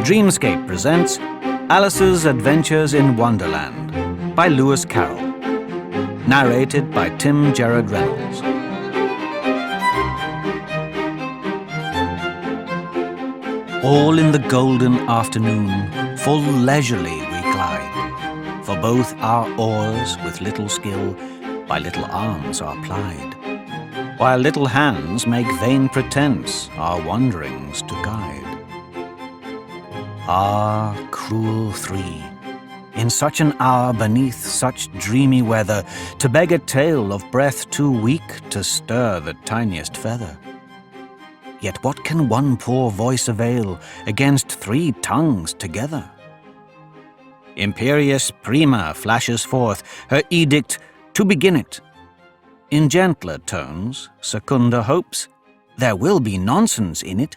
Dreamscape presents Alice's Adventures in Wonderland by Lewis Carroll. Narrated by Tim Gerard Reynolds. All in the golden afternoon, full leisurely we glide, for both our oars with little skill by little arms are plied, while little hands make vain pretence our wanderings to guide. Ah, cruel three, in such an hour beneath such dreamy weather, to beg a tale of breath too weak to stir the tiniest feather. Yet what can one poor voice avail against three tongues together? Imperious Prima flashes forth her edict to begin it. In gentler tones, Secunda hopes there will be nonsense in it,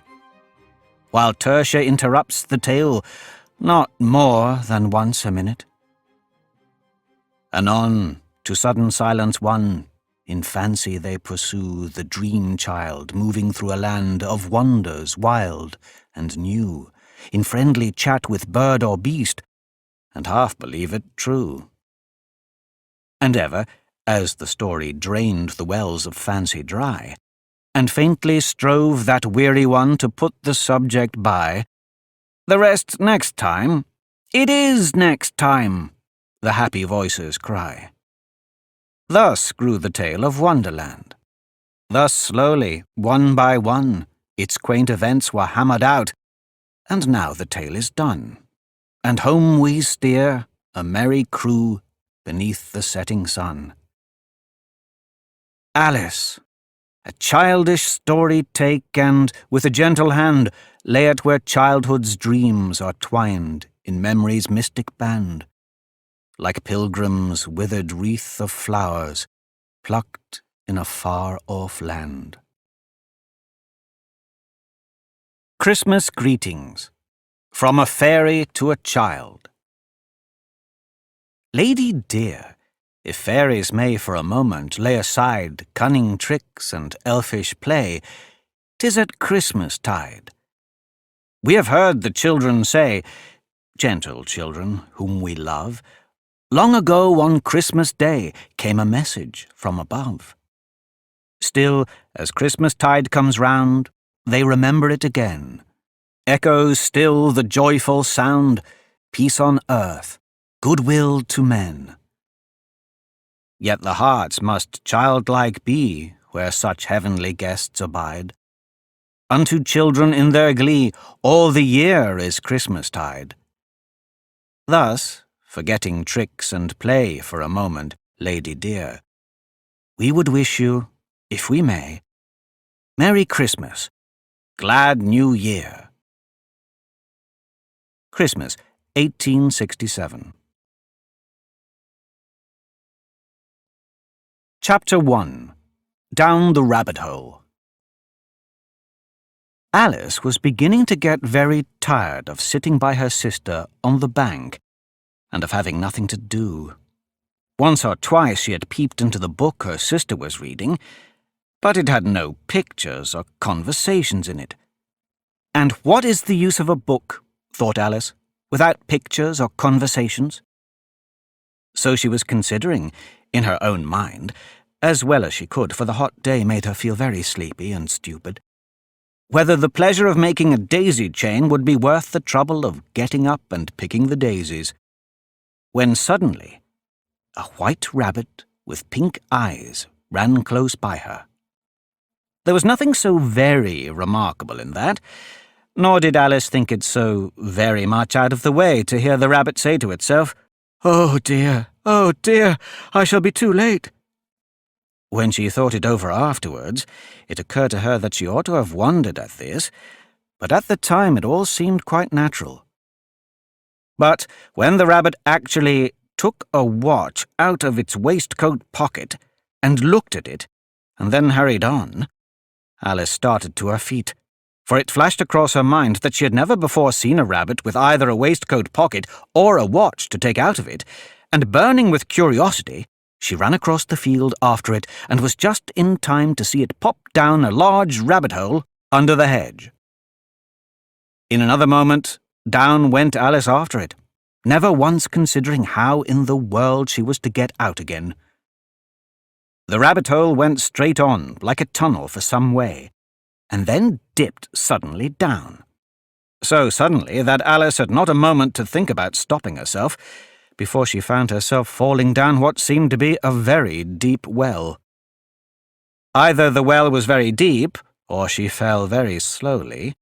while Tertia interrupts the tale, not more than once a minute. Anon, to sudden silence won, in fancy they pursue the dream child moving through a land of wonders wild and new, in friendly chat with bird or beast, and half believe it true. And ever, as the story drained the wells of fancy dry, and faintly strove that weary one to put the subject by, "The rest next time, it is next time," the happy voices cry. Thus grew the tale of Wonderland. Thus slowly, one by one, its quaint events were hammered out, and now the tale is done, and home we steer, a merry crew, beneath the setting sun. Alice, a childish story take, and, with a gentle hand, lay it where childhood's dreams are twined in memory's mystic band, like pilgrims' withered wreath of flowers, plucked in a far-off land. Christmas Greetings, from a fairy to a child. Lady dear, if fairies may for a moment lay aside cunning tricks and elfish play, 'tis at Christmas tide. We have heard the children say, gentle children whom we love, long ago on Christmas Day came a message from above. Still, as Christmas tide comes round, they remember it again. Echoes still the joyful sound, peace on earth, goodwill to men. Yet the hearts must childlike be where such heavenly guests abide. Unto children in their glee all the year is Christmas-tide. Thus, forgetting tricks and play for a moment, lady dear, we would wish you, if we may, Merry Christmas, Glad New Year. Christmas, 1867. Chapter 1. Down the Rabbit Hole. Alice was beginning to get very tired of sitting by her sister on the bank and of having nothing to do. Once or twice she had peeped into the book her sister was reading, but it had no pictures or conversations in it. And what is the use of a book, thought Alice, without pictures or conversations? So she was considering, in her own mind, as well as she could, for the hot day made her feel very sleepy and stupid, whether the pleasure of making a daisy chain would be worth the trouble of getting up and picking the daisies, when suddenly a white rabbit with pink eyes ran close by her. There was nothing so very remarkable in that, nor did Alice think it so very much out of the way to hear the rabbit say to itself, oh dear, I shall be too late." When she thought it over afterwards, it occurred to her that she ought to have wondered at this, but at the time it all seemed quite natural. But when the rabbit actually took a watch out of its waistcoat pocket and looked at it, and then hurried on, Alice started to her feet, for it flashed across her mind that she had never before seen a rabbit with either a waistcoat pocket or a watch to take out of it, and burning with curiosity, she ran across the field after it and was just in time to see it pop down a large rabbit hole under the hedge. In another moment, down went Alice after it, never once considering how in the world she was to get out again. The rabbit hole went straight on, like a tunnel for some way, and then dipped suddenly down. So suddenly that Alice had not a moment to think about stopping herself before she found herself falling down what seemed to be a very deep well. Either the well was very deep, or she fell very slowly,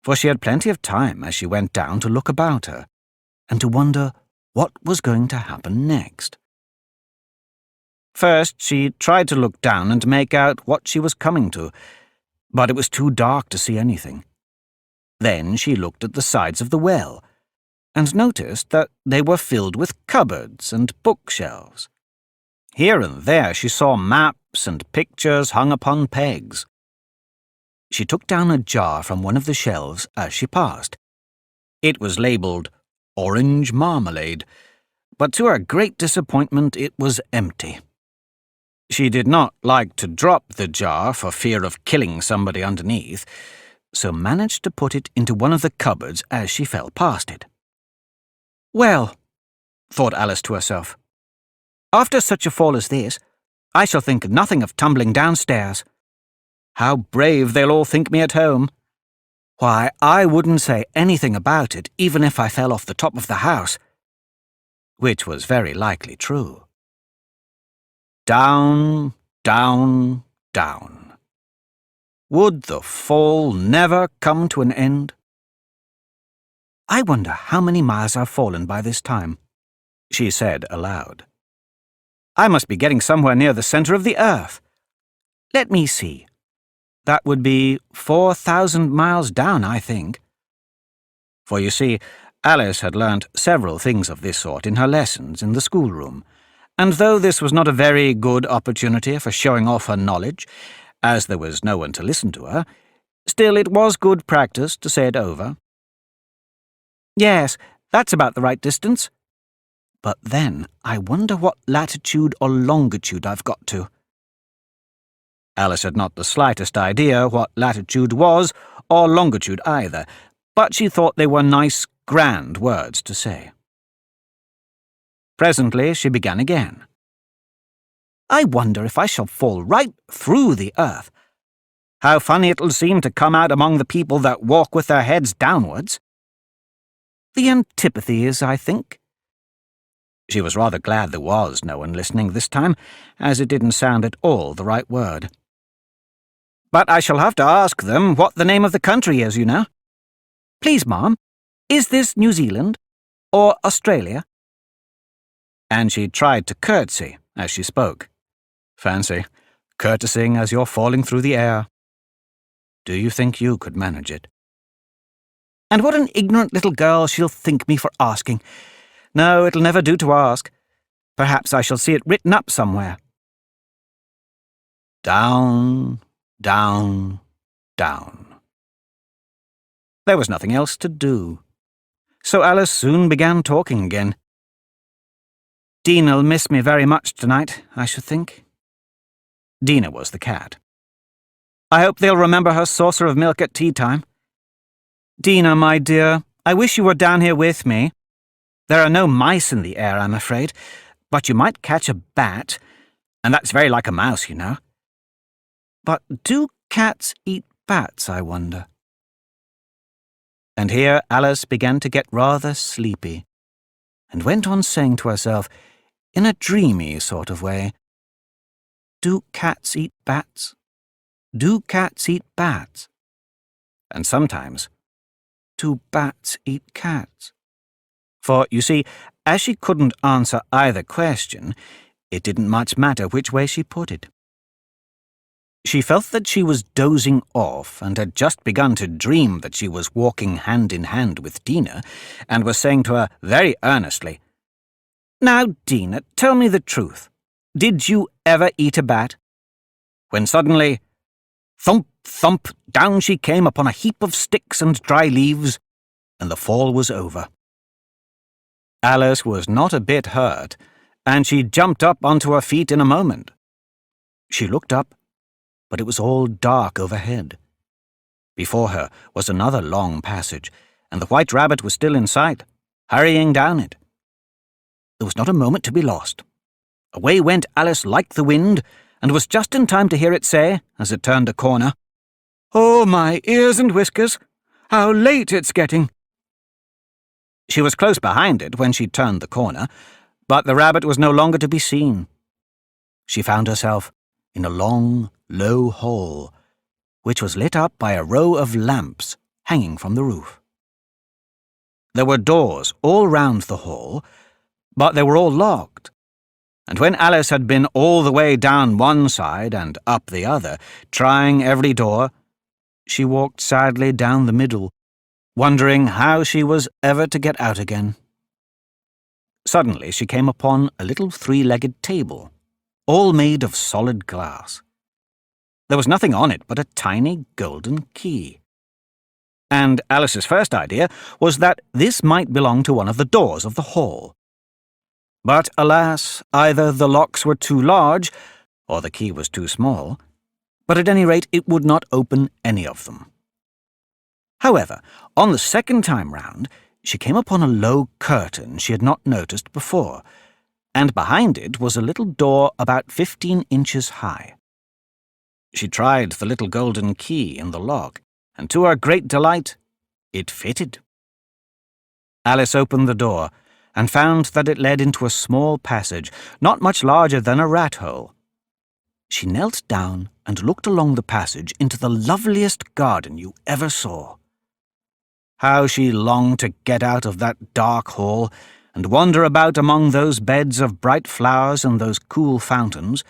for she had plenty of time as she went down to look about her, and to wonder what was going to happen next. First, she tried to look down and make out what she was coming to, but it was too dark to see anything. Then she looked at the sides of the well, and noticed that they were filled with cupboards and bookshelves. Here and there she saw maps and pictures hung upon pegs. She took down a jar from one of the shelves as she passed. It was labelled orange marmalade, but to her great disappointment it was empty. She did not like to drop the jar for fear of killing somebody underneath, so managed to put it into one of the cupboards as she fell past it. "Well," thought Alice to herself, "after such a fall as this, I shall think nothing of tumbling downstairs. How brave they'll all think me at home. Why, I wouldn't say anything about it even if I fell off the top of the house." Which was very likely true. Down, down, down. Would the fall never come to an end? "I wonder how many miles I've fallen by this time," she said aloud. "I must be getting somewhere near the centre of the earth. Let me see. That would be 4,000 miles down, I think." For you see, Alice had learnt several things of this sort in her lessons in the schoolroom, and though this was not a very good opportunity for showing off her knowledge, as there was no one to listen to her, still it was good practice to say it over. "Yes, that's about the right distance. But then I wonder what latitude or longitude I've got to." Alice had not the slightest idea what latitude was, or longitude either, but she thought they were nice, grand words to say. Presently she began again. "I wonder if I shall fall right through the earth. How funny it'll seem to come out among the people that walk with their heads downwards. The antipathies, I think." She was rather glad there was no one listening this time, as it didn't sound at all the right word. "But I shall have to ask them what the name of the country is, you know. Please, Ma'am, is this New Zealand or Australia?" And she tried to curtsy as she spoke. Fancy, curtsying as you're falling through the air. Do you think you could manage it? "And what an ignorant little girl she'll think me for asking. No, it'll never do to ask. Perhaps I shall see it written up somewhere." Down, down, down. There was nothing else to do, so Alice soon began talking again. "Dinah'll miss me very much tonight, I should think." Dinah was the cat. "I hope they'll remember her saucer of milk at tea time. Dinah, my dear, I wish you were down here with me. There are no mice in the air, I'm afraid, but you might catch a bat, and that's very like a mouse, you know. But do cats eat bats, I wonder?" And here Alice began to get rather sleepy, and went on saying to herself, in a dreamy sort of way, "Do cats eat bats? Do cats eat bats? And sometimes, do bats eat cats?" For, you see, as she couldn't answer either question, it didn't much matter which way she put it. She felt that she was dozing off, and had just begun to dream that she was walking hand in hand with Dinah, and was saying to her very earnestly, "Now, Dinah, tell me the truth. Did you ever eat a bat?" When suddenly, thump, thump, down she came upon a heap of sticks and dry leaves, and the fall was over. Alice was not a bit hurt, and she jumped up onto her feet in a moment. She looked up, but it was all dark overhead. Before her was another long passage, and the white rabbit was still in sight, hurrying down it. There was not a moment to be lost. Away went Alice like the wind, and was just in time to hear it say, as it turned a corner, "Oh, my ears and whiskers! How late it's getting!" She was close behind it when she turned the corner, but the rabbit was no longer to be seen. She found herself in a long, low hall, which was lit up by a row of lamps hanging from the roof. There were doors all round the hall, but they were all locked, and when Alice had been all the way down one side and up the other, trying every door, she walked sadly down the middle, wondering how she was ever to get out again. Suddenly she came upon a little three-legged table, all made of solid glass. There was nothing on it but a tiny golden key. And Alice's first idea was that this might belong to one of the doors of the hall. But, alas, either the locks were too large, or the key was too small, but at any rate it would not open any of them. However, on the second time round, she came upon a low curtain she had not noticed before, and behind it was a little door about 15 inches high. She tried the little golden key in the lock, and to her great delight, it fitted. Alice opened the door, and found that it led into a small passage, not much larger than a rat-hole. She knelt down and looked along the passage into the loveliest garden you ever saw. How she longed to get out of that dark hall and wander about among those beds of bright flowers and those cool fountains,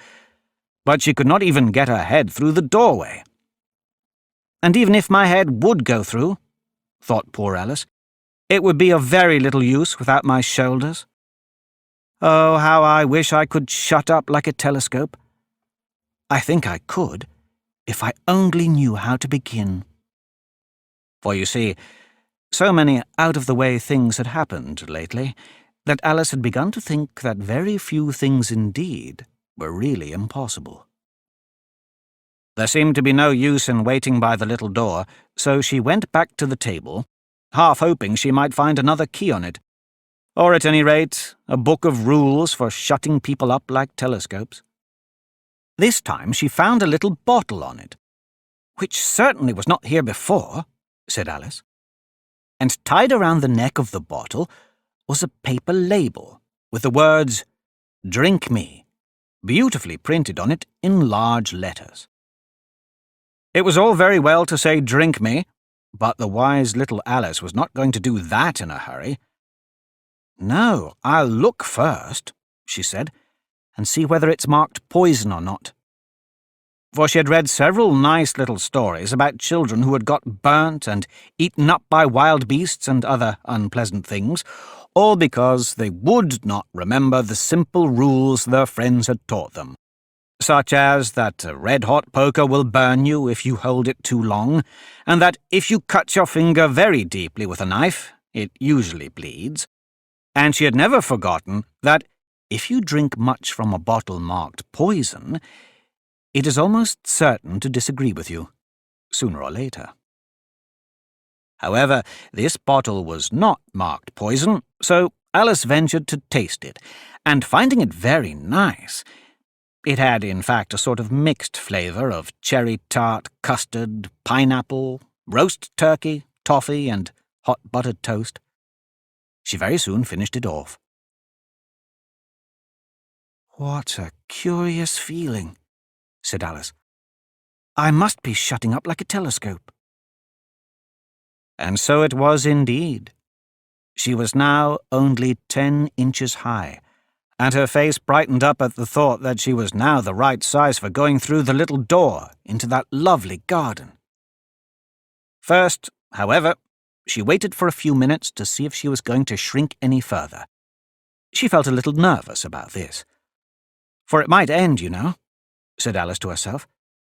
but she could not even get her head through the doorway. And even if my head would go through, thought poor Alice, it would be of very little use without my shoulders. Oh, how I wish I could shut up like a telescope. I think I could, if I only knew how to begin. For you see, so many out-of-the-way things had happened lately that Alice had begun to think that very few things indeed were really impossible. There seemed to be no use in waiting by the little door, so she went back to the table, half hoping she might find another key on it, or at any rate, a book of rules for shutting people up like telescopes. This time she found a little bottle on it, "which certainly was not here before," said Alice. And tied around the neck of the bottle was a paper label with the words, "Drink me," beautifully printed on it in large letters. It was all very well to say "drink me," but the wise little Alice was not going to do that in a hurry. "No, I'll look first," she said, "and see whether it's marked poison or not." For she had read several nice little stories about children who had got burnt and eaten up by wild beasts and other unpleasant things, all because they would not remember the simple rules their friends had taught them, such as that a red-hot poker will burn you if you hold it too long, and that if you cut your finger very deeply with a knife, it usually bleeds. And she had never forgotten that if you drink much from a bottle marked poison, it is almost certain to disagree with you, sooner or later. However, this bottle was not marked poison, so Alice ventured to taste it, and finding it very nice, it had in fact a sort of mixed flavour of cherry tart, custard, pineapple, roast turkey, toffee, and hot buttered toast. She very soon finished it off. "What a curious feeling," said Alice. "I must be shutting up like a telescope." And so it was indeed. She was now only 10 inches high, and her face brightened up at the thought that she was now the right size for going through the little door into that lovely garden. First, however, she waited for a few minutes to see if she was going to shrink any further. She felt a little nervous about this. "For it might end, you know," said Alice to herself,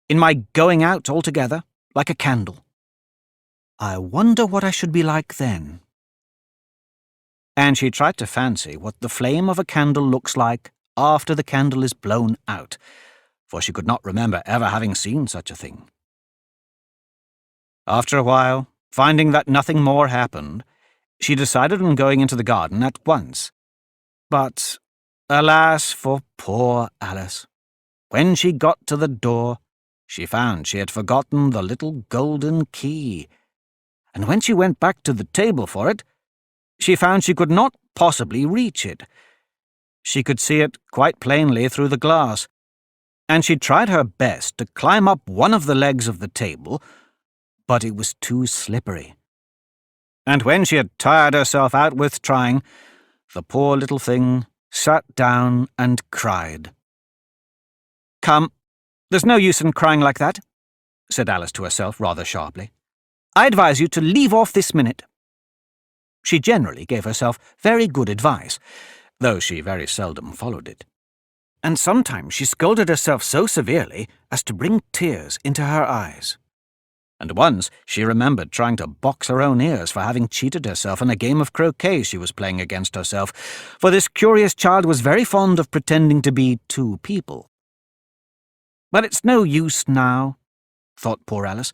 "in my going out altogether, like a candle. I wonder what I should be like then." And she tried to fancy what the flame of a candle looks like after the candle is blown out, for she could not remember ever having seen such a thing. After a while, Finding that nothing more happened, she decided on going into the garden at once. But, alas for poor Alice! When she got to the door, she found she had forgotten the little golden key, and when she went back to the table for it, she found she could not possibly reach it. She could see it quite plainly through the glass, and she tried her best to climb up one of the legs of the table, but it was too slippery. And when she had tired herself out with trying, the poor little thing sat down and cried. "Come, there's no use in crying like that," said Alice to herself rather sharply. "I advise you to leave off this minute." She generally gave herself very good advice, though she very seldom followed it. And sometimes she scolded herself so severely as to bring tears into her eyes. And once she remembered trying to box her own ears for having cheated herself in a game of croquet she was playing against herself, for this curious child was very fond of pretending to be two people. But it's no use now, thought poor Alice,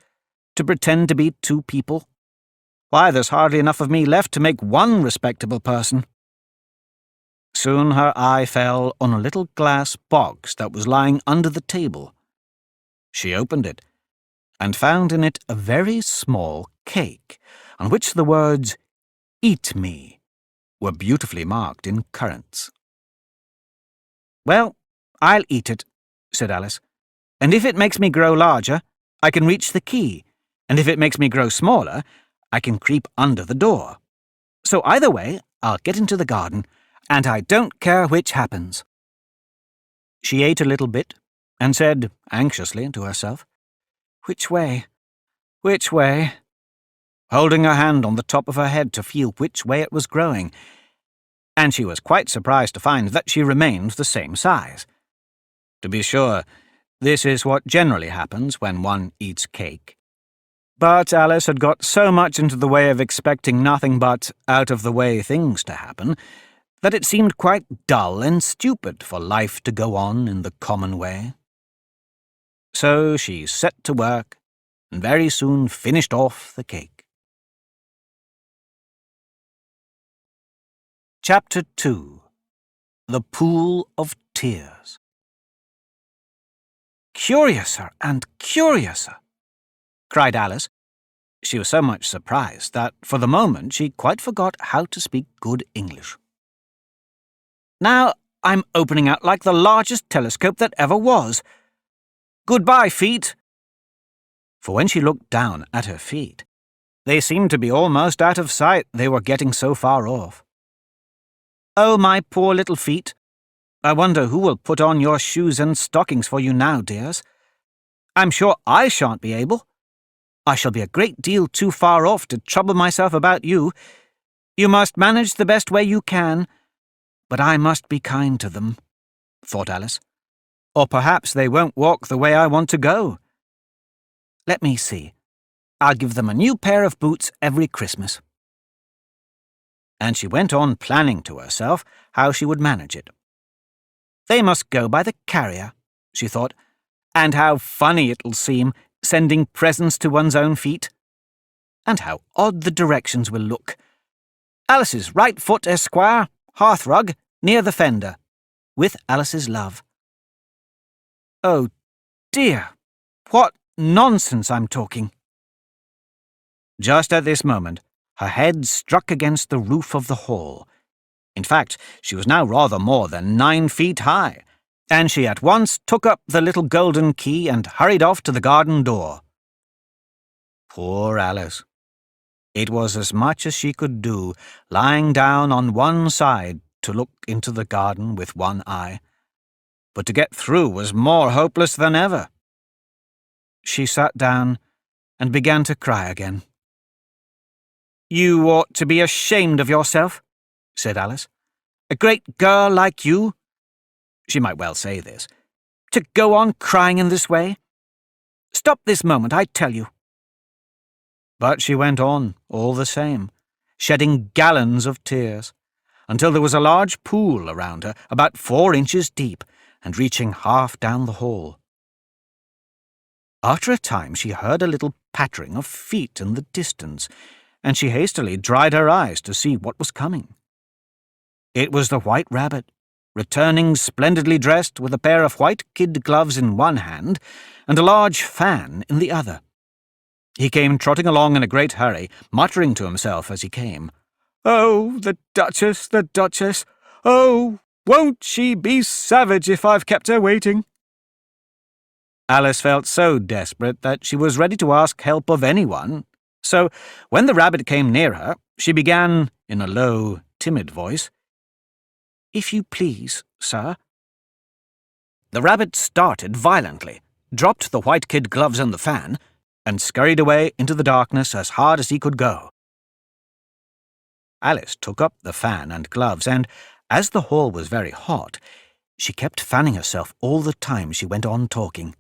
to pretend to be two people. Why, there's hardly enough of me left to make one respectable person. Soon her eye fell on a little glass box that was lying under the table. She opened it, and found in it a very small cake, on which the words, "Eat me," were beautifully marked in currants. "Well, I'll eat it," said Alice, "and if it makes me grow larger, I can reach the key, and if it makes me grow smaller, I can creep under the door. So either way, I'll get into the garden, and I don't care which happens." She ate a little bit, and said, anxiously to herself, "Which way? Which way?" holding her hand on the top of her head to feel which way it was growing, and she was quite surprised to find that she remained the same size. To be sure, this is what generally happens when one eats cake. But Alice had got so much into the way of expecting nothing but out-of-the-way things to happen that it seemed quite dull and stupid for life to go on in the common way. So she set to work, and very soon finished off the cake. Chapter 2. The Pool of Tears. "Curiouser and curiouser," cried Alice. She was so much surprised that, for the moment, she quite forgot how to speak good English. "Now I'm opening out like the largest telescope that ever was. Goodbye, feet." For when she looked down at her feet, they seemed to be almost out of sight, they were getting so far off. "Oh, my poor little feet. I wonder who will put on your shoes and stockings for you now, dears. I'm sure I shan't be able. I shall be a great deal too far off to trouble myself about you. You must manage the best way you can, but I must be kind to them," thought Alice. "Or perhaps they won't walk the way I want to go. Let me see. I'll give them a new pair of boots every Christmas." And she went on planning to herself how she would manage it. They must go by the carrier, she thought, and how funny it'll seem, sending presents to one's own feet. And how odd the directions will look. "Alice's right foot, Esquire, hearthrug, near the fender. With Alice's love." Oh dear, what nonsense I'm talking. Just at this moment, her head struck against the roof of the hall. In fact, she was now rather more than 9 feet high, and she at once took up the little golden key and hurried off to the garden door. Poor Alice! It was as much as she could do, lying down on one side to look into the garden with one eye. But to get through was more hopeless than ever. She sat down and began to cry again. "You ought to be ashamed of yourself," said Alice. "A great girl like you," she might well say this, "to go on crying in this way. Stop this moment, I tell you." But she went on, all the same, shedding gallons of tears, until there was a large pool around her, about 4 inches deep, and reaching half down the hall. After a time she heard a little pattering of feet in the distance, and she hastily dried her eyes to see what was coming. It was the White Rabbit, returning splendidly dressed with a pair of white kid gloves in one hand and a large fan in the other. He came trotting along in a great hurry, muttering to himself as he came, "Oh, the Duchess, the Duchess! Oh, won't she be savage if I've kept her waiting?" Alice felt so desperate that she was ready to ask help of anyone, so when the rabbit came near her, she began, in a low, timid voice, "If you please, sir." The rabbit started violently, dropped the white kid gloves and the fan, and scurried away into the darkness as hard as he could go. Alice took up the fan and gloves, and, as the hall was very hot, she kept fanning herself all the time she went on talking.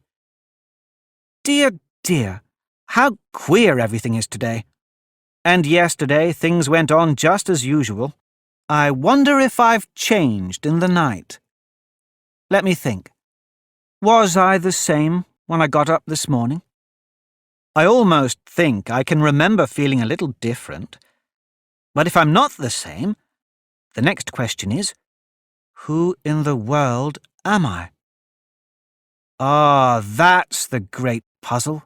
"Dear, dear, how queer everything is today. And yesterday things went on just as usual. I wonder if I've changed in the night. Let me think. Was I the same when I got up this morning? I almost think I can remember feeling a little different. But if I'm not the same, the next question is, who in the world am I? Ah, that's the great puzzle."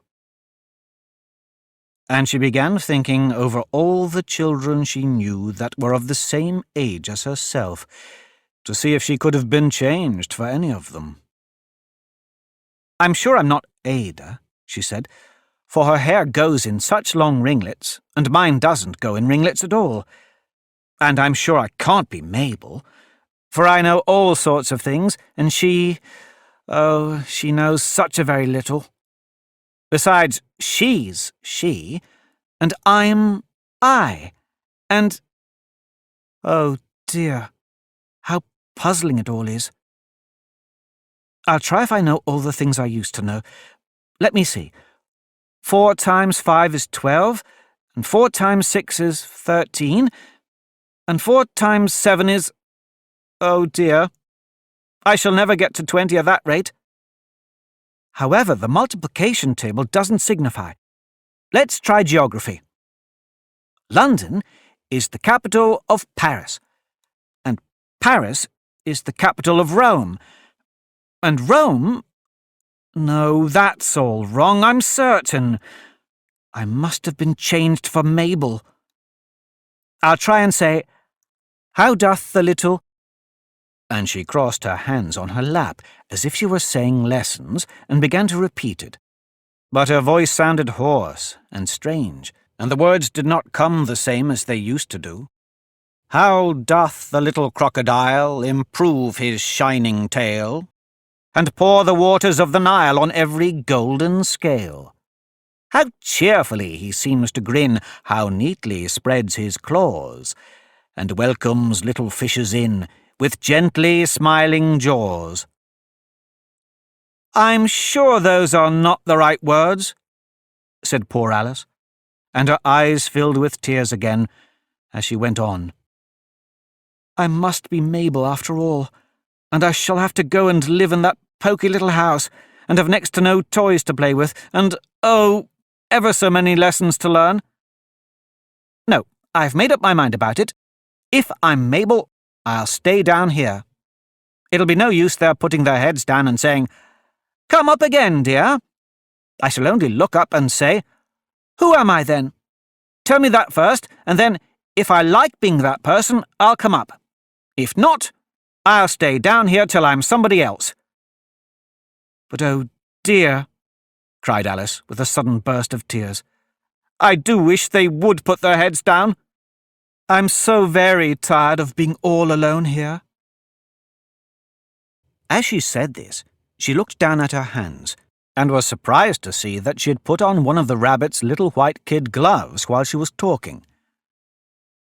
And she began thinking over all the children she knew that were of the same age as herself, to see if she could have been changed for any of them. "I'm sure I'm not Ada," she said, "for her hair goes in such long ringlets, and mine doesn't go in ringlets at all. And I'm sure I can't be Mabel, for I know all sorts of things, and she knows such a very little. Besides, she's she, and I'm I, and oh dear, how puzzling it all is. I'll try if I know all the things I used to know. Let me see. 4 times 5 is 12, and 4 times 6 is 13, and 4 times 7 is... oh dear, I shall never get to 20 at that rate. However, the multiplication table doesn't signify. Let's try geography. London is the capital of Paris, and Paris is the capital of Rome, and Rome... No, that's all wrong, I'm certain. I must have been changed for Mabel. I'll try and say, how doth the little... And she crossed her hands on her lap, as if she were saying lessons, and began to repeat it. But her voice sounded hoarse and strange, and the words did not come the same as they used to do. How doth the little crocodile improve his shining tail, and pour the waters of the Nile on every golden scale? How cheerfully he seems to grin, how neatly spreads his claws, and welcomes little fishes in, with gently smiling jaws. I'm sure those are not the right words, said poor Alice, and her eyes filled with tears again as she went on. I must be Mabel after all, and I shall have to go and live in that poky little house, and have next to no toys to play with, and, oh, ever so many lessons to learn. No, I've made up my mind about it. If I'm Mabel, I'll stay down here. It'll be no use their putting their heads down and saying, Come up again, dear. I shall only look up and say, Who am I, then? Tell me that first, and then, if I like being that person, I'll come up. If not, I'll stay down here till I'm somebody else. But oh dear, cried Alice, with a sudden burst of tears, I do wish they would put their heads down. I'm so very tired of being all alone here. As she said this, she looked down at her hands, and was surprised to see that she had put on one of the rabbit's little white kid gloves while she was talking.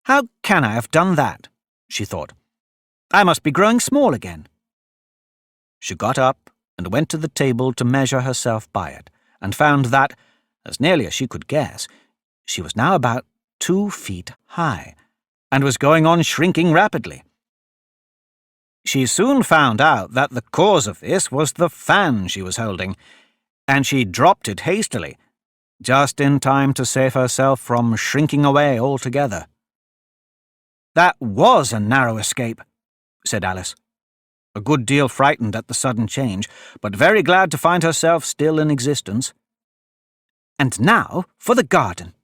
How can I have done that? She thought. I must be growing small again. She got up and went to the table to measure herself by it, and found that, as nearly as she could guess, she was now about 2 feet high, and was going on shrinking rapidly. She soon found out that the cause of this was the fan she was holding. and she dropped it hastily, just in time to save herself from shrinking away altogether. "That was a narrow escape," said Alice, a good deal frightened at the sudden change, but very glad to find herself still in existence. "And now for the garden."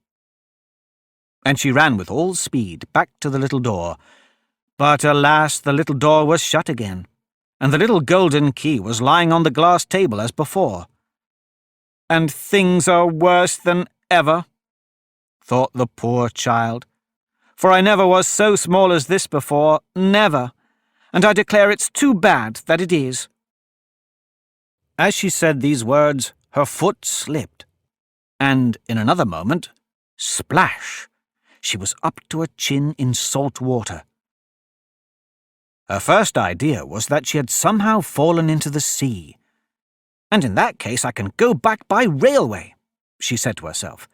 And she ran with all speed back to the little door. But alas, the little door was shut again, and the little golden key was lying on the glass table as before. "And things are worse than ever," thought the poor child, "for I never was so small as this before, never, and I declare it's too bad that it is." As she said these words, her foot slipped, and in another moment, splash, she was up to her chin in salt water. Her first idea was that she had somehow fallen into the sea. "And in that case I can go back by railway," she said to herself.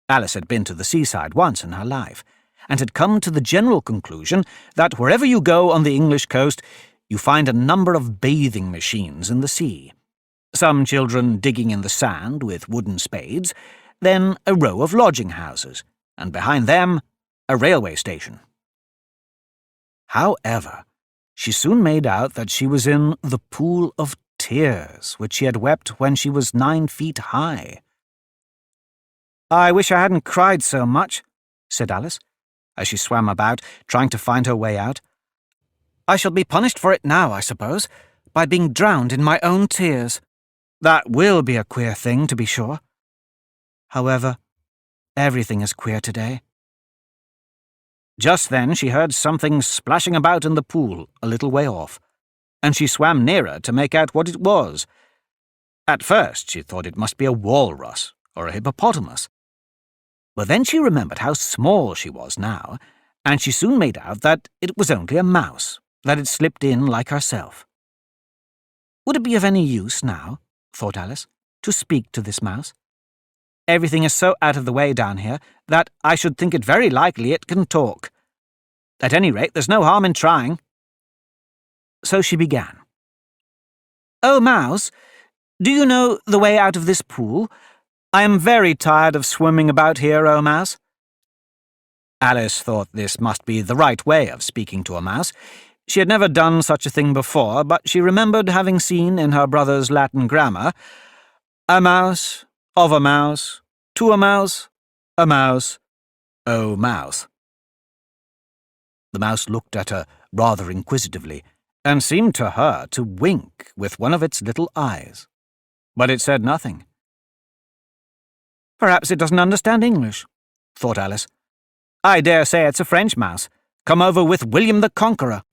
Alice had been to the seaside once in her life, and had come to the general conclusion that wherever you go on the English coast, you find a number of bathing machines in the sea. Some children digging in the sand with wooden spades, then a row of lodging-houses, and behind them a railway station. However, she soon made out that she was in the pool of tears which she had wept when she was 9 feet high. "I wish I hadn't cried so much," said Alice, as she swam about, trying to find her way out. "I shall be punished for it now, I suppose, by being drowned in my own tears. That will be a queer thing, to be sure. However, everything is queer today." Just then she heard something splashing about in the pool a little way off, and she swam nearer to make out what it was. At first she thought it must be a walrus or a hippopotamus. But then she remembered how small she was now, and she soon made out that it was only a mouse that had slipped in like herself. Would it be of any use now, thought Alice, to speak to this mouse? Everything is so out of the way down here that I should think it very likely it can talk. At any rate, there's no harm in trying. So she began. "Oh, Mouse, do you know the way out of this pool? I am very tired of swimming about here, oh, Mouse." Alice thought this must be the right way of speaking to a mouse. She had never done such a thing before, but she remembered having seen in her brother's Latin grammar, "A mouse, of a mouse, to a mouse, oh, mouse." The mouse looked at her rather inquisitively, and seemed to her to wink with one of its little eyes. But it said nothing. "Perhaps it doesn't understand English," thought Alice. "I dare say it's a French mouse, come over with William the Conqueror."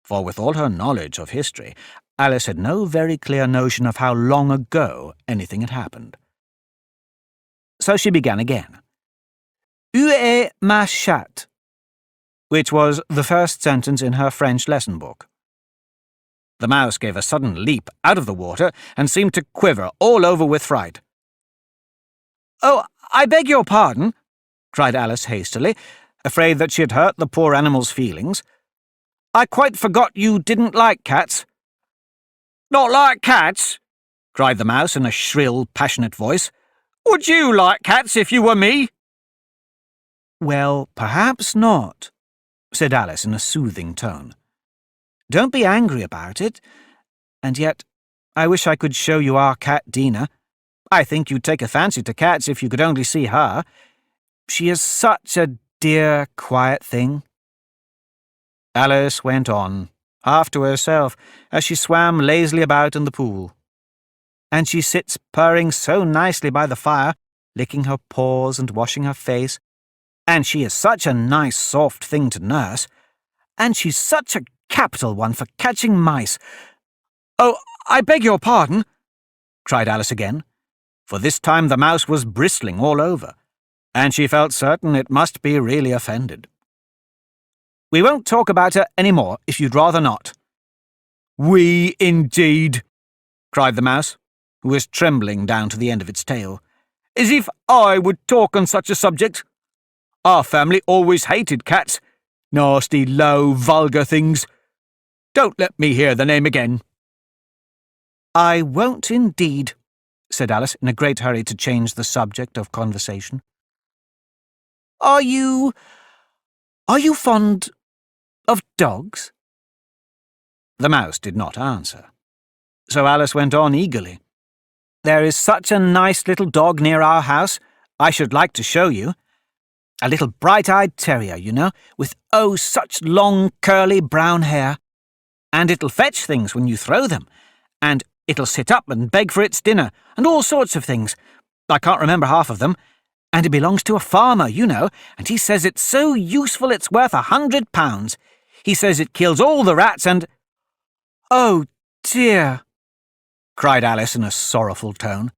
For with all her knowledge of history, Alice had no very clear notion of how long ago anything had happened. So she began again. "Où est ma chatte?" which was the first sentence in her French lesson book. The mouse gave a sudden leap out of the water and seemed to quiver all over with fright. "Oh, I beg your pardon," cried Alice hastily, afraid that she had hurt the poor animal's feelings. "I quite forgot you didn't like cats." "Not like cats?" cried the mouse in a shrill, passionate voice. "Would you like cats if you were me?" "Well, perhaps not," said Alice in a soothing tone. "Don't be angry about it. And yet, I wish I could show you our cat Dina. I think you'd take a fancy to cats if you could only see her. She is such a dear, quiet thing." Alice went on, half to herself, as she swam lazily about in the pool. "And she sits purring so nicely by the fire, licking her paws and washing her face. And she is such a nice, soft thing to nurse. And she's such a capital one for catching mice." "Oh, I beg your pardon," cried Alice again, for this time the mouse was bristling all over, and she felt certain it must be really offended. "We won't talk about her any more, if you'd rather not." "We, indeed," cried the mouse, who was trembling down to the end of its tail. "As if I would talk on such a subject. Our family always hated cats. Nasty, low, vulgar things. Don't let me hear the name again." "I won't indeed," said Alice, in a great hurry to change the subject of conversation. Are you fond of dogs?" The mouse did not answer. So Alice went on eagerly. "There is such a nice little dog near our house, I should like to show you. A little bright-eyed terrier, you know, with such long, curly brown hair. And it'll fetch things when you throw them, and it'll sit up and beg for its dinner, and all sorts of things. I can't remember half of them. And it belongs to a farmer, you know, and he says it's so useful it's worth £100. He says it kills all the rats and—" "Oh, dear," cried Alice in a sorrowful tone.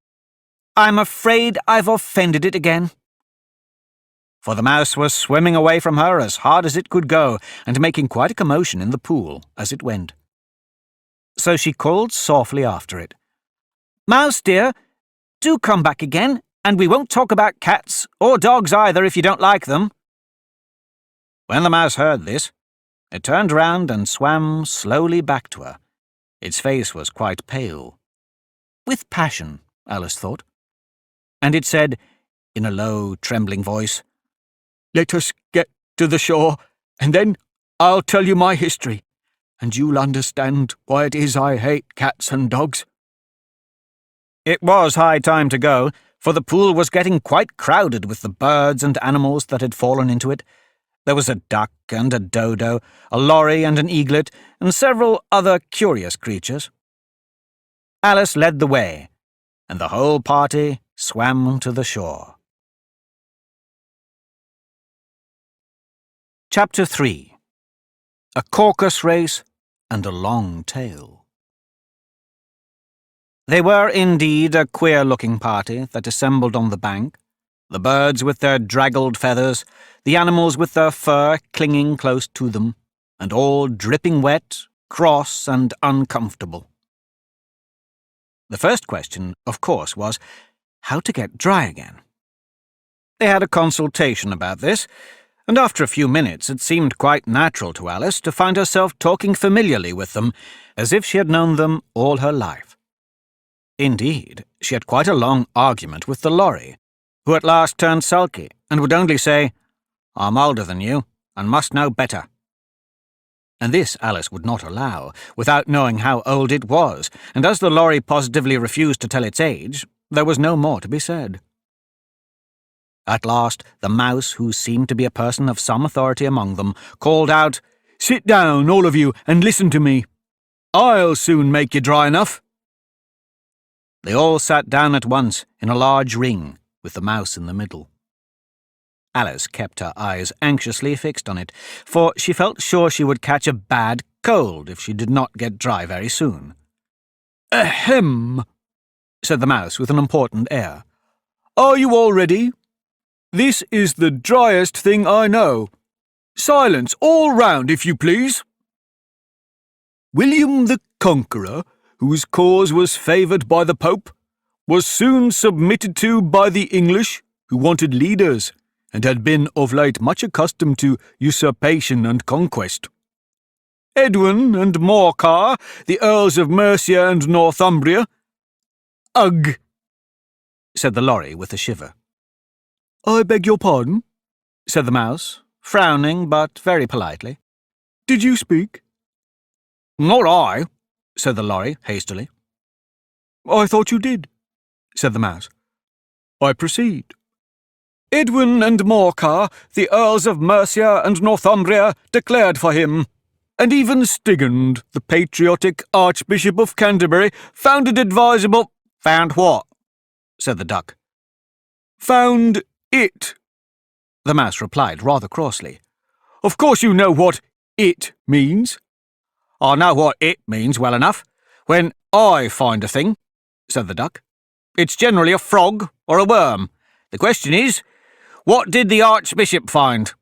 "I'm afraid I've offended it again." For the mouse was swimming away from her as hard as it could go, and making quite a commotion in the pool as it went. So she called softly after it, "Mouse, dear, do come back again, and we won't talk about cats, or dogs either, if you don't like them." When the mouse heard this, it turned round and swam slowly back to her. Its face was quite pale. With passion, Alice thought. And it said, in a low, trembling voice, "Let us get to the shore, and then I'll tell you my history, and you'll understand why it is I hate cats and dogs." It was high time to go, for the pool was getting quite crowded with the birds and animals that had fallen into it. There was a duck and a dodo, a lorry and an eaglet, and several other curious creatures. Alice led the way, and the whole party swam to the shore. Chapter 3. A Caucus Race and a Long Tail. They were indeed a queer-looking party that assembled on the bank, the birds with their draggled feathers, the animals with their fur clinging close to them, and all dripping wet, cross, and uncomfortable. The first question, of course, was how to get dry again. They had a consultation about this, and after a few minutes it seemed quite natural to Alice to find herself talking familiarly with them, as if she had known them all her life. Indeed, she had quite a long argument with the lorry, who at last turned sulky, and would only say, "I'm older than you, and must know better." And this Alice would not allow, without knowing how old it was, and as the lorry positively refused to tell its age, there was no more to be said. At last, the mouse, who seemed to be a person of some authority among them, called out, "Sit down, all of you, and listen to me. I'll soon make you dry enough." They all sat down at once, in a large ring, with the mouse in the middle. Alice kept her eyes anxiously fixed on it, for she felt sure she would catch a bad cold if she did not get dry very soon. "Ahem," said the mouse with an important air. "Are you all ready? This is the driest thing I know. Silence all round, if you please. William the Conqueror, whose cause was favoured by the Pope, was soon submitted to by the English, who wanted leaders, and had been of late much accustomed to usurpation and conquest. Edwin and Morcar, the Earls of Mercia and Northumbria— "Ugh," said the lorry with a shiver. "I beg your pardon," said the mouse, frowning but very politely. "Did you speak?" "Not I," said the lorry hastily. "I thought you did," said the mouse. "I proceed. Edwin and Morcar, the Earls of Mercia and Northumbria, declared for him, and even Stigand, the patriotic Archbishop of Canterbury, found it advisable—" "Found what?" said the duck. "Found it," the mouse replied rather crossly. "Of course you know what it means." "I know what it means well enough. When I find a thing," said the duck, "it's generally a frog or a worm. The question is, what did the Archbishop find?"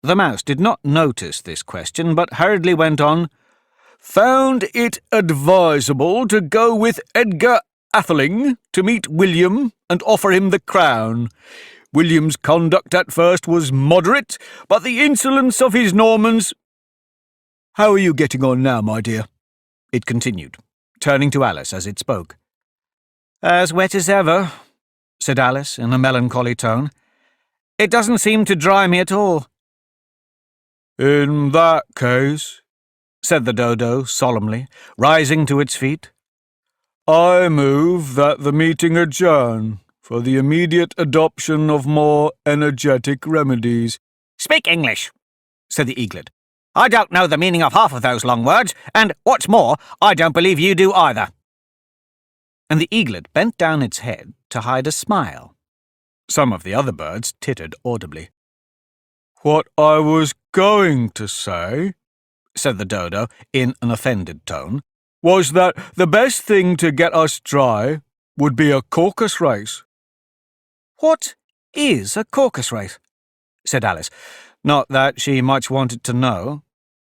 The mouse did not notice this question, but hurriedly went on, "Found it advisable to go with Edgar Atheling to meet William and offer him the crown. William's conduct at first was moderate, but the insolence of his Normans—" "How are you getting on now, my dear?" it continued, turning to Alice as it spoke. "As wet as ever," said Alice in a melancholy tone. "It doesn't seem to dry me at all." "In that case," said the dodo solemnly, rising to its feet, "I move that the meeting adjourn for the immediate adoption of more energetic remedies." "Speak English," said the eaglet. "I don't know the meaning of half of those long words, and, what's more, I don't believe you do either." And the eaglet bent down its head to hide a smile. Some of the other birds tittered audibly. "What I was going to say," said the dodo in an offended tone, "was that the best thing to get us dry would be a caucus race." "What is a caucus race?" said Alice. Not that she much wanted to know,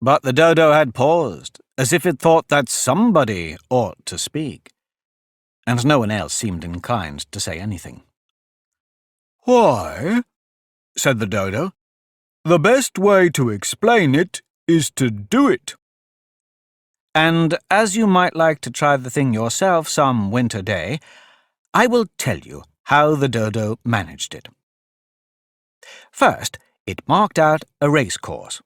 but the dodo had paused, as if it thought that somebody ought to speak, and no one else seemed inclined to say anything. "Why," said the dodo, "the best way to explain it is to do it." And as you might like to try the thing yourself some winter day, I will tell you how the dodo managed it. First, it marked out a race course,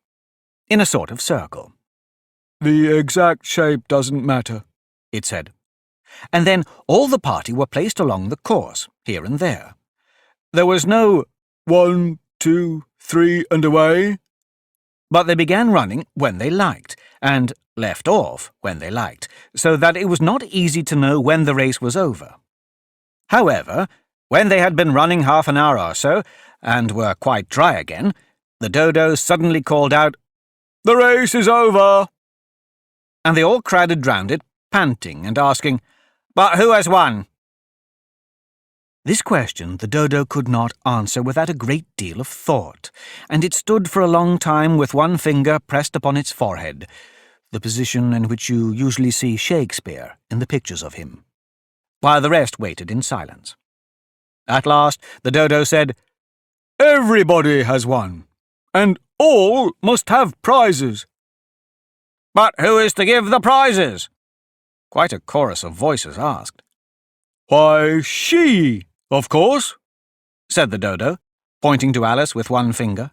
in a sort of circle. "The exact shape doesn't matter," it said. And then all the party were placed along the course, here and there. There was no 1, 2, 3, and away, but they began running when they liked, and left off when they liked, so that it was not easy to know when the race was over. However, when they had been running half an hour or so, and were quite dry again, the dodo suddenly called out, "The race is over!" And they all crowded round it, panting and asking, "But who has won?" This question the dodo could not answer without a great deal of thought, and it stood for a long time with one finger pressed upon its forehead, the position in which you usually see Shakespeare in the pictures of him, while the rest waited in silence. At last the dodo said, "Everybody has won, and all must have prizes." "But who is to give the prizes?" quite a chorus of voices asked. "Why, she, of course," said the dodo, pointing to Alice with one finger,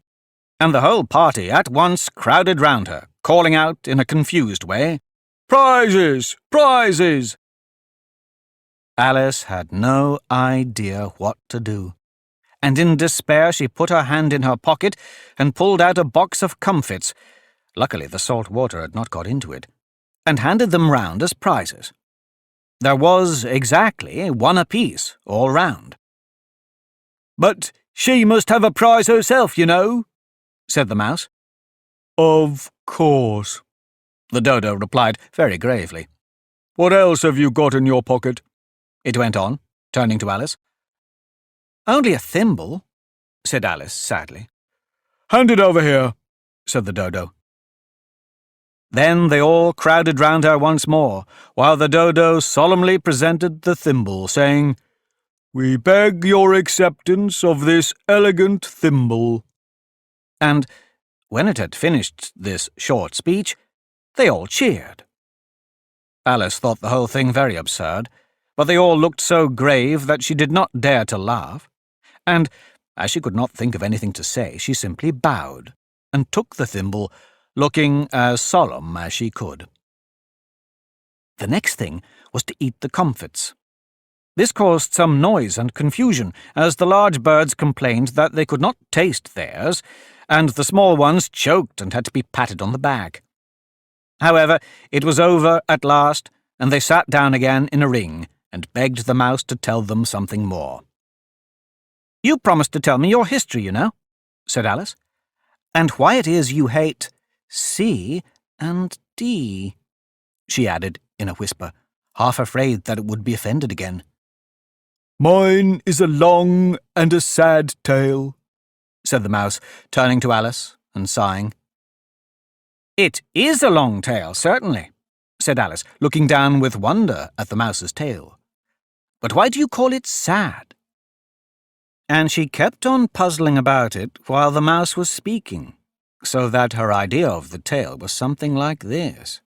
and the whole party at once crowded round her, calling out in a confused way, "Prizes! Prizes!" Alice had no idea what to do, and in despair she put her hand in her pocket and pulled out a box of comfits. Luckily the salt water had not got into it, and handed them round as prizes. There was exactly one apiece, all round. "But she must have a prize herself, you know," said the mouse. "Of course," the dodo replied very gravely. "What else have you got in your pocket?" it went on, turning to Alice. "Only a thimble," said Alice sadly. "Hand it over here," said the dodo. Then they all crowded round her once more, while the dodo solemnly presented the thimble, saying, "We beg your acceptance of this elegant thimble." And when it had finished this short speech, they all cheered. Alice thought the whole thing very absurd, but they all looked so grave that she did not dare to laugh, and, as she could not think of anything to say, she simply bowed, and took the thimble, looking as solemn as she could. The next thing was to eat the comfits. This caused some noise and confusion, as the large birds complained that they could not taste theirs, and the small ones choked and had to be patted on the back. However, it was over at last, and they sat down again in a ring, and begged the mouse to tell them something more. "You promised to tell me your history, you know," said Alice, "and why it is you hate C and D," she added in a whisper, half afraid that it would be offended again. "Mine is a long and a sad tale," said the mouse, turning to Alice and sighing. "It is a long tale, certainly," said Alice, looking down with wonder at the mouse's tail. "But why do you call it sad?" And she kept on puzzling about it while the mouse was speaking, so that her idea of the tale was something like this.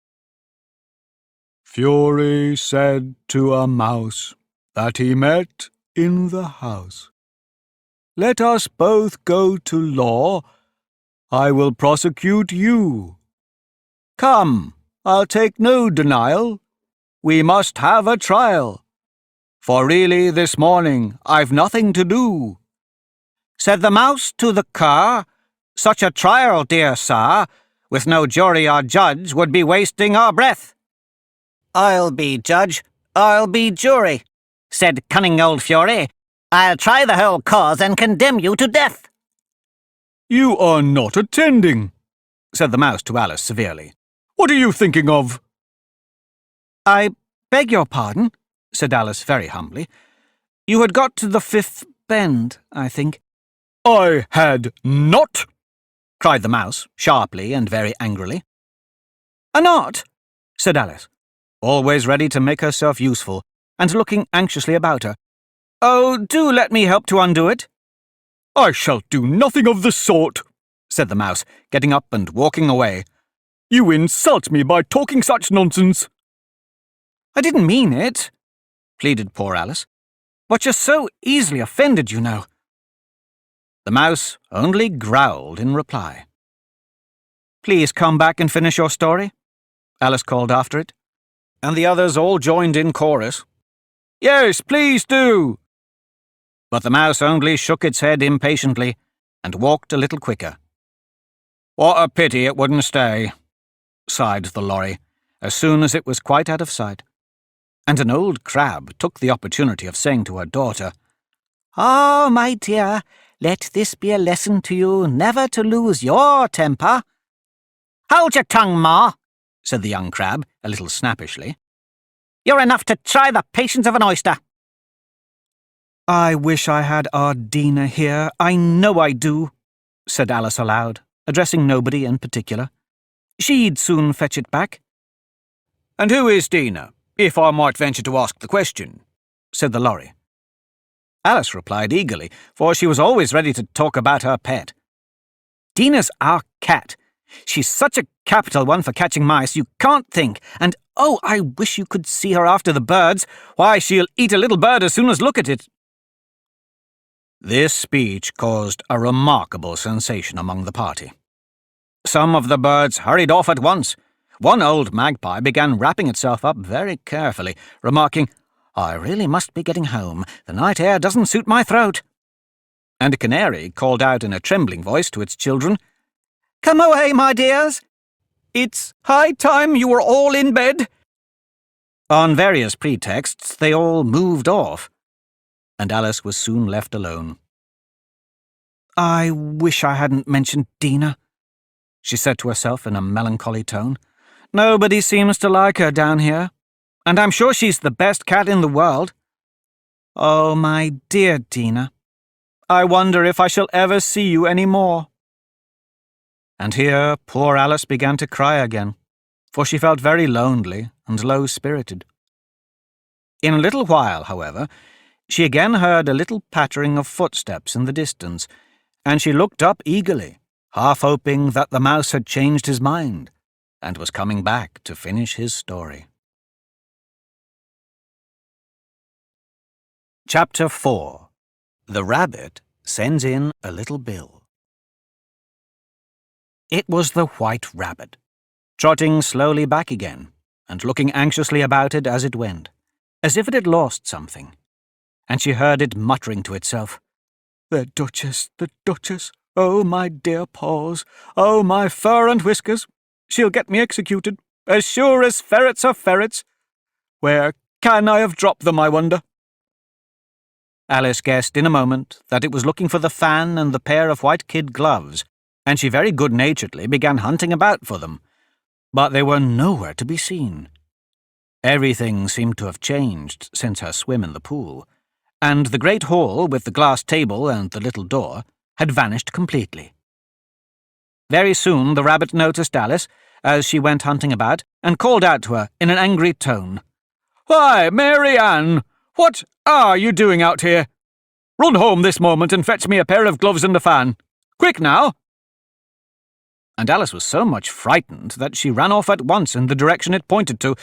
Fury said to a mouse that he met in the house, "Let us both go to law. I will prosecute you. Come, I'll take no denial. We must have a trial. For really this morning I've nothing to do." Said the mouse to the cur, "Such a trial, dear sir, with no jury or judge, would be wasting our breath." "I'll be judge, I'll be jury," said cunning old Fury. "I'll try the whole cause and condemn you to death." "You are not attending," said the mouse to Alice severely. "What are you thinking of?" "I beg your pardon," said Alice very humbly. "You had got to the fifth bend, I think." "I had not," cried the mouse, sharply and very angrily. "Not?" said Alice, always ready to make herself useful, and looking anxiously about her. "Oh, do let me help to undo it." "I shall do nothing of the sort," said the mouse, getting up and walking away. "You insult me by talking such nonsense." "I didn't mean it," pleaded poor Alice. "But you're so easily offended, you know." The mouse only growled in reply. "Please come back and finish your story," Alice called after it, and the others all joined in chorus. "Yes, please do." But the mouse only shook its head impatiently and walked a little quicker. "What a pity it wouldn't stay," sighed the lorry, as soon as it was quite out of sight. And an old crab took the opportunity of saying to her daughter, "Oh, my dear, let this be a lesson to you never to lose your temper." "Hold your tongue, Ma," said the young crab, a little snappishly. "You're enough to try the patience of an oyster." "I wish I had our Dina here, I know I do," said Alice aloud, addressing nobody in particular. "She'd soon fetch it back." "And who is Dina, if I might venture to ask the question?" said the lorry. Alice replied eagerly, for she was always ready to talk about her pet. "Dina's our cat. She's such a capital one for catching mice, you can't think, and oh, I wish you could see her after the birds. Why, she'll eat a little bird as soon as look at it." This speech caused a remarkable sensation among the party. Some of the birds hurried off at once. One old magpie began wrapping itself up very carefully, remarking, "I really must be getting home. The night air doesn't suit my throat." And a canary called out in a trembling voice to its children, "Come away, my dears. It's high time you were all in bed." On various pretexts, they all moved off, and Alice was soon left alone. "I wish I hadn't mentioned Dina," she said to herself in a melancholy tone. "Nobody seems to like her down here, and I'm sure she's the best cat in the world. Oh, my dear Dina, I wonder if I shall ever see you any more." And here poor Alice began to cry again, for she felt very lonely and low-spirited. In a little while, however, she again heard a little pattering of footsteps in the distance, and she looked up eagerly, half hoping that the mouse had changed his mind and was coming back to finish his story. Chapter 4. The Rabbit Sends in a Little Bill. It was the White Rabbit, trotting slowly back again, and looking anxiously about it as it went, as if it had lost something, and she heard it muttering to itself, the Duchess, oh, my dear paws, oh, my fur and whiskers, she'll get me executed, as sure as ferrets are ferrets. Where can I have dropped them, I wonder?" Alice guessed in a moment that it was looking for the fan and the pair of white kid gloves, and she very good-naturedly began hunting about for them, but they were nowhere to be seen. Everything seemed to have changed since her swim in the pool, and the great hall with the glass table and the little door had vanished completely. Very soon the rabbit noticed Alice as she went hunting about, and called out to her in an angry tone, "Why, Mary Ann, what are you doing out here? Run home this moment and fetch me a pair of gloves and a fan. Quick now!" And Alice was so much frightened that she ran off at once in the direction it pointed to,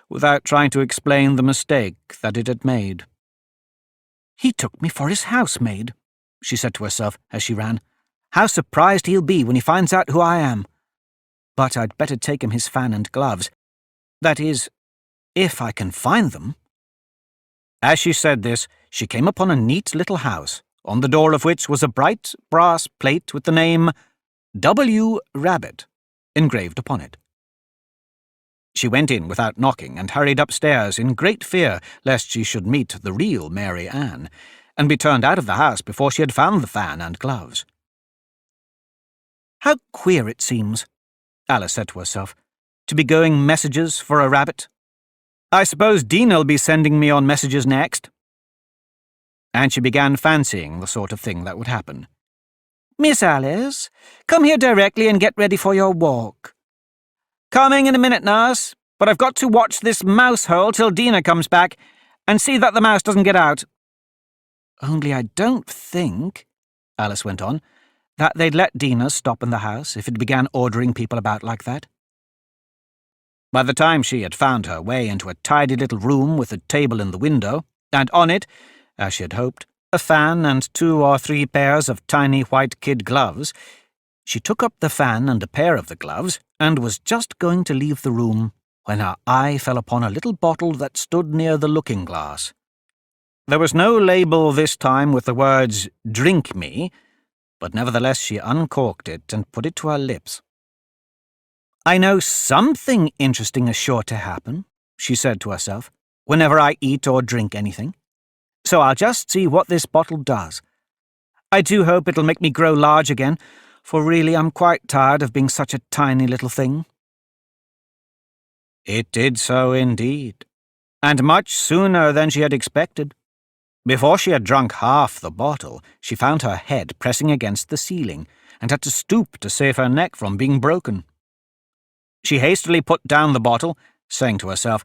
without trying to explain the mistake that it had made. "He took me for his housemaid," she said to herself as she ran. "How surprised he'll be when he finds out who I am. But I'd better take him his fan and gloves. That is, if I can find them." As she said this, she came upon a neat little house, on the door of which was a bright brass plate with the name W. Rabbit engraved upon it. She went in without knocking and hurried upstairs in great fear lest she should meet the real Mary Ann, and be turned out of the house before she had found the fan and gloves. "How queer it seems," Alice said to herself, "to be going messages for a rabbit. I suppose Dinah'll be sending me on messages next." And she began fancying the sort of thing that would happen. "Miss Alice, come here directly and get ready for your walk." "Coming in a minute, nurse, but I've got to watch this mouse hole till Dinah comes back, and see that the mouse doesn't get out." "Only I don't think," Alice went on, "that they'd let Dinah stop in the house if it began ordering people about like that." By the time she had found her way into a tidy little room with a table in the window, and on it, as she had hoped, a fan and 2 or 3 pairs of tiny white kid gloves, she took up the fan and a pair of the gloves, and was just going to leave the room when her eye fell upon a little bottle that stood near the looking-glass. There was no label this time with the words, "Drink me," but nevertheless she uncorked it and put it to her lips. "I know something interesting is sure to happen," she said to herself, "whenever I eat or drink anything. So I'll just see what this bottle does. I do hope it'll make me grow large again, for really I'm quite tired of being such a tiny little thing." It did so indeed, and much sooner than she had expected. Before she had drunk half the bottle, she found her head pressing against the ceiling, and had to stoop to save her neck from being broken. She hastily put down the bottle, saying to herself,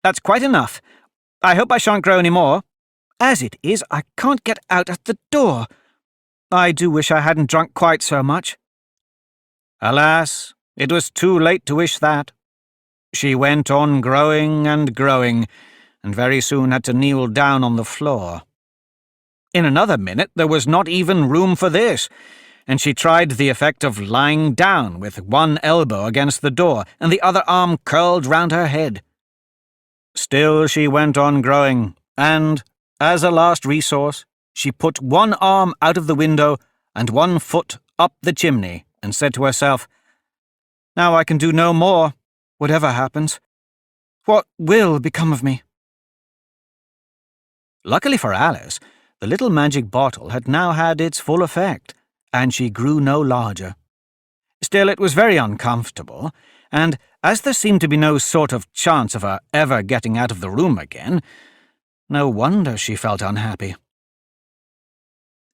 "That's quite enough. I hope I shan't grow any more. As it is, I can't get out at the door. I do wish I hadn't drunk quite so much." Alas, it was too late to wish that. She went on growing and growing, and very soon had to kneel down on the floor. In another minute there was not even room for this, and she tried the effect of lying down with one elbow against the door and the other arm curled round her head. Still she went on growing, and, as a last resource, she put one arm out of the window and one foot up the chimney, and said to herself, "Now I can do no more, whatever happens. What will become of me?" Luckily for Alice, the little magic bottle had now had its full effect, and she grew no larger. Still, it was very uncomfortable, and as there seemed to be no sort of chance of her ever getting out of the room again, no wonder she felt unhappy.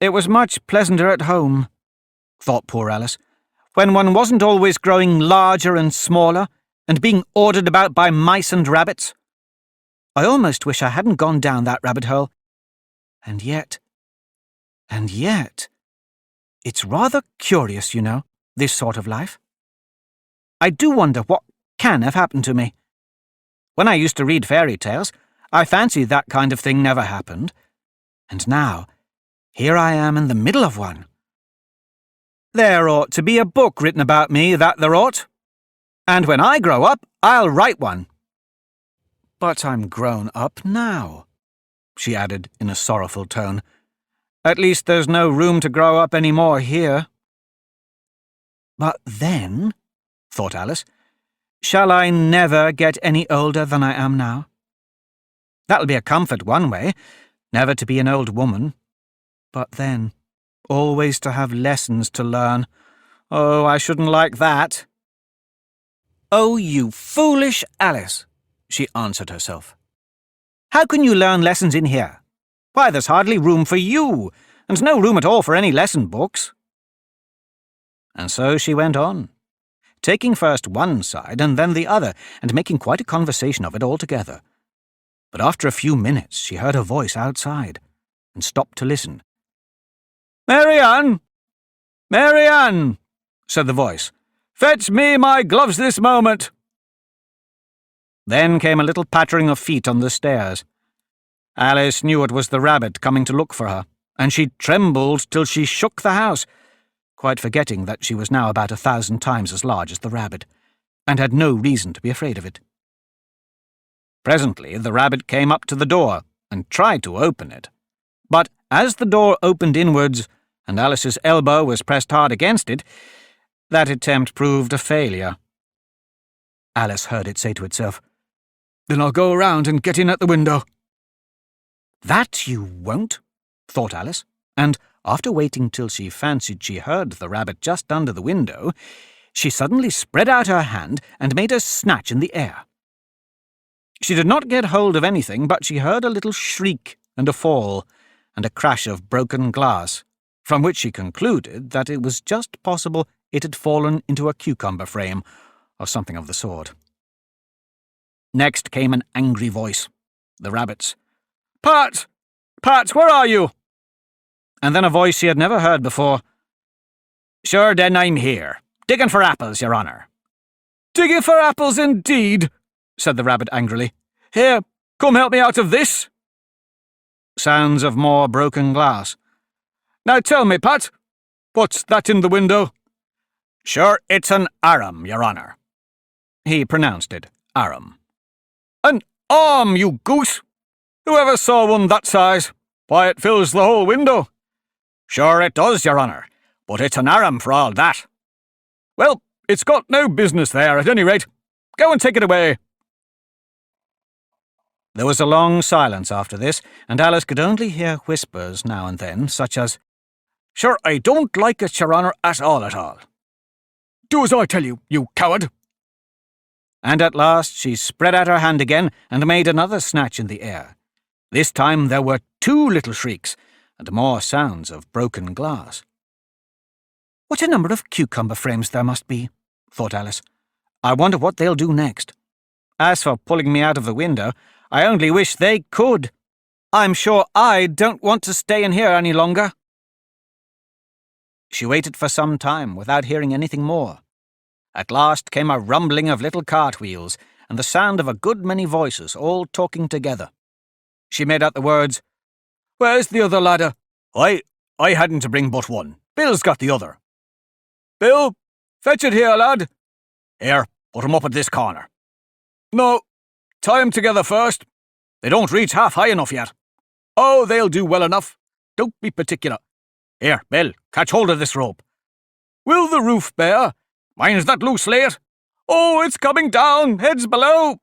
It was much pleasanter at home, thought poor Alice, when one wasn't always growing larger and smaller, and being ordered about by mice and rabbits. I almost wish I hadn't gone down that rabbit hole. And yet, it's rather curious, you know, this sort of life. I do wonder what can have happened to me. When I used to read fairy tales, I fancied that kind of thing never happened. And now, here I am in the middle of one. There ought to be a book written about me, that there ought. And when I grow up, I'll write one. But I'm grown up now, she added in a sorrowful tone. At least there's no room to grow up any more here. But then, thought Alice, shall I never get any older than I am now? That'll be a comfort one way, never to be an old woman. But then, always to have lessons to learn. Oh, I shouldn't like that. Oh, you foolish Alice, she answered herself. How can you learn lessons in here? Why, there's hardly room for you, and no room at all for any lesson books. And so she went on, taking first one side and then the other, and making quite a conversation of it altogether. But after a few minutes she heard a voice outside, and stopped to listen. "Mary Ann! Mary Ann!" said the voice. "Fetch me my gloves this moment." Then came a little pattering of feet on the stairs. Alice knew it was the rabbit coming to look for her, and she trembled till she shook the house, quite forgetting that she was now about 1,000 times as large as the rabbit, and had no reason to be afraid of it. Presently the rabbit came up to the door and tried to open it, but as the door opened inwards and Alice's elbow was pressed hard against it, that attempt proved a failure. Alice heard it say to itself, "Then I'll go around and get in at the window." "That you won't," thought Alice, and after waiting till she fancied she heard the rabbit just under the window, she suddenly spread out her hand and made a snatch in the air. She did not get hold of anything, but she heard a little shriek and a fall, and a crash of broken glass, from which she concluded that it was just possible it had fallen into a cucumber frame, or something of the sort. Next came an angry voice, the rabbit's. "Pat! Pat, where are you?" And then a voice she had never heard before. "Sure, then I'm here, digging for apples, your honour." "Digging for apples, indeed," said the rabbit angrily. "Here, come help me out of this." Sounds of more broken glass. "Now tell me, Pat, what's that in the window?" "Sure, it's an arum, your honour." He pronounced it arum. "An arm, you goose! Whoever saw one that size? Why, it fills the whole window." "Sure it does, your honour, but it's an arum for all that." "Well, it's got no business there, at any rate. Go and take it away." There was a long silence after this, and Alice could only hear whispers now and then, such as, "Sure, I don't like it, your honour, at all at all." "Do as I tell you, you coward." And at last she spread out her hand again and made another snatch in the air. This time there were 2 little shrieks, and more sounds of broken glass. "What a number of cucumber frames there must be," thought Alice. "I wonder what they'll do next. As for pulling me out of the window, I only wish they could. I'm sure I don't want to stay in here any longer." She waited for some time without hearing anything more. At last came a rumbling of little cartwheels and the sound of a good many voices all talking together. She made out the words, "Where's the other ladder?" I hadn't to bring but one. Bill's got the other." "Bill, fetch it here, lad." "Here, put 'em up at this corner." "No, tie 'em together first. They don't reach half high enough yet." "Oh, they'll do well enough. Don't be particular." "Here, Bill, catch hold of this rope." "Will the roof bear?" "Mine's that loose slate." "Oh, it's coming down, heads below."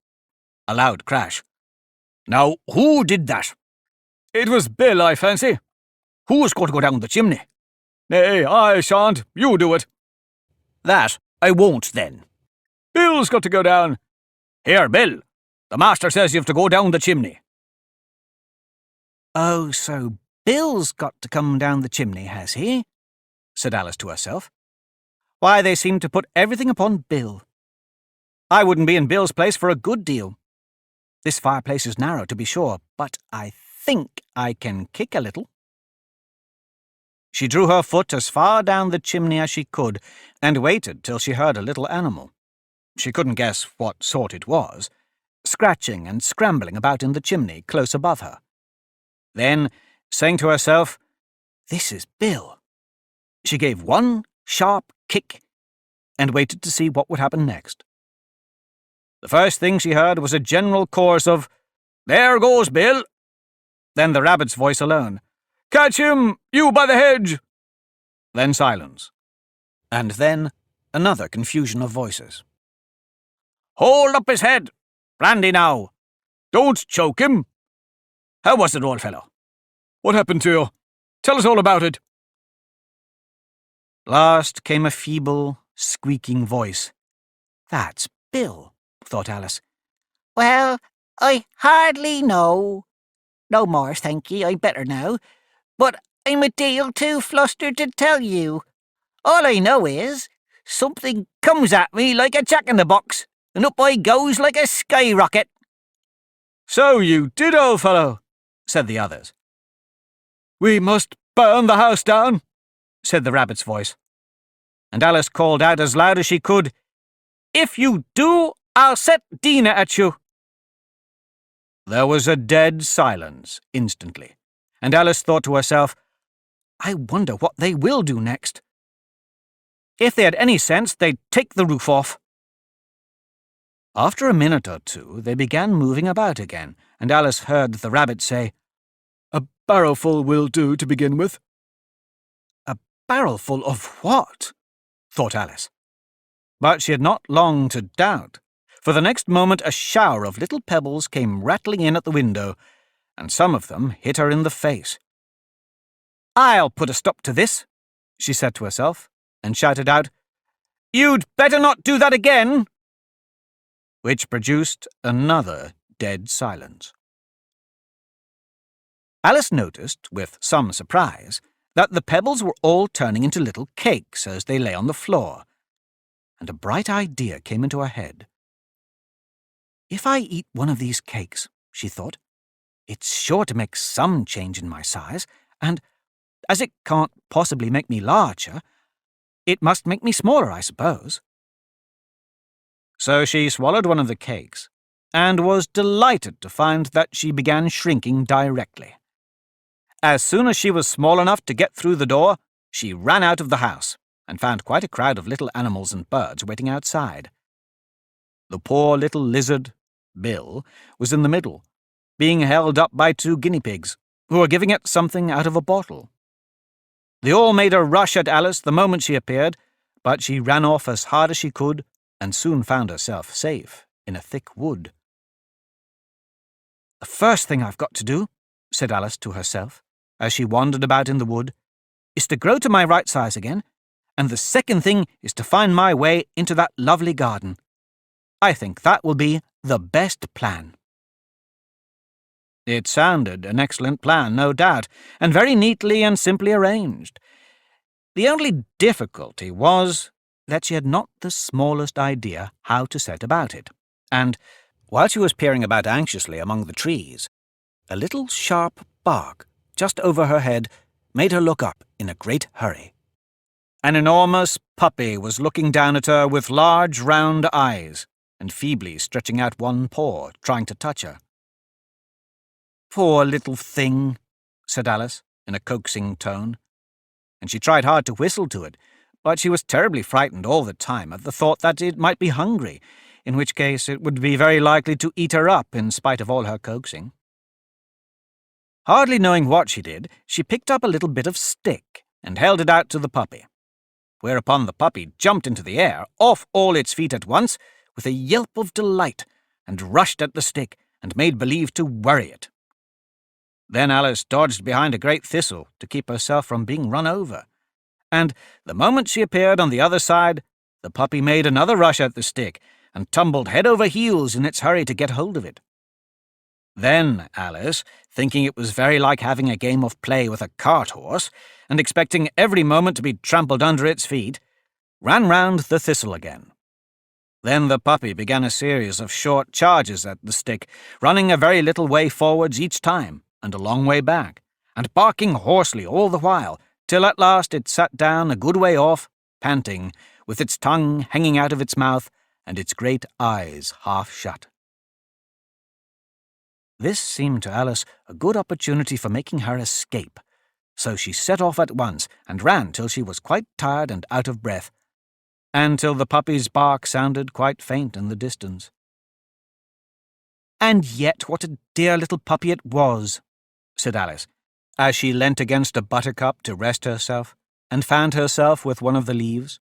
A loud crash. "Now, who did that?" "It was Bill, I fancy." "Who's going to go down the chimney?" "Nay, I shan't. You do it." "That I won't, then." "Bill's got to go down." "Here, Bill, the master says you've to go down the chimney." "Oh, so Bill's got to come down the chimney, has he?" said Alice to herself. "Why, they seem to put everything upon Bill. I wouldn't be in Bill's place for a good deal. This fireplace is narrow, to be sure, but I think I can kick a little." She drew her foot as far down the chimney as she could, and waited till she heard a little animal. She couldn't guess what sort it was, scratching and scrambling about in the chimney close above her. Then, saying to herself, "This is Bill," she gave one sharp kick and waited to see what would happen next. The first thing she heard was a general chorus of, "There goes Bill." Then the rabbit's voice alone, "Catch him, you by the hedge." Then silence. And then another confusion of voices. "Hold up his head. Brandy now. Don't choke him. How was it, old fellow?" "What happened to you? Tell us all about it." Last came a feeble, squeaking voice. "That's Bill," thought Alice. "Well, I hardly know. No more, thank ye, I'm better now. But I'm a deal too flustered to tell you. All I know is, something comes at me like a jack-in-the-box, and up I goes like a skyrocket." "So you did, old fellow," said the others. "We must burn the house down," said the rabbit's voice. And Alice called out as loud as she could, "If you do, I'll set Dina at you, There was a dead silence instantly, and Alice thought to herself, I wonder what they will do next. If they had any sense, they'd take the roof off. After a minute or two, they began moving about again, and Alice heard the rabbit say, A barrowful will do to begin with. A barrelful of what? Thought Alice. But she had not long to doubt, for the next moment a shower of little pebbles came rattling in at the window, and some of them hit her in the face. I'll put a stop to this, she said to herself, and shouted out, You'd better not do that again! Which produced another dead silence. Alice noticed, with some surprise, that the pebbles were all turning into little cakes as they lay on the floor, and a bright idea came into her head. If I eat one of these cakes, she thought, it's sure to make some change in my size, and, as it can't possibly make me larger, it must make me smaller, I suppose. So she swallowed one of the cakes, and was delighted to find that she began shrinking directly. As soon as she was small enough to get through the door, she ran out of the house, and found quite a crowd of little animals and birds waiting outside. The poor little lizard, Bill, was in the middle, being held up by 2 guinea pigs, who were giving it something out of a bottle. They all made a rush at Alice the moment she appeared, but she ran off as hard as she could, and soon found herself safe in a thick wood. The first thing I've got to do, said Alice to herself, as she wandered about in the wood, is to grow to my right size again, and the second thing is to find my way into that lovely garden. I think that will be the best plan. It sounded an excellent plan, no doubt, and very neatly and simply arranged. The only difficulty was that she had not the smallest idea how to set about it, and, while she was peering about anxiously among the trees, a little sharp bark just over her head made her look up in a great hurry. An enormous puppy was looking down at her with large round eyes, and feebly stretching out one paw, trying to touch her. Poor little thing, said Alice, in a coaxing tone, and she tried hard to whistle to it, but she was terribly frightened all the time at the thought that it might be hungry, in which case it would be very likely to eat her up in spite of all her coaxing. Hardly knowing what she did, she picked up a little bit of stick and held it out to the puppy, whereupon the puppy jumped into the air, off all its feet at once, with a yelp of delight, and rushed at the stick and made believe to worry it. Then Alice dodged behind a great thistle to keep herself from being run over, and the moment she appeared on the other side, the puppy made another rush at the stick and tumbled head over heels in its hurry to get hold of it. Then Alice, thinking it was very like having a game of play with a cart horse, and expecting every moment to be trampled under its feet, ran round the thistle again. Then the puppy began a series of short charges at the stick, running a very little way forwards each time, and a long way back, and barking hoarsely all the while, till at last it sat down a good way off, panting, with its tongue hanging out of its mouth, and its great eyes half shut. This seemed to Alice a good opportunity for making her escape, so she set off at once, and ran till she was quite tired and out of breath, and till the puppy's bark sounded quite faint in the distance. And yet what a dear little puppy it was, said Alice, as she leant against a buttercup to rest herself, and fanned herself with one of the leaves.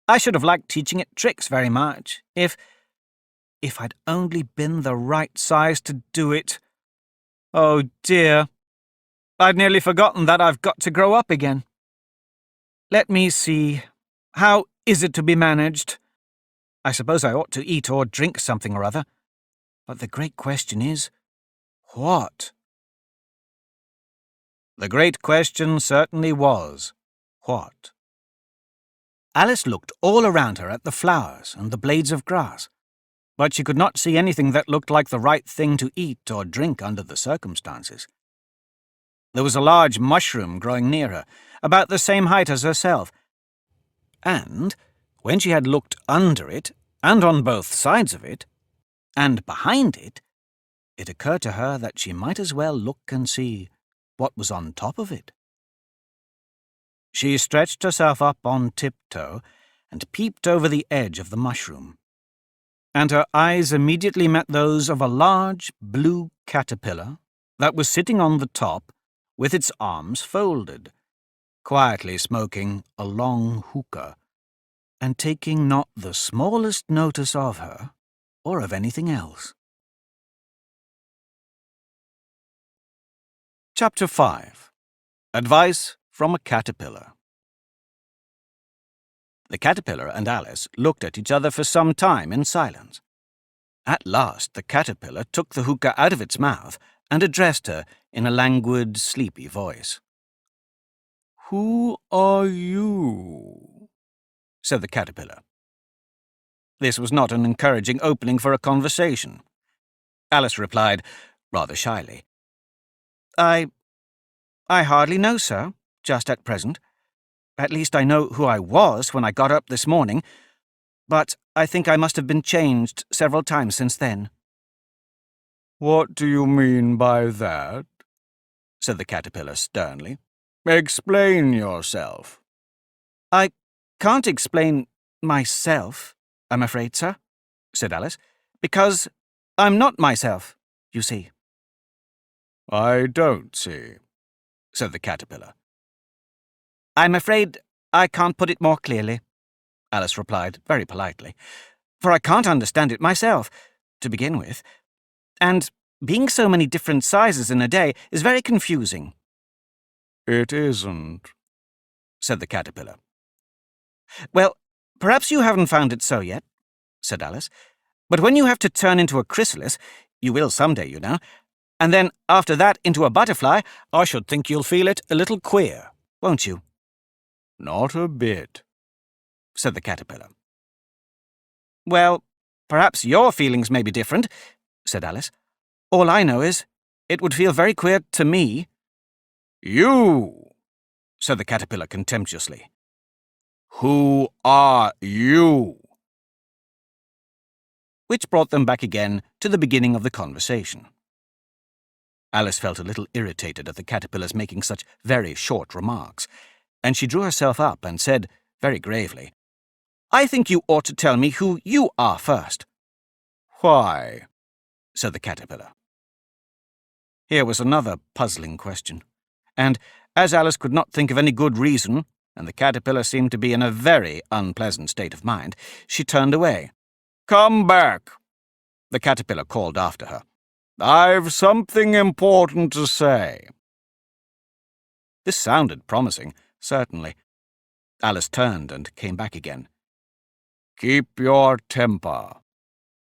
I should have liked teaching it tricks very much, if I'd only been the right size to do it. Oh dear, I'd nearly forgotten that I've got to grow up again. Let me see, how is it to be managed? I suppose I ought to eat or drink something or other, but the great question is, what? The great question certainly was, what? Alice looked all around her at the flowers and the blades of grass, but she could not see anything that looked like the right thing to eat or drink under the circumstances. There was a large mushroom growing near her, about the same height as herself, and, when she had looked under it, and on both sides of it, and behind it, it occurred to her that she might as well look and see what was on top of it. She stretched herself up on tiptoe and peeped over the edge of the mushroom, and her eyes immediately met those of a large blue caterpillar that was sitting on the top with its arms folded, quietly smoking a long hookah, and taking not the smallest notice of her or of anything else. Chapter 5. Advice from a Caterpillar. The caterpillar and Alice looked at each other for some time in silence. At last the caterpillar took the hookah out of its mouth and addressed her in a languid, sleepy voice. "Who are you?" said the caterpillar. This was not an encouraging opening for a conversation. Alice replied, rather shyly, I hardly know, sir, just at present. At least I know who I was when I got up this morning, but I think I must have been changed several times since then." "What do you mean by that?" said the caterpillar sternly. "Explain yourself." "I can't explain myself, I'm afraid, sir," said Alice, "because I'm not myself, you see." "I don't see," said the caterpillar. "I'm afraid I can't put it more clearly," Alice replied very politely, "for I can't understand it myself, to begin with, and being so many different sizes in a day is very confusing." "It isn't," said the caterpillar. "Well, perhaps you haven't found it so yet," said Alice, "but when you have to turn into a chrysalis, you will some day, you know, and then after that into a butterfly, I should think you'll feel it a little queer, won't you?" "Not a bit," said the caterpillar. "Well, perhaps your feelings may be different," said Alice. "All I know is, it would feel very queer to me." "You," said the caterpillar contemptuously. "Who are you?" Which brought them back again to the beginning of the conversation. Alice felt a little irritated at the caterpillar's making such very short remarks, and she drew herself up and said, very gravely, "I think you ought to tell me who you are first." "Why?" said the caterpillar. Here was another puzzling question, and as Alice could not think of any good reason, and the caterpillar seemed to be in a very unpleasant state of mind, she turned away. "Come back," the caterpillar called after her. "I've something important to say." This sounded promising, certainly. Alice turned and came back again. "Keep your temper,"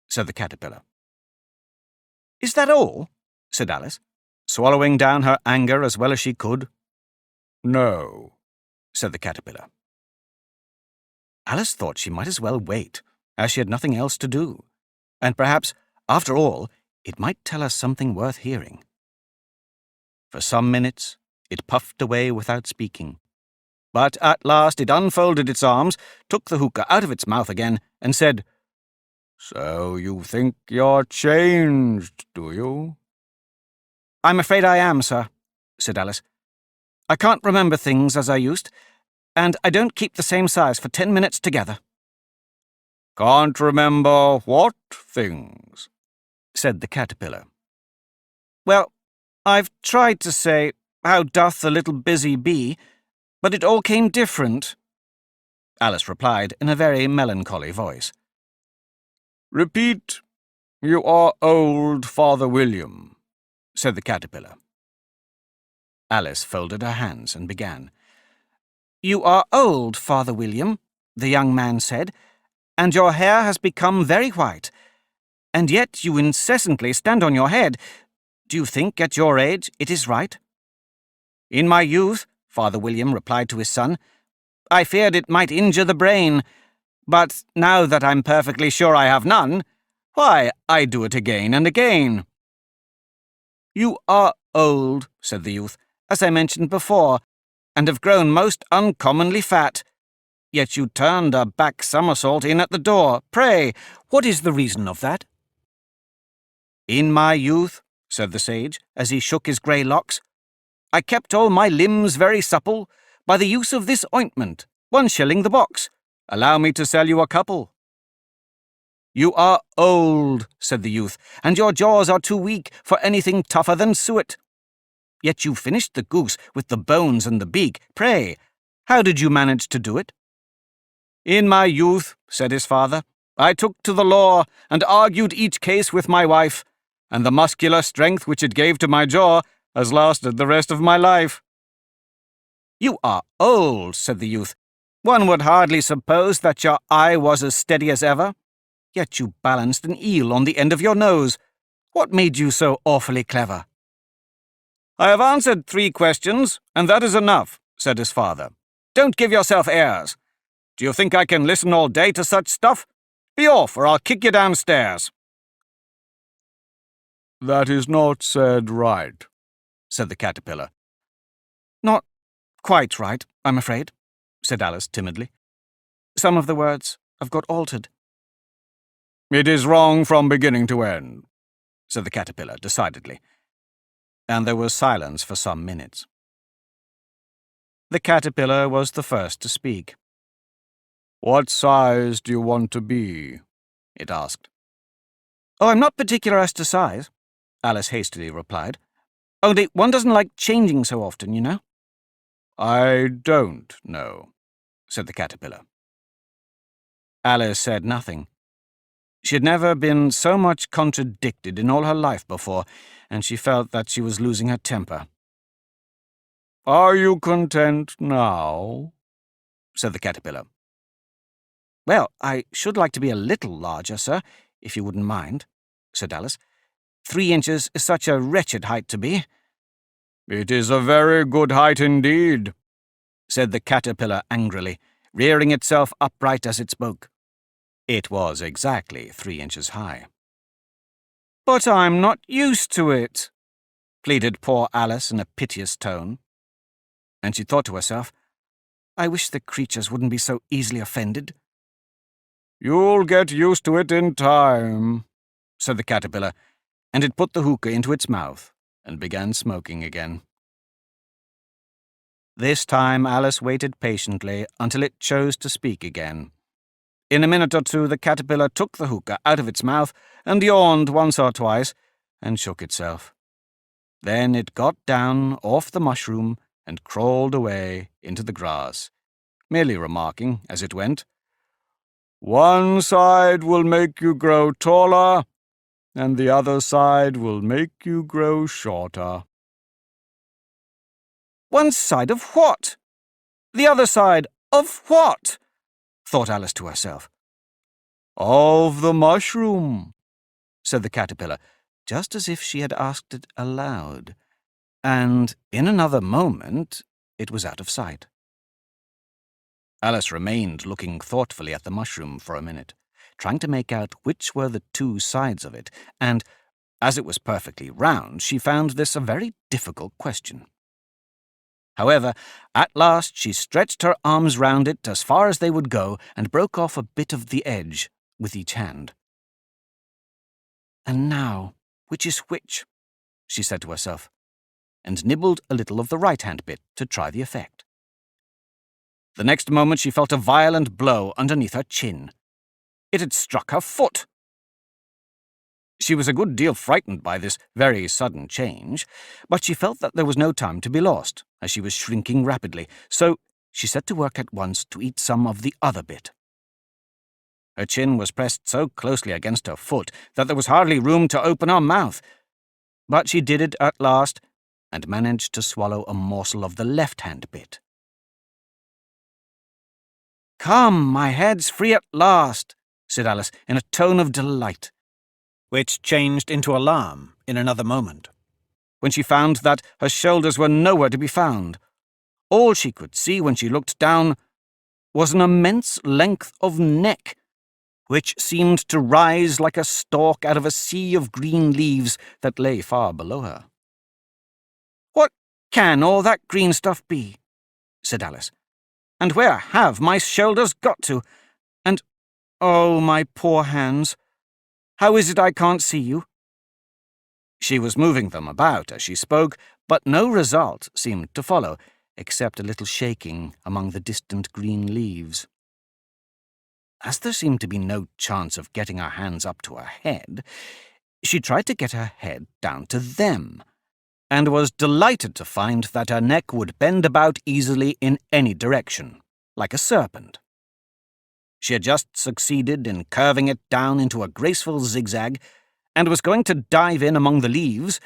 said the caterpillar. "Is that all?" said Alice, swallowing down her anger as well as she could. "No," said the caterpillar. Alice thought she might as well wait, as she had nothing else to do, and perhaps, after all, it might tell us something worth hearing. For some minutes it puffed away without speaking, but at last it unfolded its arms, took the hookah out of its mouth again, and said, "So you think you're changed, do you?" "I'm afraid I am, sir," said Alice. "I can't remember things as I used, and I don't keep the same size for 10 minutes together." "Can't remember what things?" said the caterpillar. "Well, I've tried to say, how doth the little busy bee, but it all came different," Alice replied in a very melancholy voice. "Repeat, you are old, Father William," said the caterpillar. Alice folded her hands and began. "You are old, Father William," the young man said, "and your hair has become very white, and yet you incessantly stand on your head. Do you think, at your age, it is right?" "In my youth," Father William replied to his son, "I feared it might injure the brain, but now that I'm perfectly sure I have none, why, I do it again and again." "You are old," said the youth, "as I mentioned before, and have grown most uncommonly fat. Yet you turned a back somersault in at the door. Pray, what is the reason of that?" "In my youth," said the sage, as he shook his grey locks, "I kept all my limbs very supple by the use of this ointment, 1 shilling the box. Allow me to sell you a couple." "You are old," said the youth, "and your jaws are too weak for anything tougher than suet. Yet you finished the goose with the bones and the beak. Pray, how did you manage to do it?" "In my youth," said his father, "I took to the law and argued each case with my wife, and the muscular strength which it gave to my jaw has lasted the rest of my life." "You are old," said the youth. "One would hardly suppose that your eye was as steady as ever. Yet you balanced an eel on the end of your nose. What made you so awfully clever?" "I have answered 3 questions, and that is enough," said his father. "Don't give yourself airs. Do you think I can listen all day to such stuff? Be off, or I'll kick you downstairs." "That is not said right," said the caterpillar. "Not quite right, I'm afraid," said Alice timidly. "Some of the words have got altered." "It is wrong from beginning to end," said the caterpillar decidedly. And there was silence for some minutes. The caterpillar was the first to speak. "What size do you want to be?" it asked. "Oh, I'm not particular as to size," Alice hastily replied. "Only one doesn't like changing so often, you know." "I don't know," said the caterpillar. Alice said nothing. She had never been so much contradicted in all her life before, and she felt that she was losing her temper. "Are you content now?" said the caterpillar. "Well, I should like to be a little larger, sir, if you wouldn't mind," said Alice. 3 inches is such a wretched height to be." "It is a very good height indeed," said the caterpillar angrily, rearing itself upright as it spoke. It was exactly 3 inches high. "But I'm not used to it," pleaded poor Alice in a piteous tone. And she thought to herself, "I wish the creatures wouldn't be so easily offended." "You'll get used to it in time," said the caterpillar, and it put the hookah into its mouth and began smoking again. This time Alice waited patiently until it chose to speak again. In a minute or 2 the caterpillar took the hookah out of its mouth and yawned once or twice and shook itself. Then it got down off the mushroom and crawled away into the grass, merely remarking as it went, "One side will make you grow taller, and the other side will make you grow shorter." "One side of what? The other side of what?" thought Alice to herself. "Of the mushroom," said the caterpillar, just as if she had asked it aloud, and in another moment it was out of sight. Alice remained looking thoughtfully at the mushroom for a minute, trying to make out which were the 2 sides of it, and, as it was perfectly round, she found this a very difficult question. However, at last she stretched her arms round it as far as they would go and broke off a bit of the edge with each hand. "And now, which is which?" she said to herself, and nibbled a little of the right-hand bit to try the effect. The next moment she felt a violent blow underneath her chin. It had struck her foot. She was a good deal frightened by this very sudden change, but she felt that there was no time to be lost, as she was shrinking rapidly, so she set to work at once to eat some of the other bit. Her chin was pressed so closely against her foot that there was hardly room to open her mouth, but she did it at last, and managed to swallow a morsel of the left-hand bit. "Come, my head's free at last," said Alice in a tone of delight, which changed into alarm in another moment, when she found that her shoulders were nowhere to be found. All she could see when she looked down was an immense length of neck, which seemed to rise like a stalk out of a sea of green leaves that lay far below her. "What can all that green stuff be?" said Alice. "And where have my shoulders got to? And, oh, my poor hands! How is it I can't see you? She was moving them about as she spoke, but no result seemed to follow, except a little shaking among the distant green leaves. As there seemed to be no chance of getting her hands up to her head, she tried to get her head down to them, and was delighted to find that her neck would bend about easily in any direction, like a serpent. She had just succeeded in curving it down into a graceful zigzag, and was going to dive in among the leaves,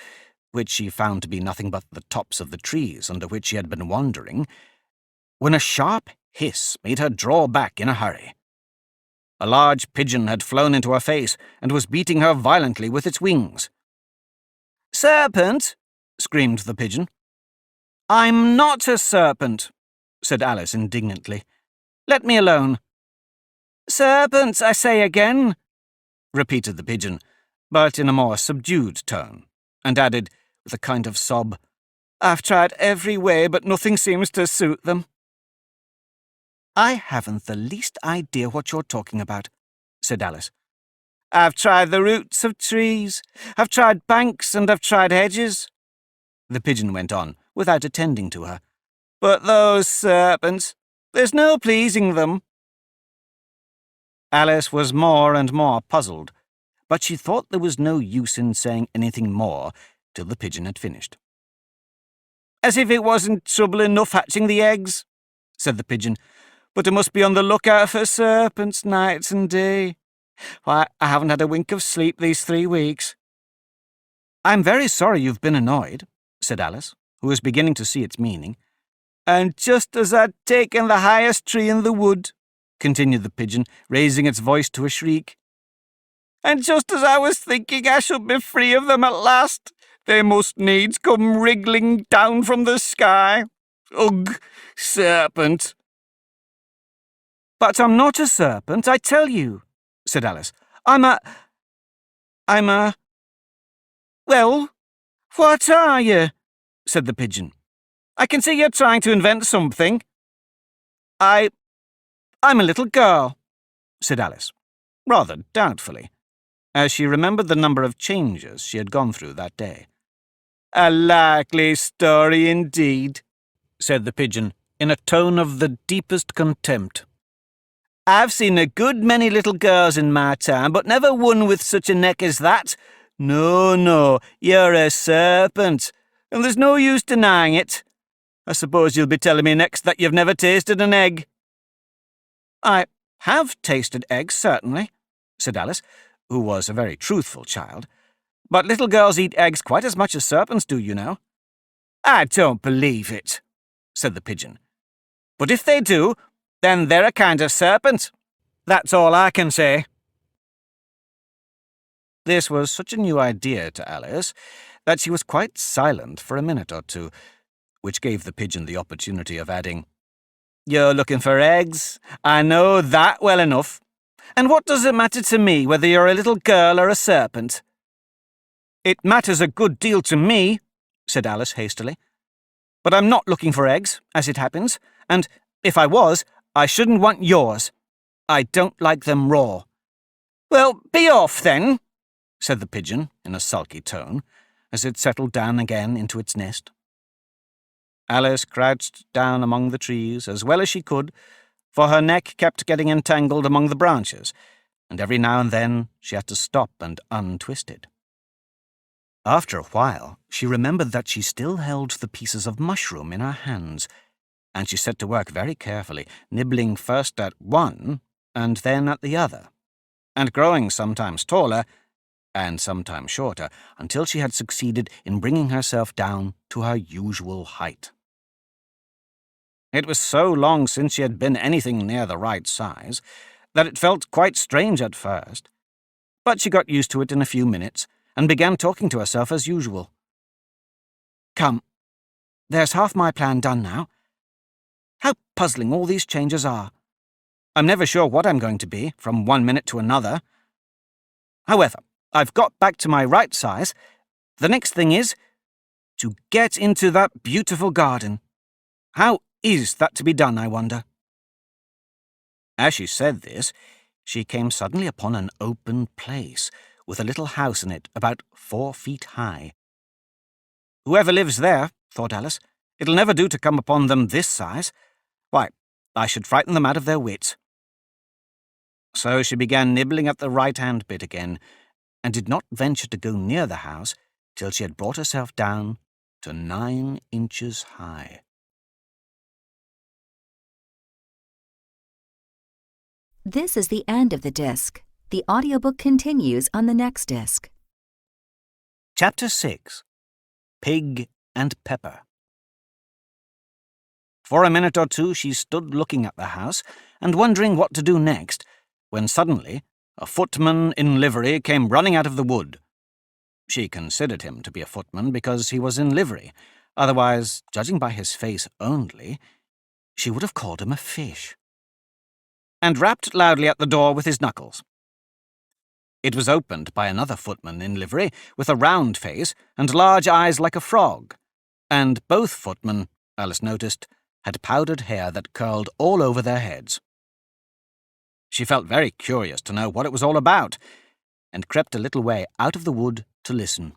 which she found to be nothing but the tops of the trees under which she had been wandering, when a sharp hiss made her draw back in a hurry. A large pigeon had flown into her face, and was beating her violently with its wings. "Serpent!" screamed the pigeon. "I'm not a serpent," said Alice indignantly. "Let me alone." "Serpent, I say again," repeated the pigeon, but in a more subdued tone, and added, with a kind of sob, "I've tried every way, but nothing seems to suit them." "I haven't the least idea what you're talking about," said Alice. "I've tried the roots of trees, I've tried banks, and I've tried hedges," the pigeon went on, without attending to her. "But those serpents, there's no pleasing them." Alice was more and more puzzled, but she thought there was no use in saying anything more till the pigeon had finished. "As if it wasn't trouble enough hatching the eggs," said the pigeon, "but I must be on the lookout for serpents night and day. Why, I haven't had a wink of sleep these 3 weeks." "I'm very sorry you've been annoyed," said Alice, who was beginning to see its meaning. "And just as I'd taken the highest tree in the wood," continued the pigeon, raising its voice to a shriek, "and just as I was thinking I should be free of them at last, they must needs come wriggling down from the sky. Ugh, serpent!" "But I'm not a serpent, I tell you," said Alice. I'm a... "Well, what are you?" said the pigeon. "I can see you're trying to invent something." I'm a little girl," said Alice, rather doubtfully, as she remembered the number of changes she had gone through that day. "A likely story indeed," said the pigeon, in a tone of the deepest contempt. "I've seen a good many little girls in my time, but never one with such a neck as that. No, you're a serpent, and there's no use denying it. I suppose you'll be telling me next that you've never tasted an egg." "I have tasted eggs, certainly," said Alice, who was a very truthful child. "But little girls eat eggs quite as much as serpents do, you know." "I don't believe it," said the pigeon. "But if they do, then they're a kind of serpent. That's all I can say." This was such a new idea to Alice that she was quite silent for a minute or two, which gave the pigeon the opportunity of adding, "You're looking for eggs. I know that well enough. And what does it matter to me whether you're a little girl or a serpent?" "It matters a good deal to me," said Alice hastily. "But I'm not looking for eggs, as it happens, and if I was, I shouldn't want yours. I don't like them raw." "Well, be off, then," said the pigeon in a sulky tone, as it settled down again into its nest. Alice crouched down among the trees as well as she could, for her neck kept getting entangled among the branches, and every now and then she had to stop and untwist it. After a while, she remembered that she still held the pieces of mushroom in her hands, and she set to work very carefully, nibbling first at one and then at the other, and growing sometimes taller and sometimes shorter, until she had succeeded in bringing herself down to her usual height. It was so long since she had been anything near the right size that it felt quite strange at first, but she got used to it in a few minutes and began talking to herself as usual. "Come, there's half my plan done now. How puzzling all these changes are. I'm never sure what I'm going to be from one minute to another. However, I've got back to my right size. The next thing is to get into that beautiful garden. How is that to be done, I wonder?" As she said this, she came suddenly upon an open place, with a little house in it about 4 feet high. "Whoever lives there," thought Alice, "it'll never do to come upon them this size. Why, I should frighten them out of their wits." So she began nibbling at the right-hand bit again, and did not venture to go near the house till she had brought herself down to 9 inches high. This is the end of the disc. The audiobook continues on the next disc. Chapter 6. Pig and Pepper. For a minute or two she stood looking at the house and wondering what to do next, when suddenly a footman in livery came running out of the wood. She considered him to be a footman because he was in livery. Otherwise, judging by his face only, she would have called him a fish. And rapped loudly at the door with his knuckles. It was opened by another footman in livery, with a round face and large eyes like a frog, and both footmen, Alice noticed, had powdered hair that curled all over their heads. She felt very curious to know what it was all about, and crept a little way out of the wood to listen.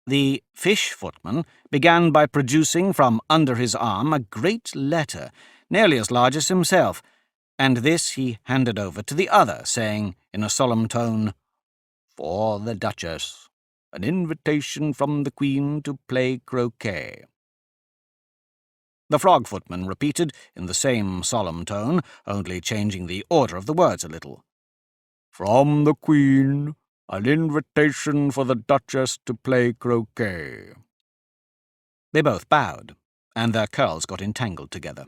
The fish footman began by producing from under his arm a great letter, nearly as large as himself, and this he handed over to the other, saying in a solemn tone, "For the Duchess, an invitation from the Queen to play croquet." The frog footman repeated in the same solemn tone, only changing the order of the words a little. "From the Queen, an invitation for the Duchess to play croquet." They both bowed, and their curls got entangled together.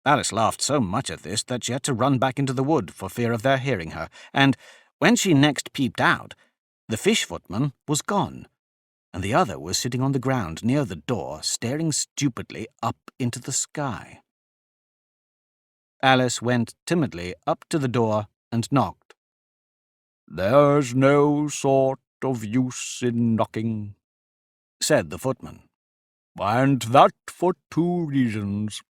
Alice laughed so much at this that she had to run back into the wood for fear of their hearing her, and when she next peeped out, the fish footman was gone, and the other was sitting on the ground near the door, staring stupidly up into the sky. Alice went timidly up to the door and knocked. "There's no sort of use in knocking," said the footman. "and that for 2 reasons.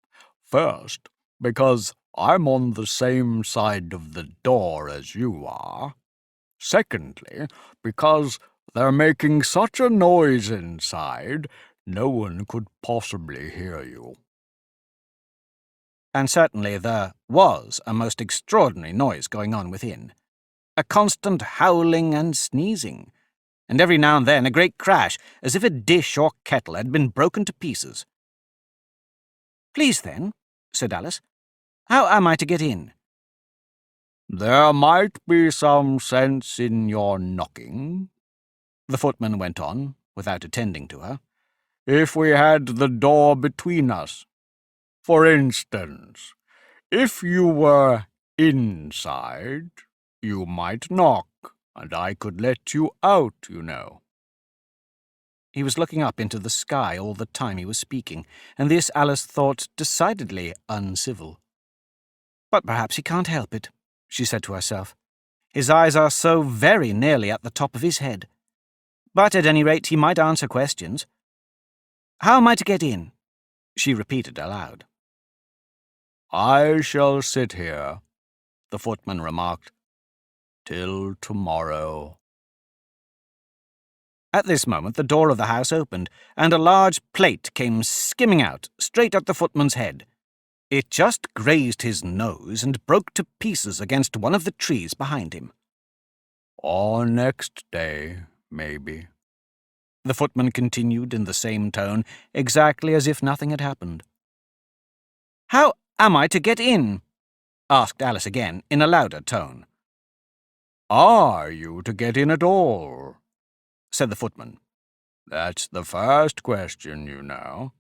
First, because I'm on the same side of the door as you are. Secondly, because they're making such a noise inside, no one could possibly hear you." And certainly there was a most extraordinary noise going on within. A constant howling and sneezing, and every now and then a great crash, as if a dish or kettle had been broken to pieces. "Please, then," said Alice, "how am I to get in?" "There might be some sense in your knocking," the footman went on, without attending to her, "if we had the door between us. For instance, if you were inside, you might knock, and I could let you out, you know." He was looking up into the sky all the time he was speaking, and this Alice thought decidedly uncivil. "But perhaps he can't help it," she said to herself. "His eyes are so very nearly at the top of his head. But at any rate he might answer questions. How am I to get in?" she repeated aloud. "I shall sit here," the footman remarked, "till tomorrow." At this moment the door of the house opened, and a large plate came skimming out, straight at the footman's head. It just grazed his nose and broke to pieces against one of the trees behind him. "Or next day, maybe," the footman continued in the same tone, exactly as if nothing had happened. "How am I to get in?" asked Alice again, in a louder tone. "Are you to get in at all?" said the footman. "That's the first question, you know."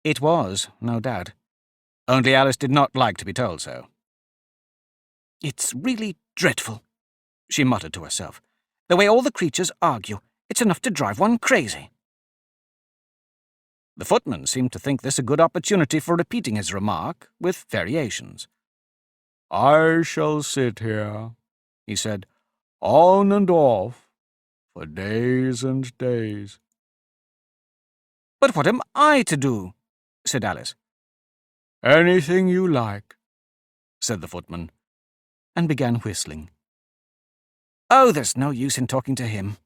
It was, no doubt, only Alice did not like to be told so. "It's really dreadful," she muttered to herself. "The way all the creatures argue, it's enough to drive one crazy." The footman seemed to think this a good opportunity for repeating his remark, with variations. "I shall sit here," he said, "on and off, for days and days." "But what am I to do?" said Alice. "Anything you like," said the footman. and began whistling. "Oh, there's no use in talking to him,"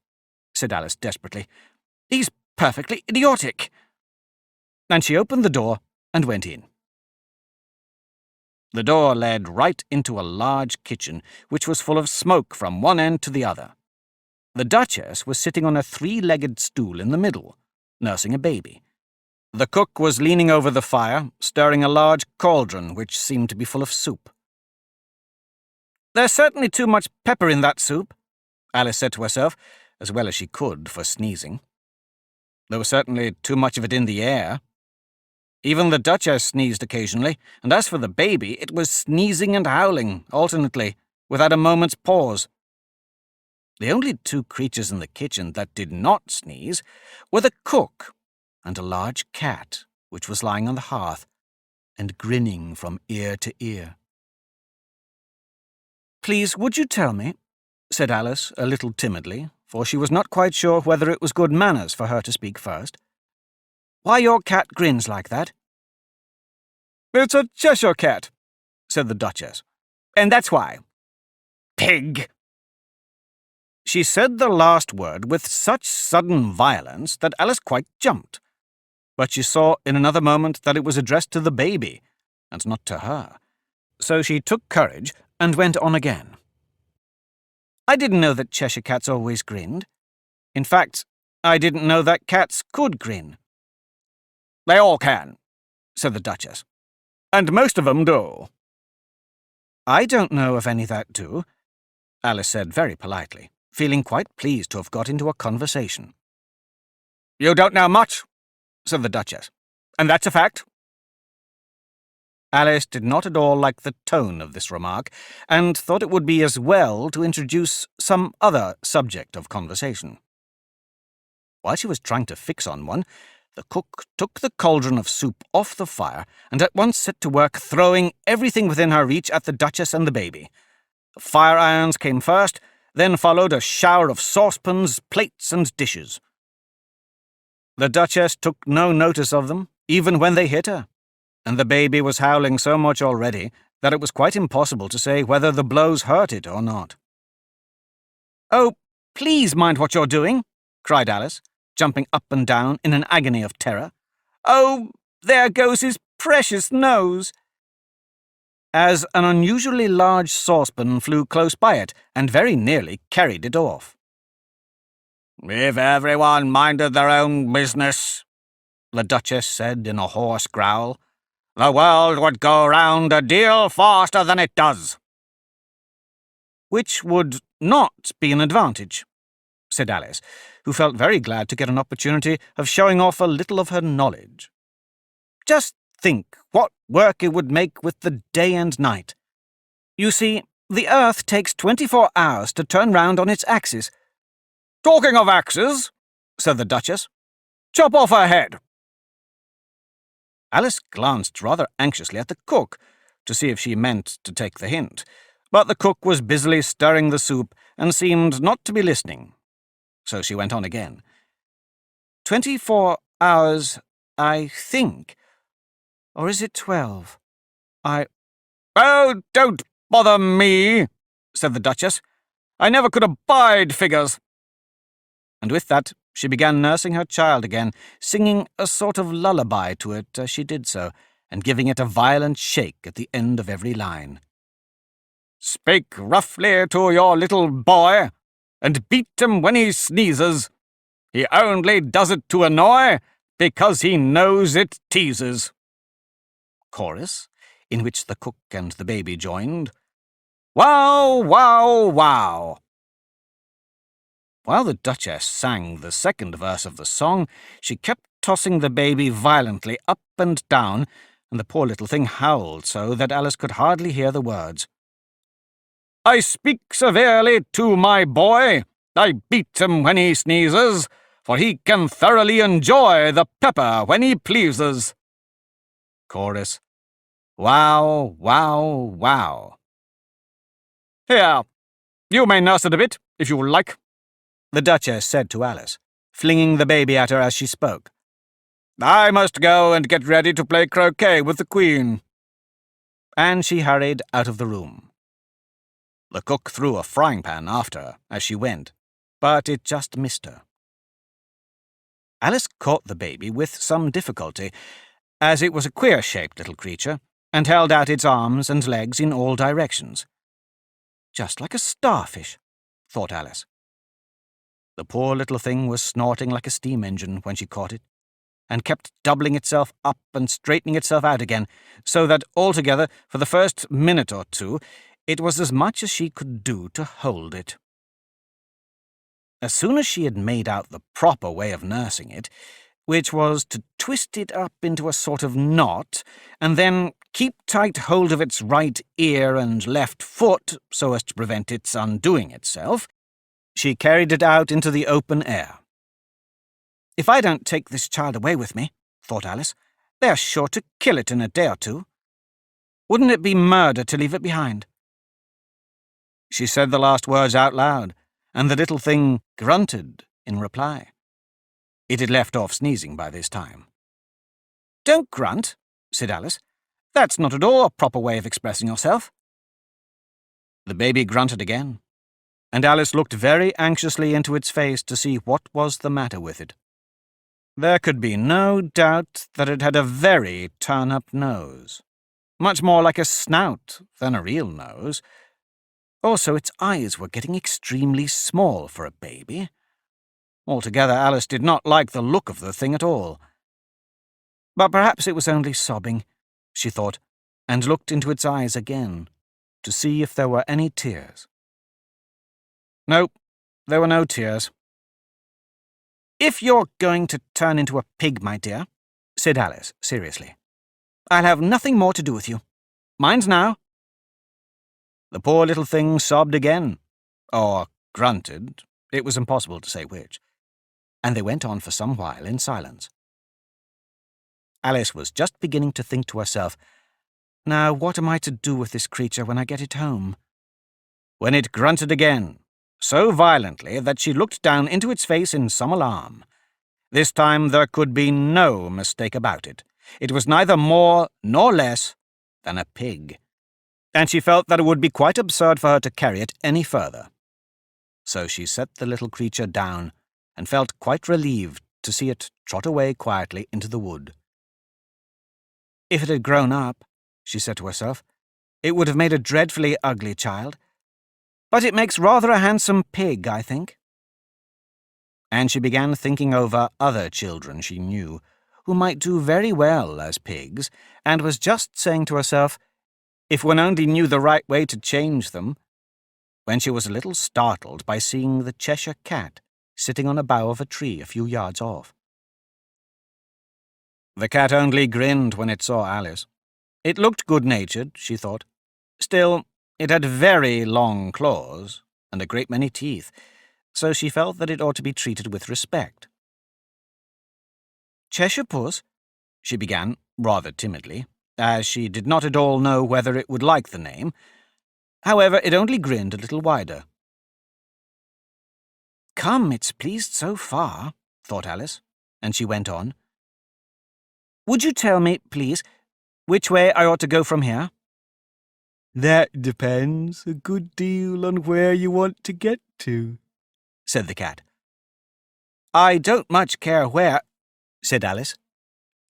said Alice desperately. "He's perfectly idiotic." And she opened the door and went in. The door led right into a large kitchen, which was full of smoke from one end to the other. The Duchess was sitting on a three-legged stool in the middle, nursing a baby. The cook was leaning over the fire, stirring a large cauldron which seemed to be full of soup. "There's certainly too much pepper in that soup," Alice said to herself, as well as she could for sneezing. There was certainly too much of it in the air. Even the Duchess sneezed occasionally, and as for the baby, it was sneezing and howling, alternately, without a moment's pause. The only two creatures in the kitchen that did not sneeze were the cook and a large cat, which was lying on the hearth and grinning from ear to ear. "Please, would you tell me," said Alice, a little timidly, for she was not quite sure whether it was good manners for her to speak first, "why your cat grins like that?" "It's a Cheshire Cat," said the Duchess, "and that's why. Pig!" She said the last word with such sudden violence that Alice quite jumped, but she saw in another moment that it was addressed to the baby, and not to her, so she took courage and went on again. "I didn't know that Cheshire Cats always grinned. In fact, I didn't know that cats could grin." "They all can," said the Duchess, "and most of them do." "I don't know of any that do," Alice said very politely, feeling quite pleased to have got into a conversation. "You don't know much," said the Duchess, "and that's a fact." Alice did not at all like the tone of this remark, and thought it would be as well to introduce some other subject of conversation. While she was trying to fix on one, the cook took the cauldron of soup off the fire and at once set to work throwing everything within her reach at the Duchess and the baby. The fire irons came first, then followed a shower of saucepans, plates, and dishes. The Duchess took no notice of them, even when they hit her, and the baby was howling so much already that it was quite impossible to say whether the blows hurt it or not. "Oh, please mind what you're doing," cried Alice, jumping up and down in an agony of terror. "Oh, there goes his precious nose!" as an unusually large saucepan flew close by it and very nearly carried it off. "If everyone minded their own business," the Duchess said in a hoarse growl, "the world would go round a deal faster than it does." "Which would not be an advantage," said Alice, who felt very glad to get an opportunity of showing off a little of her knowledge. "Just think what work it would make with the day and night. You see, the Earth takes 24 hours to turn round on its axis." "Talking of axes," said the Duchess, "chop off her head." Alice glanced rather anxiously at the cook to see if she meant to take the hint, but the cook was busily stirring the soup and seemed not to be listening. So she went on again. 24 hours, I think. Or is it 12? "Oh, don't bother me," said the Duchess. "I never could abide figures." And with that, she began nursing her child again, singing a sort of lullaby to it as she did so, and giving it a violent shake at the end of every line. "Speak roughly to your little boy, and beat him when he sneezes. He only does it to annoy, because he knows it teases." Chorus, in which the cook and the baby joined. "Wow, wow, wow." While the Duchess sang the second verse of the song, she kept tossing the baby violently up and down, and the poor little thing howled so that Alice could hardly hear the words. "I speak severely to my boy. I beat him when he sneezes, for he can thoroughly enjoy the pepper when he pleases." Chorus. "Wow, wow, wow." "Here, you may nurse it a bit, if you like," the Duchess said to Alice, flinging the baby at her as she spoke. "I must go and get ready to play croquet with the Queen." And she hurried out of the room. The cook threw a frying pan after her as she went, but it just missed her. Alice caught the baby with some difficulty, as it was a queer-shaped little creature, and held out its arms and legs in all directions. Just like a starfish, thought Alice. The poor little thing was snorting like a steam engine when she caught it, and kept doubling itself up and straightening itself out again, so that altogether, for the first minute or two, it was as much as she could do to hold it. As soon as she had made out the proper way of nursing it, which was to twist it up into a sort of knot, and then keep tight hold of its right ear and left foot so as to prevent its undoing itself, she carried it out into the open air. "If I don't take this child away with me," thought Alice, "they're sure to kill it in a day or two. Wouldn't it be murder to leave it behind?" She said the last words out loud, and the little thing grunted in reply. It had left off sneezing by this time. "Don't grunt," said Alice. "That's not at all a proper way of expressing yourself." The baby grunted again, and Alice looked very anxiously into its face to see what was the matter with it. There could be no doubt that it had a very turn-up nose, much more like a snout than a real nose. Also, its eyes were getting extremely small for a baby. Altogether, Alice did not like the look of the thing at all. But perhaps it was only sobbing, she thought, and looked into its eyes again, to see if there were any tears. No, there were no tears. "If you're going to turn into a pig, my dear," said Alice seriously, "I'll have nothing more to do with you. Mind now." The poor little thing sobbed again, or grunted, it was impossible to say which, and they went on for some while in silence. Alice was just beginning to think to herself, "Now what am I to do with this creature when I get it home?" when it grunted again, so violently that she looked down into its face in some alarm. This time there could be no mistake about it. It was neither more nor less than a pig, and she felt that it would be quite absurd for her to carry it any further. So she set the little creature down and felt quite relieved to see it trot away quietly into the wood. "If it had grown up," she said to herself, "it would have made a dreadfully ugly child. But it makes rather a handsome pig, I think." And she began thinking over other children she knew, who might do very well as pigs, and was just saying to herself, if one only knew the right way to change them, when she was a little startled by seeing the Cheshire Cat sitting on a bough of a tree a few yards off. The cat only grinned when it saw Alice. It looked good-natured, she thought. Still, it had very long claws and a great many teeth, so she felt that it ought to be treated with respect. "Cheshire Puss," she began, rather timidly, as she did not at all know whether it would like the name. However, it only grinned a little wider. "Come, it's pleased so far," thought Alice, and she went on. "Would you tell me, please, which way I ought to go from here?" "That depends a good deal on where you want to get to," said the cat. "I don't much care where," said Alice.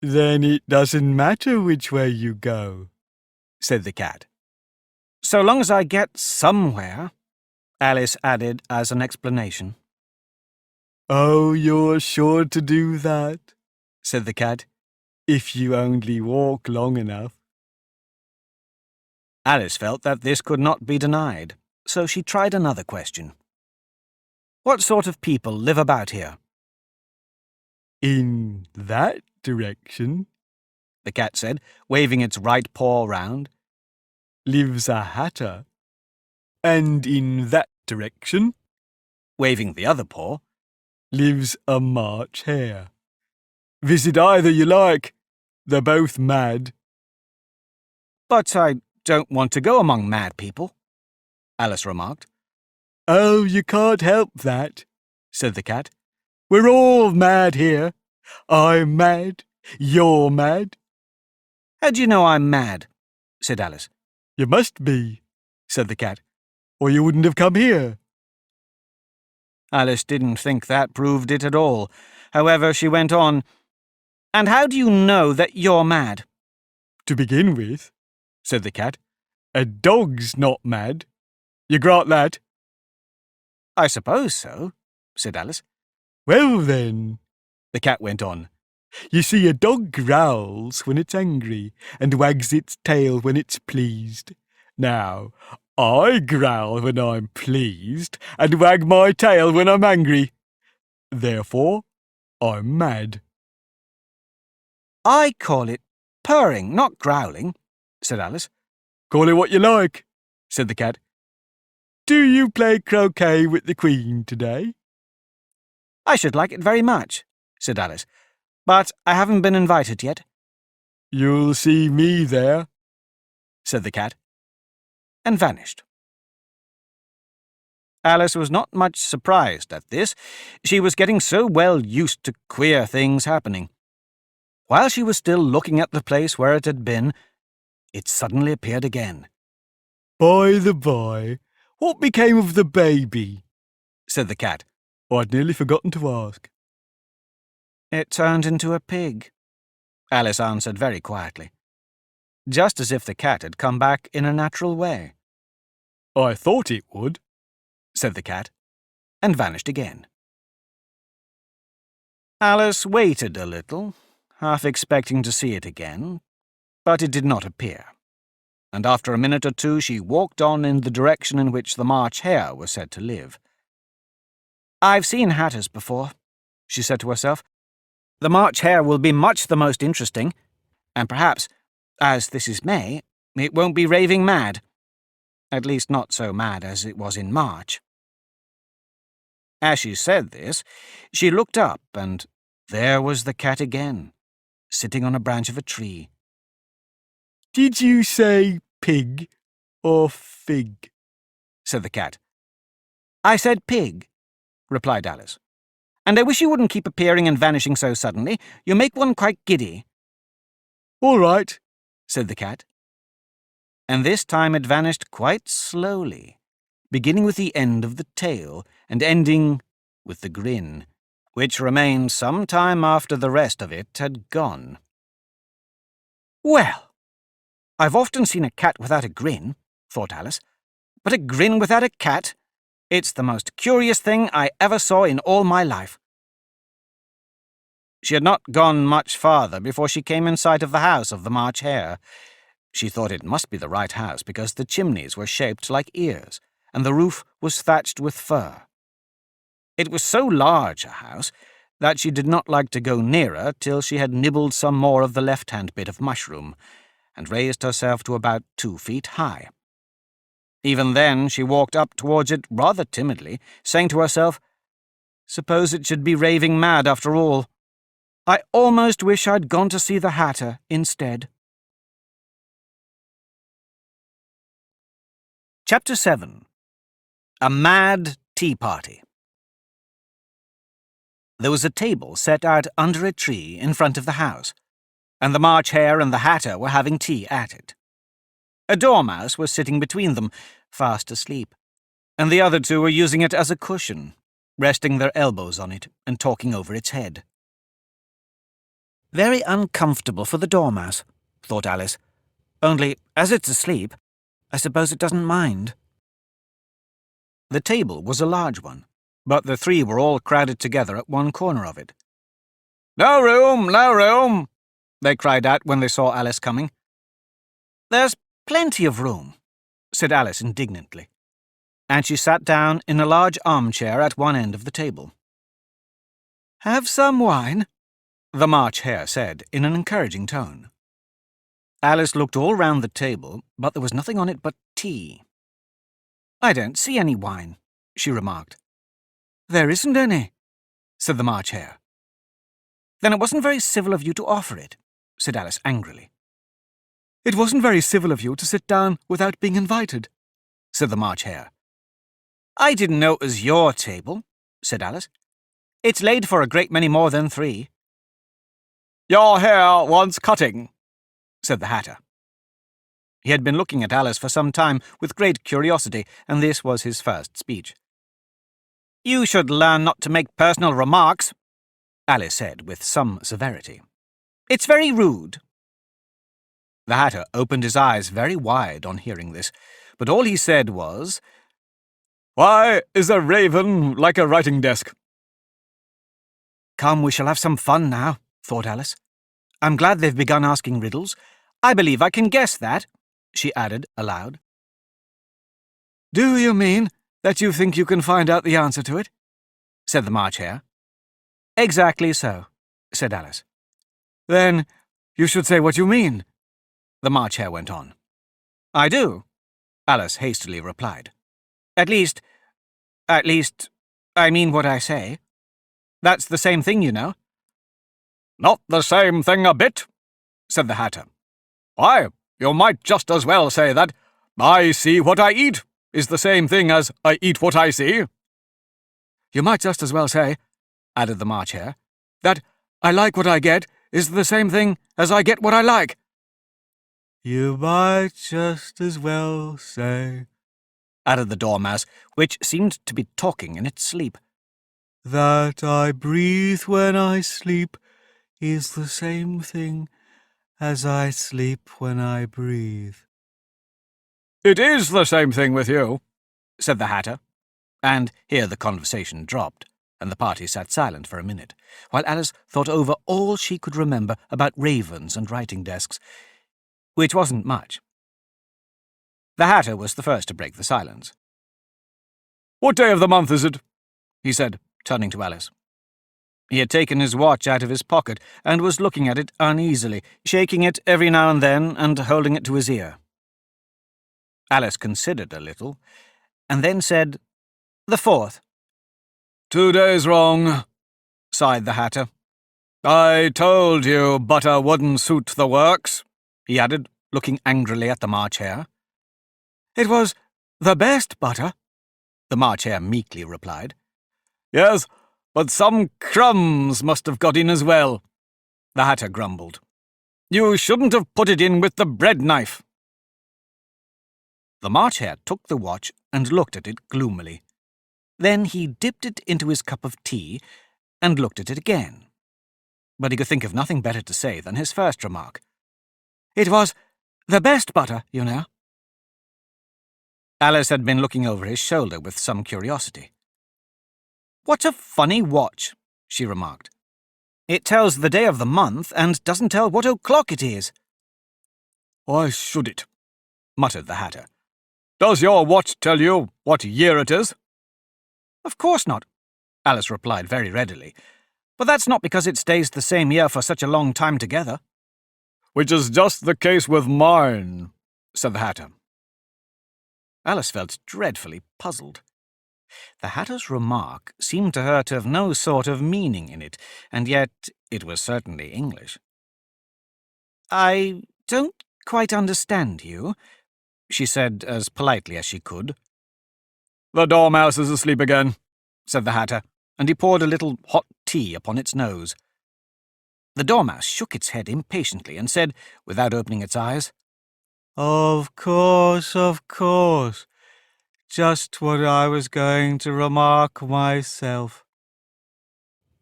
"Then it doesn't matter which way you go," said the cat. "So long as I get somewhere," Alice added as an explanation. "Oh, you're sure to do that," said the cat, "if you only walk long enough." Alice felt that this could not be denied, so she tried another question. "What sort of people live about here?" "In that direction," the cat said, waving its right paw round, "lives a hatter. And in that direction," waving the other paw, "lives a March hare. Visit either you like. They're both mad." "But I don't want to go among mad people," Alice remarked. "Oh, you can't help that," said the cat. "We're all mad here. I'm mad. You're mad." "How do you know I'm mad?" said Alice. "You must be," said the cat. or you wouldn't have come here. Alice didn't think that proved it at all. However, she went on, "And how do you know that you're mad?" To begin with, said the cat, a dog's not mad. You grant that? "I suppose so," said Alice. Well then, the cat went on, you see, a dog growls when it's angry and wags its tail when it's pleased. Now, I growl when I'm pleased and wag my tail when I'm angry. Therefore, I'm mad. "I call it purring, not growling," said Alice. Call it what you like, said the cat. Do you play croquet with the Queen today? "I should like it very much," said Alice, "but I haven't been invited yet." You'll see me there, said the cat, and vanished. Alice was not much surprised at this. She was getting so well used to queer things happening. While she was still looking at the place where it had been, it suddenly appeared again. By the by, what became of the baby? Said the cat. I'd nearly forgotten to ask. It turned into a pig, Alice answered very quietly, just as if the cat had come back in a natural way. I thought it would, said the cat, and vanished again. Alice waited a little, half expecting to see it again, but it did not appear, and after a minute or two she walked on in the direction in which the March Hare was said to live. "I've seen hatters before," she said to herself. "The March Hare will be much the most interesting, and perhaps, as this is May, it won't be raving mad. At least not so mad as it was in March." As she said this, she looked up, and there was the cat again, sitting on a branch of a tree. Did you say pig or fig? Said the cat. "I said pig," replied Alice. "And I wish you wouldn't keep appearing and vanishing so suddenly. You make one quite giddy." All right, said the cat. And this time it vanished quite slowly, beginning with the end of the tail and ending with the grin, which remained some time after the rest of it had gone. "Well, I've often seen a cat without a grin," thought Alice, "but a grin without a cat? It's the most curious thing I ever saw in all my life." She had not gone much farther before she came in sight of the house of the March Hare. She thought it must be the right house because the chimneys were shaped like ears, and the roof was thatched with fur. It was so large a house that she did not like to go nearer till she had nibbled some more of the left-hand bit of mushroom, and raised herself to about 2 feet high. Even then she walked up towards it rather timidly, saying to herself, "Suppose it should be raving mad after all. I almost wish I'd gone to see the Hatter instead." Chapter 7. A Mad Tea Party. There was a table set out under a tree in front of the house, and the March Hare and the Hatter were having tea at it. A dormouse was sitting between them, fast asleep, and the other two were using it as a cushion, resting their elbows on it and talking over its head. "Very uncomfortable for the dormouse," thought Alice. "Only, as it's asleep, I suppose it doesn't mind." The table was a large one, but the three were all crowded together at one corner of it. "No room, no room!" they cried out when they saw Alice coming. "There's plenty of room," said Alice indignantly, and she sat down in a large armchair at one end of the table. "Have some wine?" the March Hare said in an encouraging tone. Alice looked all round the table, but there was nothing on it but tea. "I don't see any wine," she remarked. "There isn't any," said the March Hare. "Then it wasn't very civil of you to offer it," said Alice angrily. "It wasn't very civil of you to sit down without being invited," said the March Hare. "I didn't know it was your table," said Alice. "It's laid for a great many more than 3. "Your hair wants cutting," said the Hatter. He had been looking at Alice for some time with great curiosity, and this was his first speech. "You should learn not to make personal remarks," Alice said with some severity. "It's very rude." The Hatter opened his eyes very wide on hearing this, but all he said was, "Why is a raven like a writing desk?" "Come, we shall have some fun now," thought Alice. "I'm glad they've begun asking riddles. I believe I can guess that," she added aloud. "Do you mean that you think you can find out the answer to it?" said the March Hare. "Exactly so," said Alice. "Then you should say what you mean," the March Hare went on. "I do," Alice hastily replied. At least, I mean what I say. That's the same thing, you know." "Not the same thing a bit," said the Hatter. "Why, you might just as well say that 'I see what I eat' is the same thing as 'I eat what I see.'" "You might just as well say," added the March Hare, "that 'I like what I get' is the same thing as 'I get what I like.'" "You might just as well say," added the Dormouse, which seemed to be talking in its sleep, "that 'I breathe when I sleep' is the same thing as 'I sleep when I breathe.'" "It is the same thing with you," said the Hatter, and here the conversation dropped, and the party sat silent for a minute, while Alice thought over all she could remember about ravens and writing desks, which wasn't much. The Hatter was the first to break the silence. "What day of the month is it?" he said, turning to Alice. He had taken his watch out of his pocket and was looking at it uneasily, shaking it every now and then and holding it to his ear. Alice considered a little, and then said, "The 4th. "2 days wrong," sighed the Hatter. "I told you butter wouldn't suit the works," he added, looking angrily at the March Hare. "It was the best butter," the March Hare meekly replied. "Yes, but some crumbs must have got in as well," the Hatter grumbled. "You shouldn't have put it in with the bread knife." The March Hare took the watch and looked at it gloomily. Then he dipped it into his cup of tea and looked at it again. But he could think of nothing better to say than his first remark. "It was the best butter, you know." Alice had been looking over his shoulder with some curiosity. "What a funny watch," she remarked. "It tells the day of the month and doesn't tell what o'clock it is." "Why should it?" muttered the Hatter. "Does your watch tell you what year it is?" "Of course not," Alice replied very readily. "But that's not because it stays the same year for such a long time together." "Which is just the case with mine," said the Hatter. Alice felt dreadfully puzzled. The Hatter's remark seemed to her to have no sort of meaning in it, and yet it was certainly English. "I don't quite understand you," she said as politely as she could. "The Dormouse is asleep again," said the Hatter, and he poured a little hot tea upon its nose. The Dormouse shook its head impatiently and said, without opening its eyes, Of course. Just what I was going to remark myself."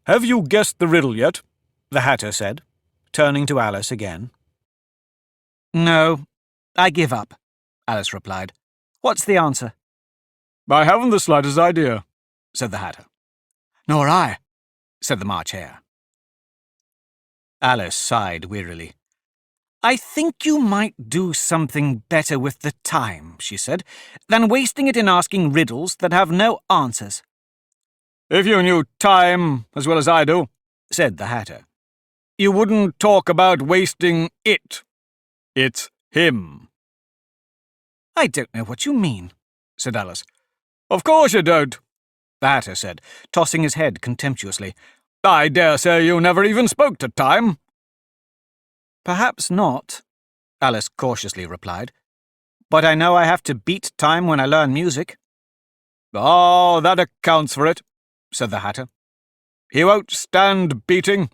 "Have you guessed the riddle yet?" the Hatter said, turning to Alice again. "No, I give up," Alice replied. "What's the answer?" "I haven't the slightest idea," said the Hatter. "Nor I," said the March Hare. Alice sighed wearily. "I think you might do something better with the time," she said, "than wasting it in asking riddles that have no answers." "If you knew time as well as I do," said the Hatter, "you wouldn't talk about wasting it. It's him." "I don't know what you mean," said Alice. "Of course you don't," the Hatter said, tossing his head contemptuously. "I dare say you never even spoke to time." "Perhaps not," Alice cautiously replied. "But I know I have to beat time when I learn music." "Oh, that accounts for it," said the Hatter. "He won't stand beating.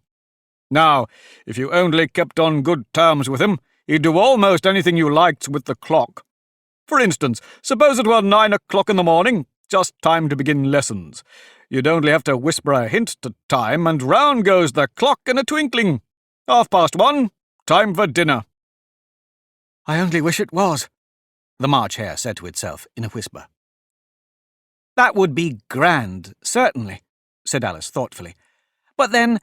Now, if you only kept on good terms with him, He'd do almost anything you liked with the clock. For instance, suppose it were 9 o'clock in the morning, just time to begin lessons. You'd only have to whisper a hint to Time, and round goes the clock in a twinkling. 1:30, time for dinner. I only wish it was, the March Hare said to itself in a whisper. That would be grand, certainly, said Alice thoughtfully. But then,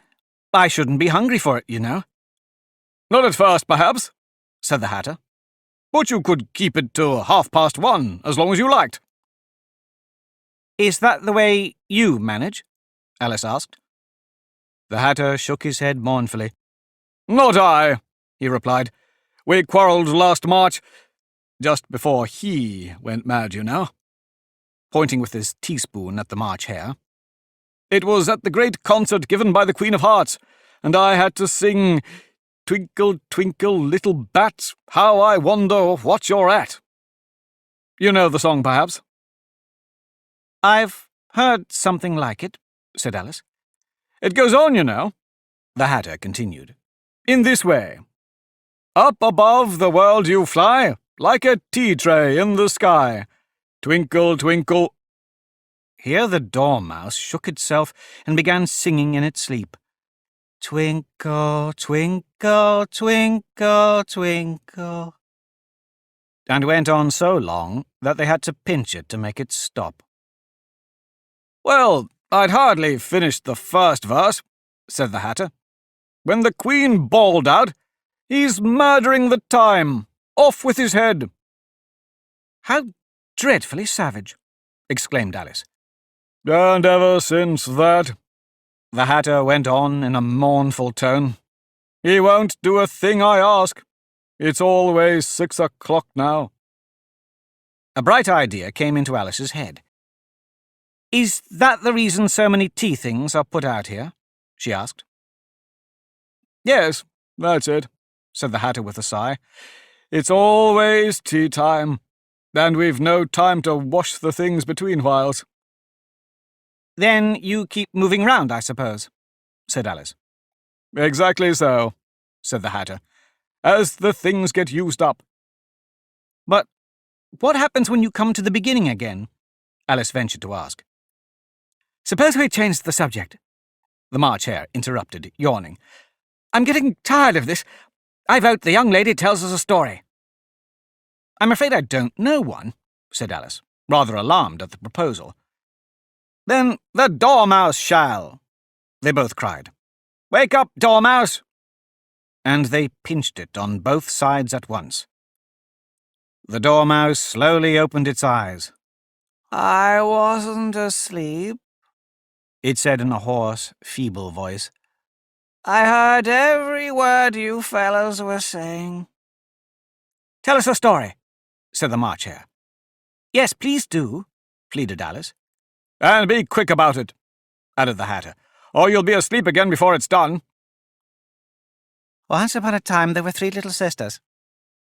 I shouldn't be hungry for it, you know. Not at first, perhaps, said the Hatter. But you could keep it to 1:30, as long as you liked. Is that the way you manage? Alice asked. The Hatter shook his head mournfully. Not I, he replied. We quarrelled last March, just before he went mad, you know. Pointing with his teaspoon at the March Hare. It was at the great concert given by the Queen of Hearts, and I had to sing, Twinkle, twinkle, little bat, how I wonder what you're at. You know the song, perhaps? I've heard something like it, said Alice. It goes on, you know, the Hatter continued, in this way. Up above the world you fly, like a tea tray in the sky. Twinkle, twinkle. Here the Dormouse shook itself and began singing in its sleep. Twinkle, twinkle, twinkle, twinkle. And went on so long that they had to pinch it to make it stop. Well, I'd hardly finished the first verse, said the Hatter, when the Queen bawled out, He's murdering the time! Off with his head! How dreadfully savage, exclaimed Alice. And ever since that, the Hatter went on in a mournful tone, he won't do a thing I ask. It's always 6 o'clock now. A bright idea came into Alice's head. Is that the reason so many tea things are put out here? She asked. Yes, that's it, said the Hatter with a sigh. It's always tea time, and we've no time to wash the things between whiles. Then you keep moving round, I suppose, said Alice. Exactly so, said the Hatter, as the things get used up. But what happens when you come to the beginning again? Alice ventured to ask. Suppose we change the subject, the March Hare interrupted, yawning. I'm getting tired of this. I vote the young lady tells us a story. I'm afraid I don't know one, said Alice, rather alarmed at the proposal. Then the Dormouse shall, they both cried. Wake up, Dormouse! And they pinched it on both sides at once. The Dormouse slowly opened its eyes. I wasn't asleep, it said in a hoarse, feeble voice. I heard every word you fellows were saying. Tell us a story, said the March Hare. Yes, please do, pleaded Alice. And be quick about it, added the Hatter, or you'll be asleep again before it's done. Once upon a time there were 3 little sisters,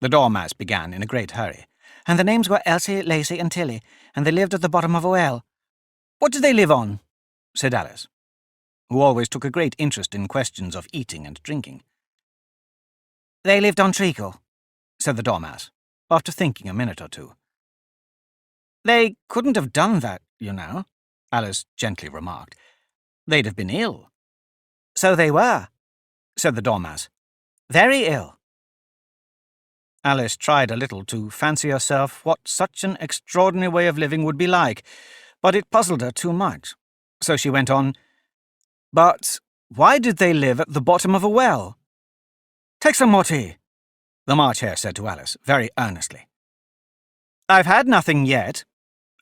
the Dormouse began in a great hurry. And the names were Elsie, Lacey, and Tilly, and they lived at the bottom of a well. What did they live on? Said Alice, who always took a great interest in questions of eating and drinking. They lived on treacle, said the Dormouse, after thinking a minute or two. They couldn't have done that, you know, Alice gently remarked. They'd have been ill. So they were, said the Dormouse. Very ill. Alice tried a little to fancy herself what such an extraordinary way of living would be like, but it puzzled her too much. So she went on, But why did they live at the bottom of a well? Take some more tea, the March Hare said to Alice, very earnestly. I've had nothing yet,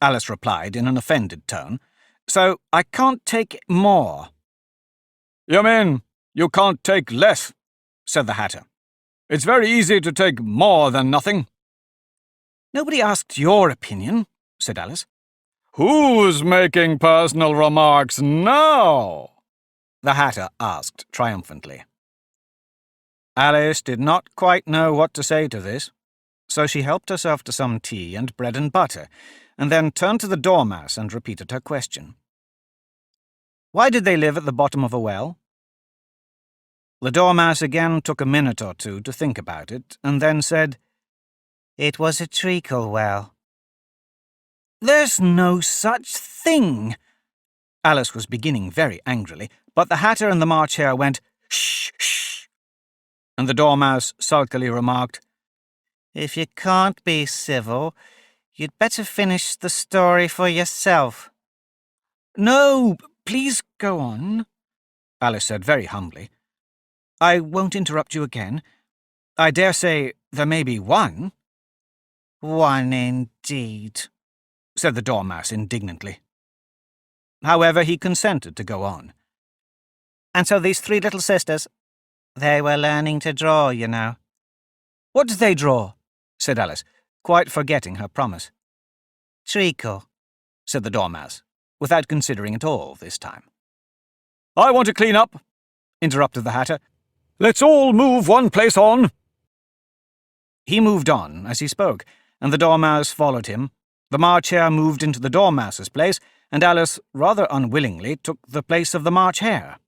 Alice replied in an offended tone, so I can't take more. You mean you can't take less, said the Hatter. It's very easy to take more than nothing. Nobody asked your opinion, said Alice. Who's making personal remarks now? The Hatter asked triumphantly. Alice did not quite know what to say to this, so she helped herself to some tea and bread and butter, and then turned to the Dormouse and repeated her question. Why did they live at the bottom of a well? The Dormouse again took a minute or two to think about it, and then said, "It was a treacle well." "There's no such thing!" Alice was beginning very angrily, but the Hatter and the March Hare went, "Shh, shh," and the Dormouse sulkily remarked, "If you can't be civil, you'd better finish the story for yourself." "No, please go on," Alice said very humbly. "I won't interrupt you again. I dare say there may be one." "One indeed," said the Dormouse indignantly. However, he consented to go on. "And so these three little sisters, they were learning to draw, you know." "What did they draw?" said Alice, quite forgetting her promise. "Treacle," said the Dormouse, without considering at all this time. "I want to clean up," interrupted the Hatter. "Let's all move one place on." He moved on as he spoke, and the Dormouse followed him. The March Hare moved into the Dormouse's place, and Alice, rather unwillingly, took the place of the March Hare.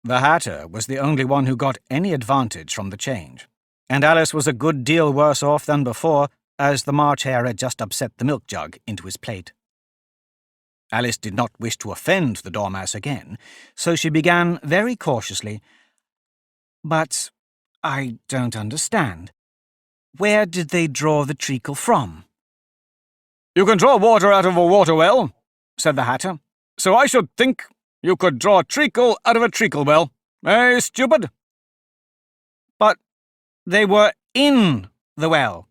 The Hatter was the only one who got any advantage from the change, and Alice was a good deal worse off than before, as the March Hare had just upset the milk jug into his plate. Alice did not wish to offend the Dormouse again, so she began very cautiously, "But I don't understand. Where did they draw the treacle from?" "You can draw water out of a water well," said the Hatter, "so I should think you could draw treacle out of a treacle well. Eh, stupid?" "But they were in the well,"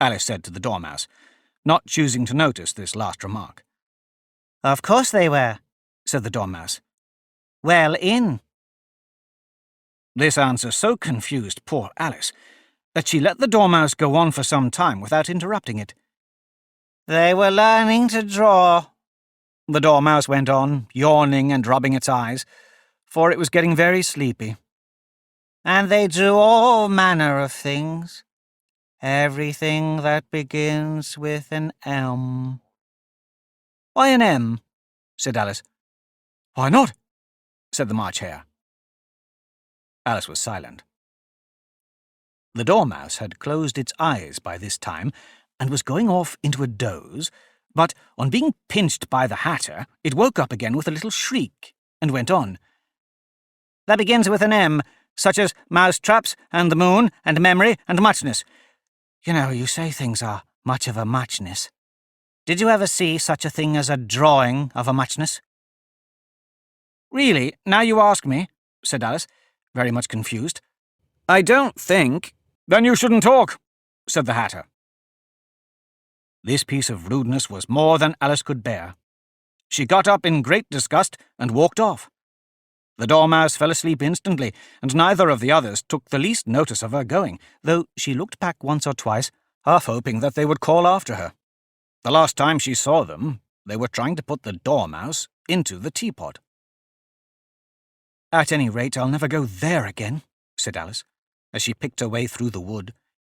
Alice said to the Dormouse, not choosing to notice this last remark. "Of course they were," said the Dormouse. "Well in." This answer so confused poor Alice that she let the Dormouse go on for some time without interrupting it. "They were learning to draw," the Dormouse went on, yawning and rubbing its eyes, for it was getting very sleepy. "And they drew all manner of things. Everything that begins with an M." "Why an M?" said Alice. "Why not?" said the March Hare. Alice was silent. The Dormouse had closed its eyes by this time, and was going off into a doze, but on being pinched by the Hatter, it woke up again with a little shriek, and went on. "That begins with an M, such as mouse-traps, and the moon, and memory, and muchness. You know, you say things are much of a muchness. Did you ever see such a thing as a drawing of a muchness?" "Really, now you ask me," said Alice, very much confused. "I don't think—" "Then you shouldn't talk," said the Hatter. This piece of rudeness was more than Alice could bear. She got up in great disgust and walked off. The Dormouse fell asleep instantly, and neither of the others took the least notice of her going, though she looked back once or twice, half hoping that they would call after her. The last time she saw them, they were trying to put the Dormouse into the teapot. "At any rate, I'll never go there again," said Alice, as she picked her way through the wood.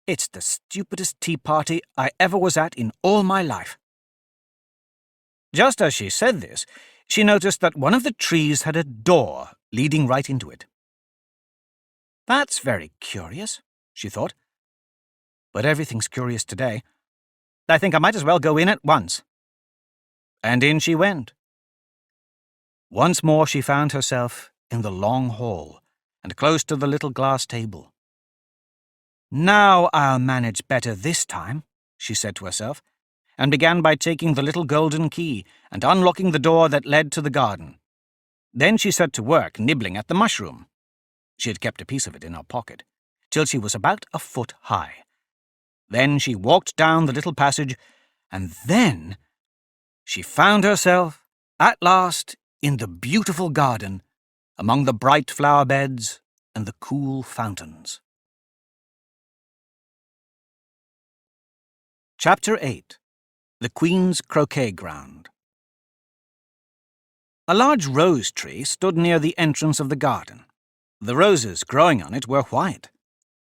"It's the stupidest tea-party I ever was at in all my life." Just as she said this, she noticed that one of the trees had a door leading right into it. "That's very curious," she thought. "But everything's curious today. I think I might as well go in at once." And in she went. Once more she found herself in the long hall, and close to the little glass table. "Now I'll manage better this time," she said to herself, and began by taking the little golden key and unlocking the door that led to the garden. Then she set to work nibbling at the mushroom. She had kept a piece of it in her pocket, till she was about a foot high. Then she walked down the little passage, and then she found herself, at last, in the beautiful garden, among the bright flower beds and the cool fountains. Chapter 8. The Queen's Croquet Ground. A large rose tree stood near the entrance of the garden. The roses growing on it were white,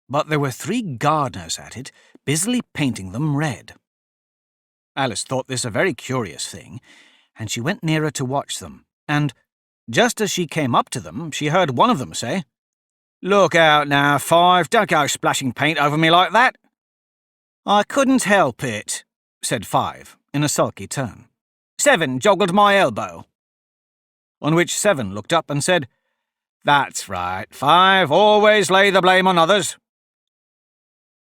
but there were 3 gardeners at it, busily painting them red. Alice thought this a very curious thing, and she went nearer to watch them, and, just as she came up to them, she heard one of them say, Look out now, Five. Don't go splashing paint over me like that. I couldn't help it, said Five, in a sulky tone. 7 joggled my elbow. On which 7 looked up and said, That's right, 5. Always lay the blame on others.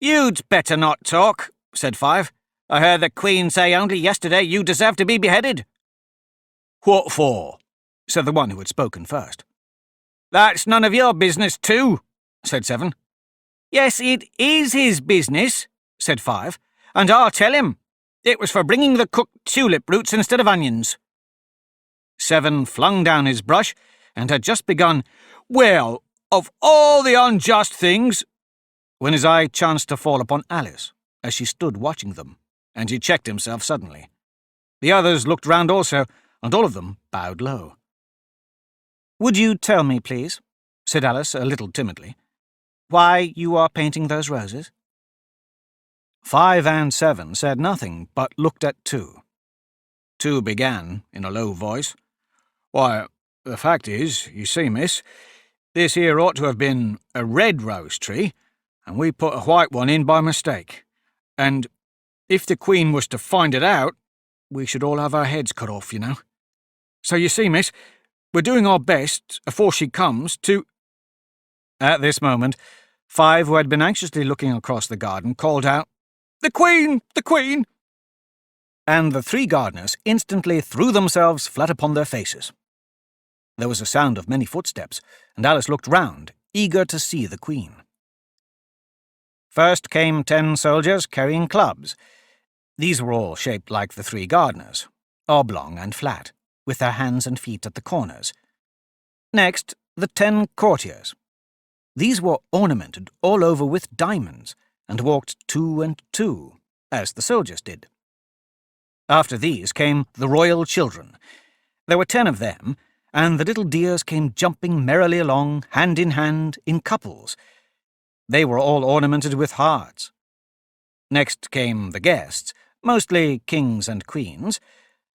You'd better not talk, said 5. I heard the Queen say only yesterday you deserve to be beheaded. What for? Said the one who had spoken first. That's none of your business too, said 7. Yes, it is his business, said 5, and I'll tell him. It was for bringing the cooked tulip roots instead of onions. 7 flung down his brush and had just begun, Well, of all the unjust things, when his eye chanced to fall upon Alice, as she stood watching them, and he checked himself suddenly. The others looked round also, and all of them bowed low. Would you tell me, please, said Alice a little timidly, why you are painting those roses? 5 and 7 said nothing, but looked at 2. 2 began, in a low voice, Why, the fact is, you see, miss, this here ought to have been a red rose tree, and we put a white one in by mistake. And if the Queen was to find it out, we should all have our heads cut off, you know. So you see, miss, we're doing our best, afore she comes, to— At this moment, 5, who had been anxiously looking across the garden, called out, The Queen! The Queen! And the 3 gardeners instantly threw themselves flat upon their faces. There was a sound of many footsteps, and Alice looked round, eager to see the Queen. First came 10 soldiers carrying clubs. These were all shaped like the 3 gardeners, oblong and flat, with their hands and feet at the corners. Next, the 10 courtiers. These were ornamented all over with diamonds, and walked 2 and 2, as the soldiers did. After these came the royal children. There were 10 of them, and the little dears came jumping merrily along, hand in couples. They were all ornamented with hearts. Next came the guests, mostly kings and queens,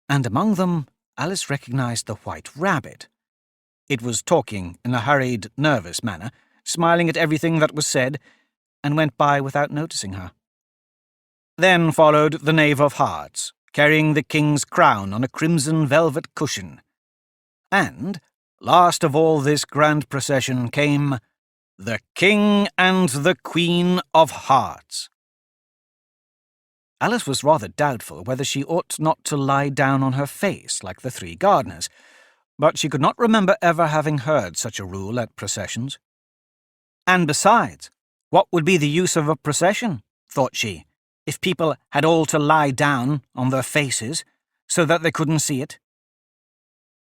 and among them Alice recognized the white rabbit. It was talking in a hurried, nervous manner, smiling at everything that was said, and went by without noticing her. Then followed the knave of hearts, carrying the king's crown on a crimson velvet cushion. And, last of all this grand procession, came the King and the Queen of Hearts. Alice was rather doubtful whether she ought not to lie down on her face like the 3 gardeners, but she could not remember ever having heard such a rule at processions. And besides, what would be the use of a procession, thought she, if people had all to lie down on their faces so that they couldn't see it?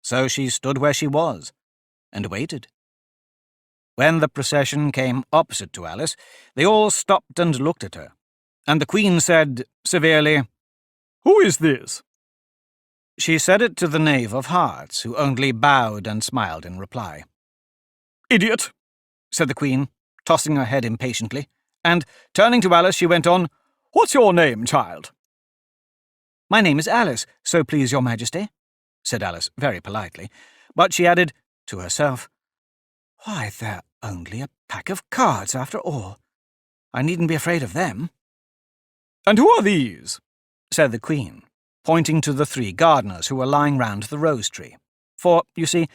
So she stood where she was, and waited. When the procession came opposite to Alice, they all stopped and looked at her, and the Queen said, severely, Who is this? She said it to the knave of hearts, who only bowed and smiled in reply. Idiot, said the Queen, tossing her head impatiently, and, turning to Alice, she went on, What's your name, child? My name is Alice, so please your Majesty, said Alice very politely, but she added, to herself, Why, they're only a pack of cards after all. I needn't be afraid of them. And who are these? Said the Queen, pointing to the 3 gardeners who were lying round the rose-tree. For, you see,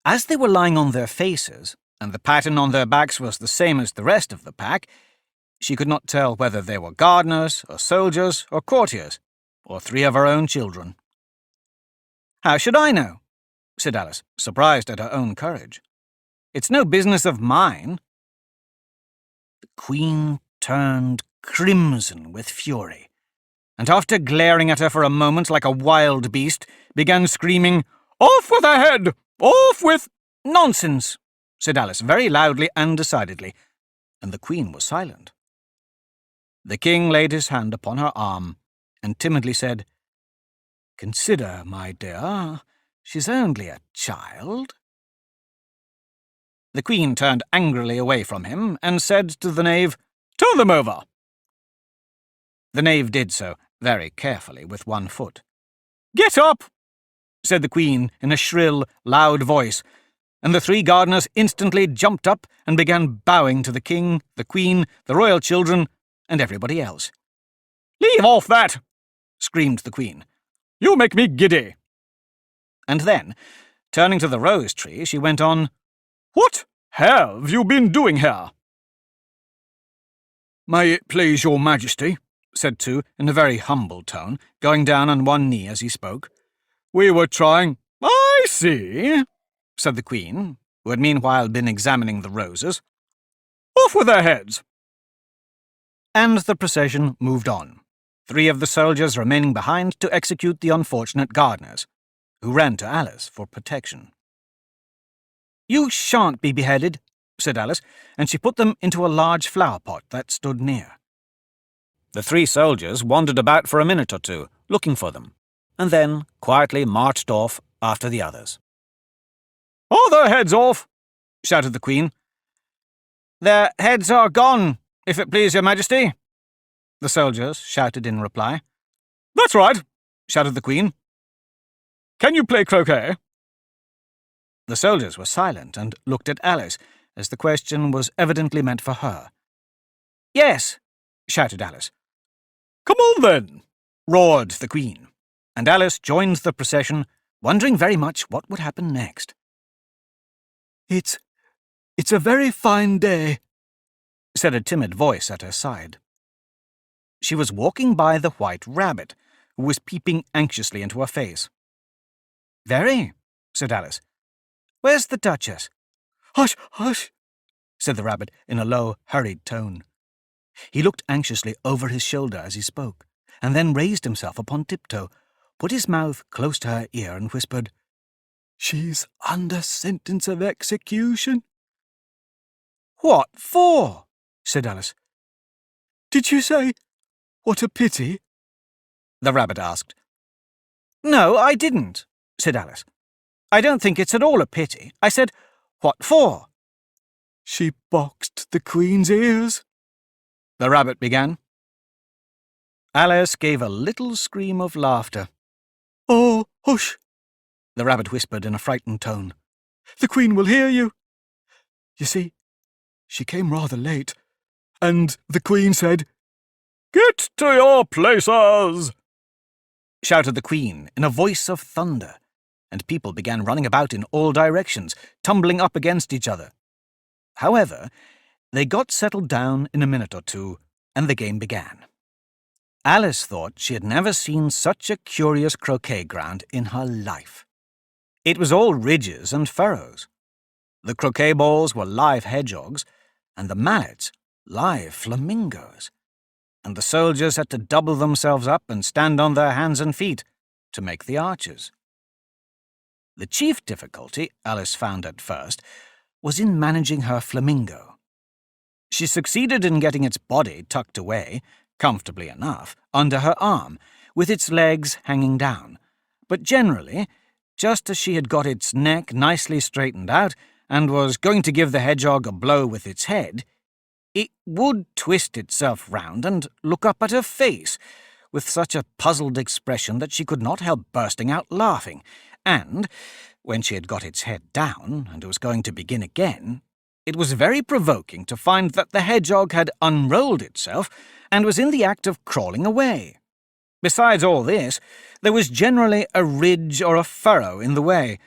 as they were lying on their faces, and the pattern on their backs was the same as the rest of the pack, she could not tell whether they were gardeners, or soldiers, or courtiers, or 3 of her own children. How should I know? Said Alice, surprised at her own courage. It's no business of mine. The Queen turned crimson with fury, and after glaring at her for a moment like a wild beast, began screaming, Off with her head! Off with— Nonsense, said Alice very loudly and decidedly, and the Queen was silent. The King laid his hand upon her arm, and timidly said, Consider, my dear, she's only a child. The Queen turned angrily away from him, and said to the knave, Turn them over. The knave did so, very carefully, with one foot. Get up, said the Queen in a shrill, loud voice, and the 3 gardeners instantly jumped up and began bowing to the king, the queen, the royal children, and everybody else. "Leave off that!" screamed the queen. "You make me giddy." And then, turning to the rose tree, she went on, "What have you been doing here?" "May it please your majesty," said Tu in a very humble tone, going down on one knee as he spoke. "We were trying—" "I see," said the queen, who had meanwhile been examining the roses. "Off with their heads!" And the procession moved on, 3 of the soldiers remaining behind to execute the unfortunate gardeners, who ran to Alice for protection. "You shan't be beheaded," said Alice, and she put them into a large flower pot that stood near. The 3 soldiers wandered about for a minute or 2, looking for them, and then quietly marched off after the others. "Are their heads off?" shouted the queen. "Their heads are gone, if it please your majesty," the soldiers shouted in reply. "That's right," shouted the queen. "Can you play croquet?" The soldiers were silent and looked at Alice, as the question was evidently meant for her. "Yes," shouted Alice. "Come on, then," roared the queen, and Alice joined the procession, wondering very much what would happen next. It's a very fine day," said a timid voice at her side. She was walking by the white rabbit, who was peeping anxiously into her face. "Very," said Alice. "Where's the Duchess?" "Hush, hush," said the rabbit in a low, hurried tone. He looked anxiously over his shoulder as he spoke, and then raised himself upon tiptoe, put his mouth close to her ear, and whispered, "She's under sentence of execution." "What for?" said Alice. "Did you say, 'What a pity'?" the rabbit asked. "No, I didn't," said Alice. "I don't think it's at all a pity. I said, 'What for?'" "She boxed the Queen's ears," the rabbit began. Alice gave a little scream of laughter. "Oh, hush," the rabbit whispered in a frightened tone. "The Queen will hear you. You see, she came rather late, and the Queen said, 'Get to your places!' shouted the Queen in a voice of thunder, and people began running about in all directions, tumbling up against each other. However, they got settled down in a minute or 2, and the game began. Alice thought she had never seen such a curious croquet ground in her life. It was all ridges and furrows. The croquet balls were live hedgehogs, and the mallets live flamingos, and the soldiers had to double themselves up and stand on their hands and feet to make the arches. The chief difficulty, Alice found at first, was in managing her flamingo. She succeeded in getting its body tucked away, comfortably enough, under her arm, with its legs hanging down, but generally, just as she had got its neck nicely straightened out and was going to give the hedgehog a blow with its head, it would twist itself round and look up at her face, with such a puzzled expression that she could not help bursting out laughing, and, when she had got its head down and was going to begin again, it was very provoking to find that the hedgehog had unrolled itself and was in the act of crawling away. Besides all this, there was generally a ridge or a furrow in the way,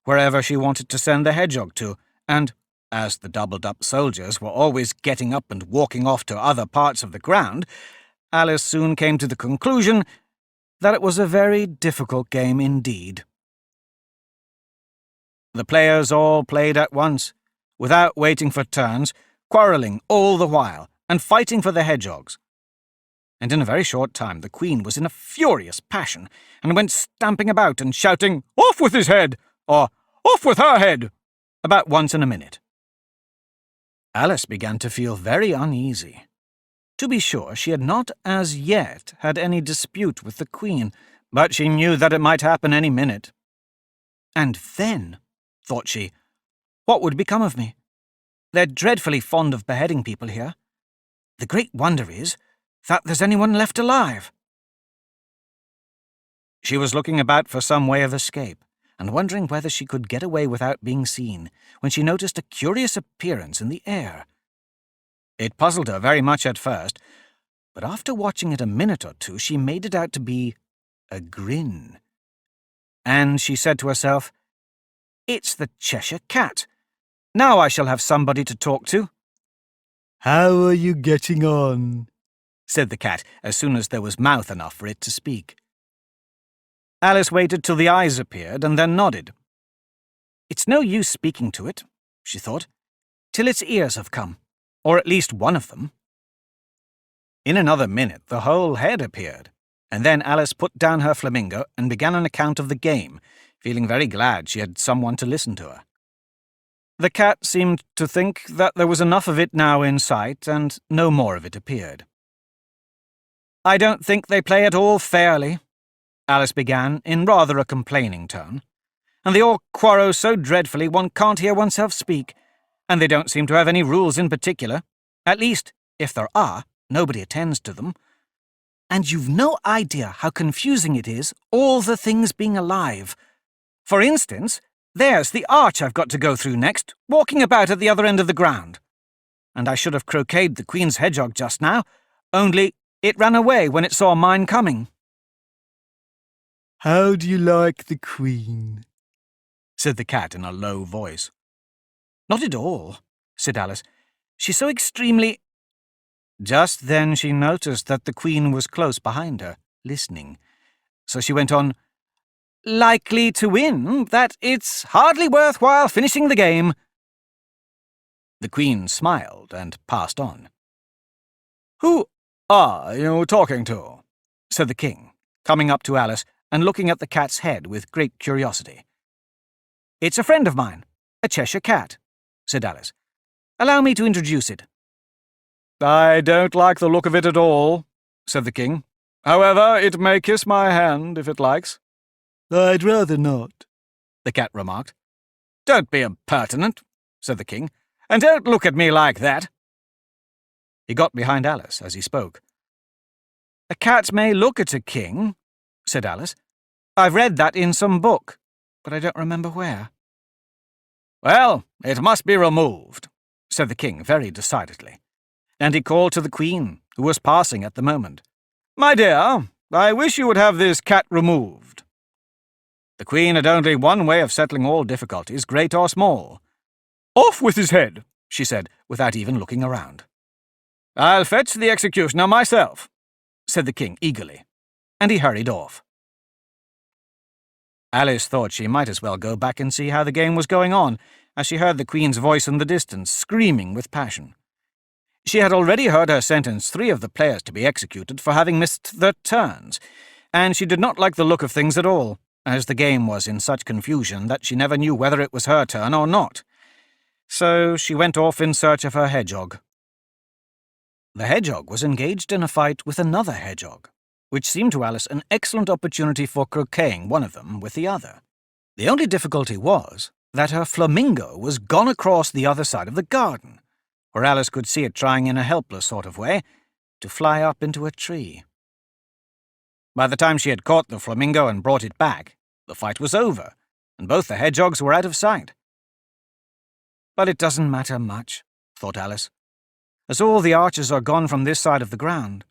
wherever she wanted to send the hedgehog to, and, as the doubled-up soldiers were always getting up and walking off to other parts of the ground, Alice soon came to the conclusion that it was a very difficult game indeed. The players all played at once, without waiting for turns, quarrelling all the while, and fighting for the hedgehogs. And in a very short time the Queen was in a furious passion, and went stamping about and shouting, "Off with his head!" or "Off with her head!" about once in a minute. Alice began to feel very uneasy. To be sure, she had not as yet had any dispute with the Queen, but she knew that it might happen any minute. And then, thought she, what would become of me? They're dreadfully fond of beheading people here. The great wonder is that there's anyone left alive. She was looking about for some way of escape, and wondering whether she could get away without being seen, when she noticed a curious appearance in the air. It puzzled her very much at first, but after watching it a minute or two, she made it out to be a grin. And she said to herself, "It's the Cheshire Cat. Now I shall have somebody to talk to." "How are you getting on?" said the cat as soon as there was mouth enough for it to speak. Alice waited till the eyes appeared and then nodded. "It's no use speaking to it," she thought, "till its ears have come, or at least one of them." In another minute the whole head appeared, and then Alice put down her flamingo and began an account of the game, feeling very glad she had someone to listen to her. The cat seemed to think that there was enough of it now in sight, and no more of it appeared. "I don't think they play at all fairly," Alice began in rather a complaining tone, "and they all quarrel so dreadfully one can't hear oneself speak, and they don't seem to have any rules in particular. At least, if there are, nobody attends to them. And you've no idea how confusing it is, all the things being alive. For instance, there's the arch I've got to go through next, walking about at the other end of the ground. And I should have croqueted the Queen's hedgehog just now, only it ran away when it saw mine coming." "How do you like the Queen?" said the cat in a low voice. "Not at all," said Alice. "She's so extremely—" Just then she noticed that the Queen was close behind her, listening. So she went on, "Likely to win, that it's hardly worthwhile finishing the game." The Queen smiled and passed on. "Who are you talking to?" said the King, coming up to Alice and looking at the cat's head with great curiosity. "It's a friend of mine, a Cheshire Cat," said Alice. "Allow me to introduce it." "I don't like the look of it at all," said the King. "However, it may kiss my hand if it likes." "I'd rather not," the cat remarked. "Don't be impertinent," said the King, "and don't look at me like that." He got behind Alice as he spoke. "A cat may look at a king," said Alice. "I've read that in some book, but I don't remember where." "Well, it must be removed," said the King very decidedly, and he called to the Queen, who was passing at the moment. "My dear, I wish you would have this cat removed." The Queen had only one way of settling all difficulties, great or small. "Off with his head," she said, without even looking around. "I'll fetch the executioner myself," said the King eagerly, and he hurried off. Alice thought she might as well go back and see how the game was going on, as she heard the Queen's voice in the distance, screaming with passion. She had already heard her sentence 3 of the players to be executed for having missed their turns, and she did not like the look of things at all, as the game was in such confusion that she never knew whether it was her turn or not. So she went off in search of her hedgehog. The hedgehog was engaged in a fight with another hedgehog, which seemed to Alice an excellent opportunity for croqueting one of them with the other. The only difficulty was that her flamingo was gone across the other side of the garden, where Alice could see it trying in a helpless sort of way to fly up into a tree. By the time she had caught the flamingo and brought it back, the fight was over, and both the hedgehogs were out of sight. But it doesn't matter much, thought Alice, as all the archers are gone from this side of the ground.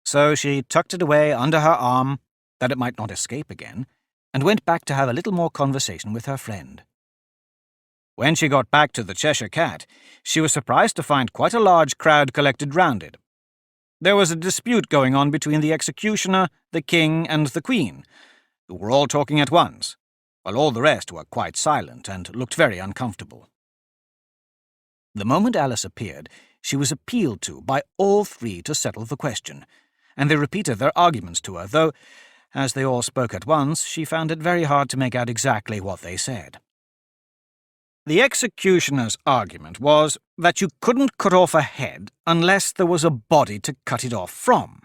So she tucked it away under her arm, that it might not escape again, and went back to have a little more conversation with her friend. When she got back to the Cheshire Cat, she was surprised to find quite a large crowd collected round it. There was a dispute going on between the executioner, the King, and the Queen, who were all talking at once, while all the rest were quite silent and looked very uncomfortable. The moment Alice appeared, she was appealed to by all 3 to settle the question, and they repeated their arguments to her, though, as they all spoke at once, she found it very hard to make out exactly what they said. The executioner's argument was that you couldn't cut off a head unless there was a body to cut it off from,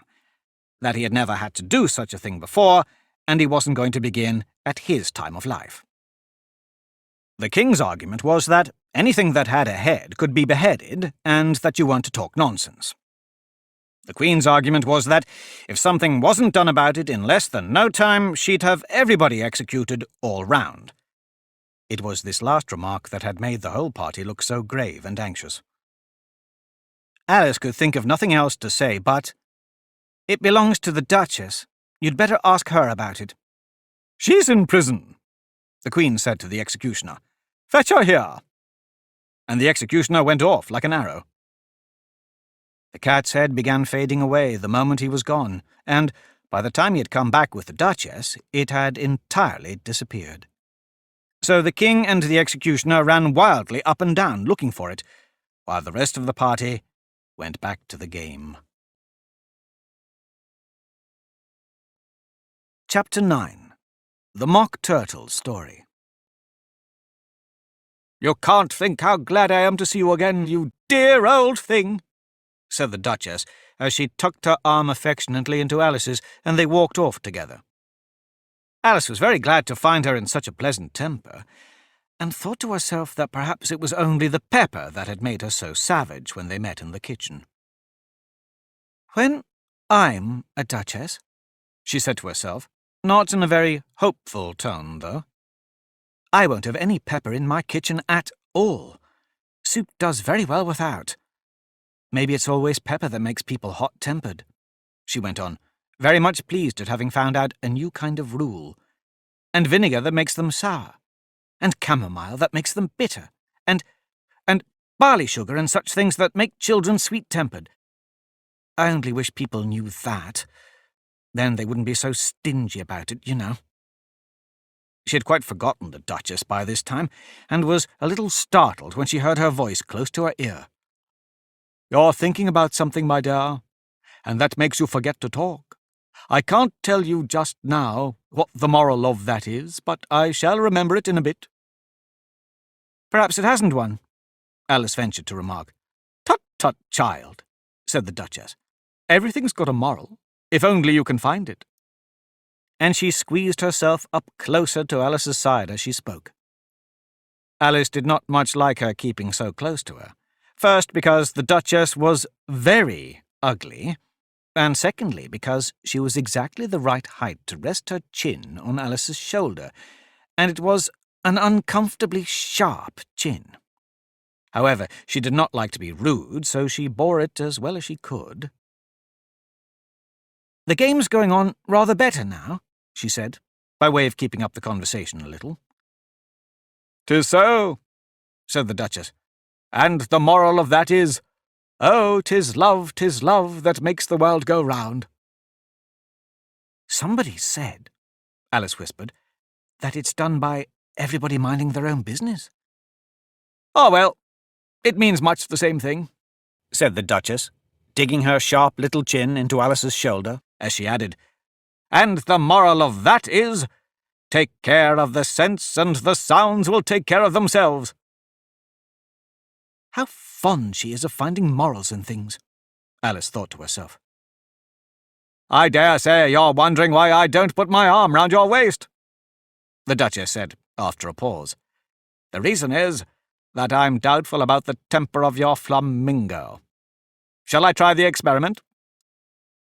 that he had never had to do such a thing before, and he wasn't going to begin at his time of life. The King's argument was that anything that had a head could be beheaded, and that you weren't to talk nonsense. The Queen's argument was that if something wasn't done about it in less than no time, she'd have everybody executed all round. It was this last remark that had made the whole party look so grave and anxious. Alice could think of nothing else to say but, "It belongs to the Duchess. You'd better ask her about it." "She's in prison," the Queen said to the executioner. "Fetch her here." And the executioner went off like an arrow. The cat's head began fading away the moment he was gone, and by the time he had come back with the Duchess, it had entirely disappeared. So the King and the executioner ran wildly up and down looking for it, while the rest of the party went back to the game. Chapter 9. The Mock Turtle's Story. "You can't think how glad I am to see you again, you dear old thing," said the Duchess, as she tucked her arm affectionately into Alice's, and they walked off together. Alice was very glad to find her in such a pleasant temper, and thought to herself that perhaps it was only the pepper that had made her so savage when they met in the kitchen. "When I'm a Duchess," she said to herself, not in a very hopeful tone, though, "I won't have any pepper in my kitchen at all. Soup does very well without. Maybe it's always pepper that makes people hot-tempered," she went on, very much pleased at having found out a new kind of rule, "and vinegar that makes them sour, and chamomile that makes them bitter, and barley sugar and such things that make children sweet-tempered. I only wish people knew that. Then they wouldn't be so stingy about it, you know." She had quite forgotten the Duchess by this time, and was a little startled when she heard her voice close to her ear. "You're thinking about something, my dear, and that makes you forget to talk. I can't tell you just now what the moral of that is, but I shall remember it in a bit." "Perhaps it hasn't one," Alice ventured to remark. "Tut, tut, child," said the Duchess. "Everything's got a moral, if only you can find it." And she squeezed herself up closer to Alice's side as she spoke. Alice did not much like her keeping so close to her. First, because the Duchess was very ugly, and secondly, because she was exactly the right height to rest her chin on Alice's shoulder, and it was an uncomfortably sharp chin. However, she did not like to be rude, so she bore it as well as she could. "The game's going on rather better now," she said, by way of keeping up the conversation a little. "'Tis so," said the Duchess, "and the moral of that is, oh, 'tis love that makes the world go round." "Somebody said," Alice whispered, "that it's done by everybody minding their own business." "Oh, well, it means much the same thing," said the Duchess, digging her sharp little chin into Alice's shoulder, as she added, "and the moral of that is, take care of the scents and the sounds will take care of themselves." How fond she is of finding morals in things, Alice thought to herself. "I dare say you're wondering why I don't put my arm round your waist," the Duchess said, after a pause. "The reason is that I'm doubtful about the temper of your flamingo. Shall I try the experiment?"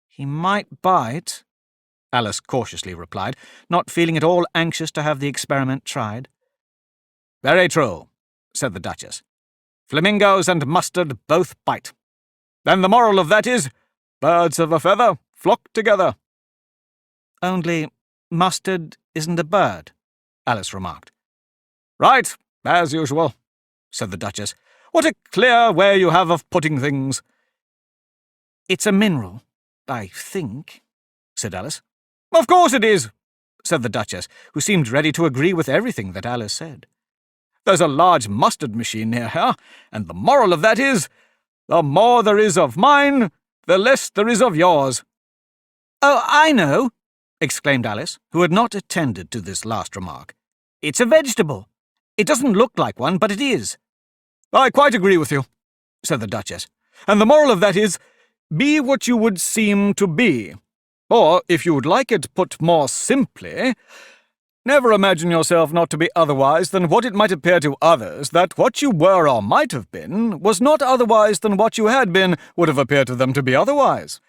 "He might bite," Alice cautiously replied, not feeling at all anxious to have the experiment tried. "Very true," said the Duchess. "Flamingos and mustard both bite. Then the moral of that is, birds of a feather flock together." "Only mustard isn't a bird," Alice remarked. "Right, as usual," said the Duchess. "What a clear way you have of putting things." "It's a mineral, I think," said Alice. "Of course it is," said the Duchess, who seemed ready to agree with everything that Alice said. "There's a large mustard machine near here, and the moral of that is, the more there is of mine, the less there is of yours." "Oh, I know," exclaimed Alice, who had not attended to this last remark. "It's a vegetable. It doesn't look like one, but it is." "I quite agree with you," said the Duchess. "And the moral of that is, be what you would seem to be. Or, if you would like it put more simply, Never imagine yourself not to be otherwise than what it might appear to others that what you were or might have been was not otherwise than what you had been would have appeared to them to be otherwise.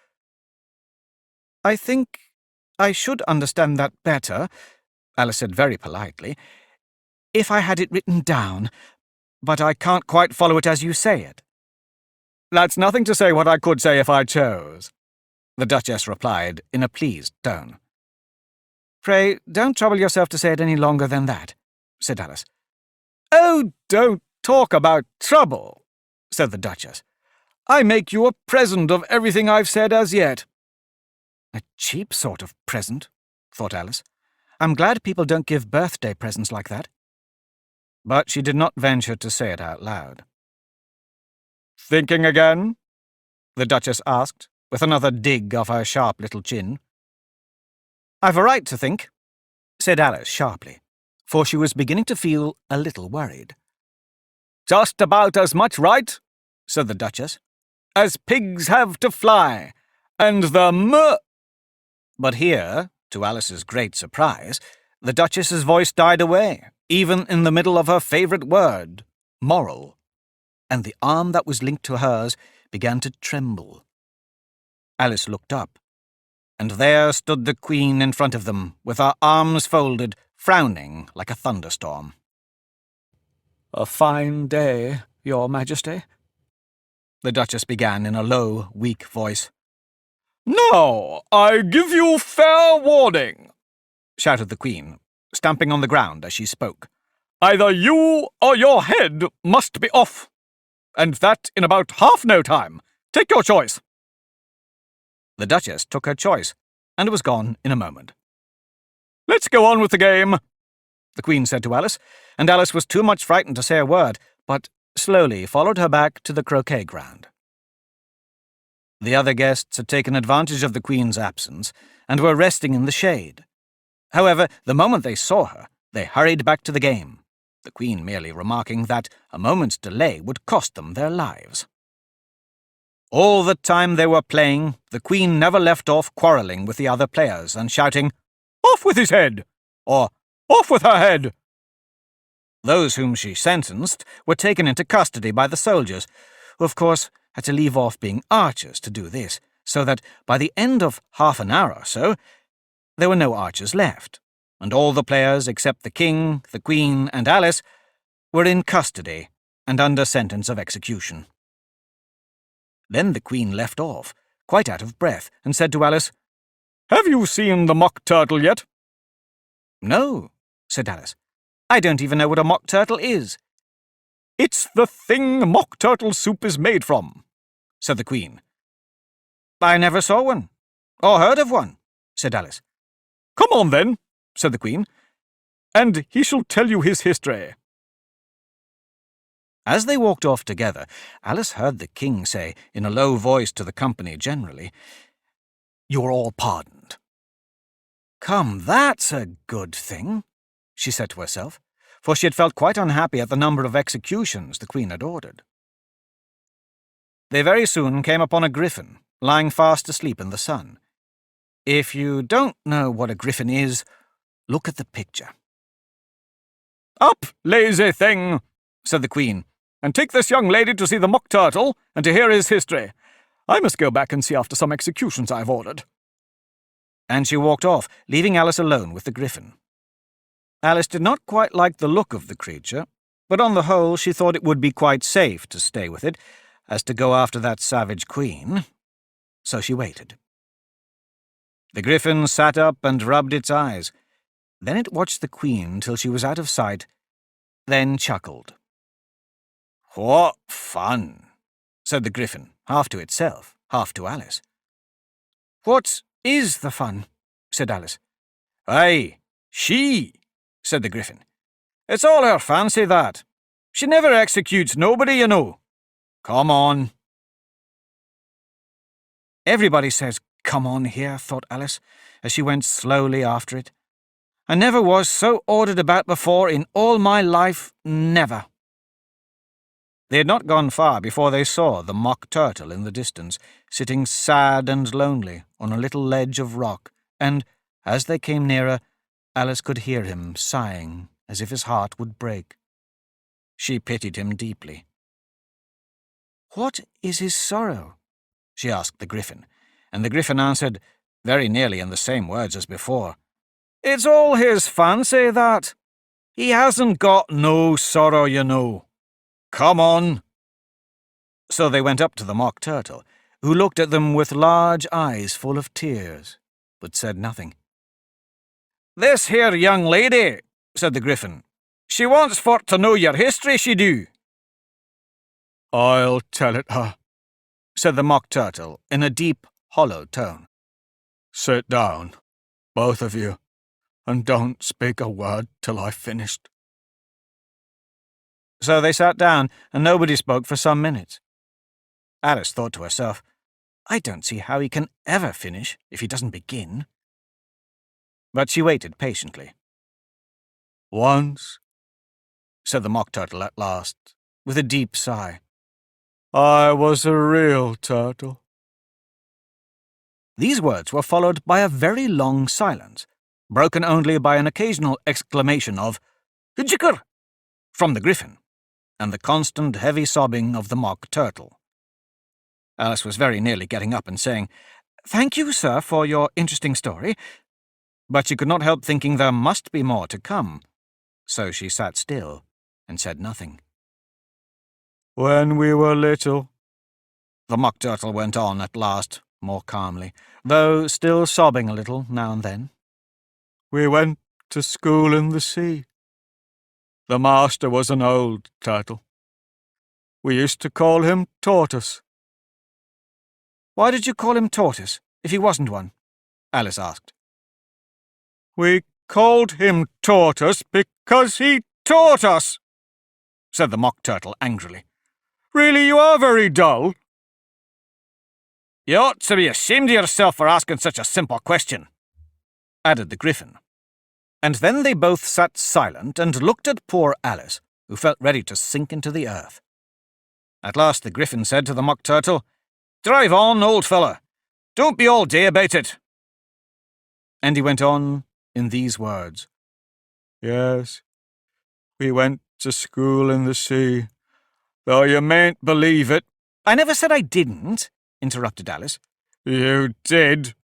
I think I should understand that better, Alice said very politely, if I had it written down, but I can't quite follow it as you say it. That's nothing to say what I could say if I chose, the Duchess replied in a pleased tone. Pray, don't trouble yourself to say it any longer than that, said Alice. Oh, don't talk about trouble, said the Duchess. I make you a present of everything I've said as yet. A cheap sort of present, thought Alice. I'm glad people don't give birthday presents like that. But she did not venture to say it out loud. Thinking again? The Duchess asked, with another dig of her sharp little chin. I've a right to think, said Alice sharply, for she was beginning to feel a little worried. Just about as much right, said the Duchess, as pigs have to fly, and the But here, to Alice's great surprise, the Duchess's voice died away, even in the middle of her favourite word, moral, and the arm that was linked to hers began to tremble. Alice looked up, and there stood the Queen in front of them, with her arms folded, frowning like a thunderstorm. A fine day, Your Majesty, the Duchess began in a low, weak voice. Now, I give you fair warning, shouted the Queen, stamping on the ground as she spoke. Either you or your head must be off, and that in about half no time. Take your choice. The Duchess took her choice, and was gone in a moment. Let's go on with the game, the Queen said to Alice, and Alice was too much frightened to say a word, but slowly followed her back to the croquet ground. The other guests had taken advantage of the Queen's absence, and were resting in the shade. However, the moment they saw her, they hurried back to the game, the Queen merely remarking that a moment's delay would cost them their lives. All the time they were playing, the Queen never left off quarrelling with the other players and shouting, "Off with his head!" or "Off with her head!" Those whom she sentenced were taken into custody by the soldiers, who of course had to leave off being archers to do this, so that by the end of half an hour or so, there were no archers left, and all the players except the King, the Queen, and Alice were in custody and under sentence of execution. Then the Queen left off, quite out of breath, and said to Alice, "Have you seen the mock turtle yet?" "No," said Alice. "I don't even know what a mock turtle is." "It's the thing mock turtle soup is made from," said the Queen. "I never saw one, or heard of one," said Alice. "Come on, then," said the Queen, "and he shall tell you his history." As they walked off together, Alice heard the King say, in a low voice to the company generally, "You're all pardoned." "Come, that's a good thing," she said to herself, for she had felt quite unhappy at the number of executions the Queen had ordered. They very soon came upon a griffin, lying fast asleep in the sun. If you don't know what a griffin is, look at the picture. "Up, lazy thing," said the Queen, "and take this young lady to see the mock turtle and to hear his history. I must go back and see after some executions I've ordered." And she walked off, leaving Alice alone with the griffin. Alice did not quite like the look of the creature, but on the whole she thought it would be quite safe to stay with it, as to go after that savage Queen. So she waited. The griffin sat up and rubbed its eyes. Then it watched the Queen till she was out of sight, then chuckled. "What fun," said the griffin, half to itself, half to Alice. "What is the fun?" said Alice. "Aye, she," said the griffin. "It's all her fancy, that. She never executes nobody, you know. Come on." Everybody says "come on" here, thought Alice, as she went slowly after it. "I never was so ordered about before in all my life, never." They had not gone far before they saw the mock turtle in the distance, sitting sad and lonely on a little ledge of rock, and, as they came nearer, Alice could hear him sighing as if his heart would break. She pitied him deeply. "What is his sorrow?" she asked the Gryphon, and the Gryphon answered, very nearly in the same words as before, "It's all his fancy, that. He hasn't got no sorrow, you know. Come on." So they went up to the Mock Turtle, who looked at them with large eyes full of tears, but said nothing. "This here young lady," said the Gryphon, "she wants for to know your history, she do." "I'll tell it her," said the Mock Turtle in a deep, hollow tone. "Sit down, both of you, and don't speak a word till I've finished." So they sat down, and nobody spoke for some minutes. Alice thought to herself, "I don't see how he can ever finish if he doesn't begin." But she waited patiently. "Once," said the Mock Turtle at last, with a deep sigh, "I was a real turtle." These words were followed by a very long silence, broken only by an occasional exclamation of "Hijikr!" from the Gryphon, and the constant heavy sobbing of the Mock Turtle. Alice was very nearly getting up and saying, "Thank you, sir, for your interesting story," but she could not help thinking there must be more to come, so she sat still and said nothing. "When we were little," the Mock Turtle went on at last, more calmly, though still sobbing a little now and then, "we went to school in the sea. The master was an old turtle. We used to call him Tortoise." "Why did you call him Tortoise, if he wasn't one?" Alice asked. "We called him Tortoise because he taught us," said the Mock Turtle angrily. "Really, you are very dull." "You ought to be ashamed of yourself for asking such a simple question," added the Gryphon. And then they both sat silent and looked at poor Alice, who felt ready to sink into the earth. At last the Gryphon said to the Mock Turtle, "Drive on, old fellow. Don't be all day about it." And he went on in these words. "Yes, we went to school in the sea, though you mayn't believe it." "I never said I didn't," interrupted Alice. "You did,"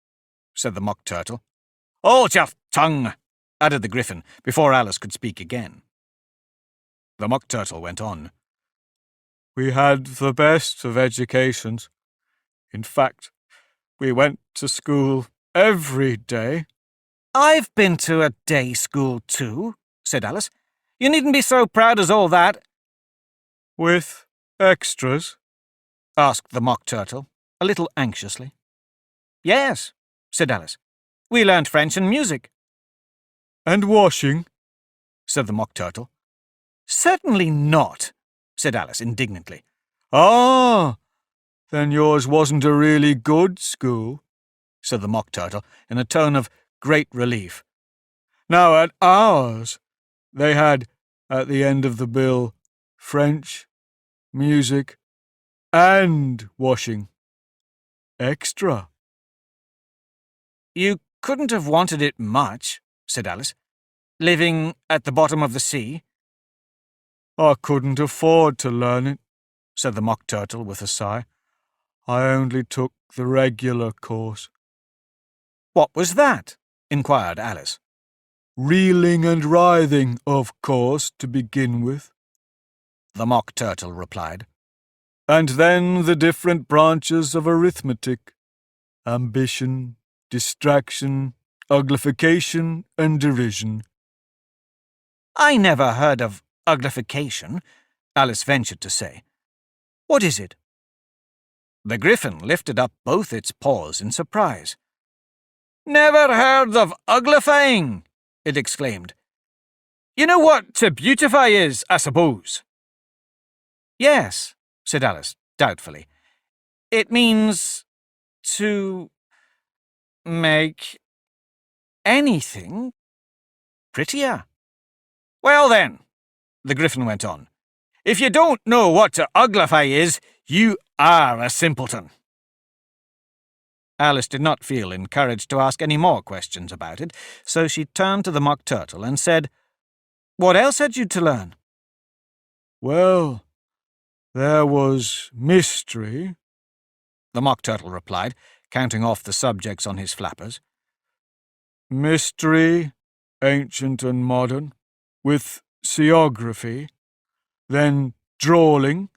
said the Mock Turtle. "Hold your tongue," added the Gryphon, before Alice could speak again. The Mock Turtle went on. "We had the best of educations. In fact, we went to school every day." "I've been to a day school too," said Alice. "You needn't be so proud as all that." "With extras?" asked the Mock Turtle, a little anxiously. "Yes," said Alice. "We learnt French and music." "And washing?" said the Mock Turtle. "Certainly not," said Alice indignantly. "Ah, then yours wasn't a really good school," said the Mock Turtle in a tone of great relief. "Now at ours, they had, at the end of the bill, French, music, and washing. Extra." "You couldn't have wanted it much," said Alice, "living at the bottom of the sea." "I couldn't afford to learn it," said the Mock Turtle with a sigh. "I only took the regular course." "What was that?" inquired Alice. "Reeling and writhing, of course, to begin with," the Mock Turtle replied. "And then the different branches of arithmetic: ambition, distraction, uglification, and derision." "I never heard of uglification," Alice ventured to say. "What is it?" The Gryphon lifted up both its paws in surprise. "Never heard of uglifying!" it exclaimed. "You know what to beautify is, I suppose?" "Yes," said Alice, doubtfully. "It means to make anything prettier." "Well then," the Gryphon went on, "if you don't know what to uglify is, you are a simpleton." Alice did not feel encouraged to ask any more questions about it, so she turned to the Mock Turtle and said, "What else had you to learn?" Well, there was mystery, the Mock Turtle replied, counting off the subjects on his flappers. mystery, ancient and modern, with seography, then drawling.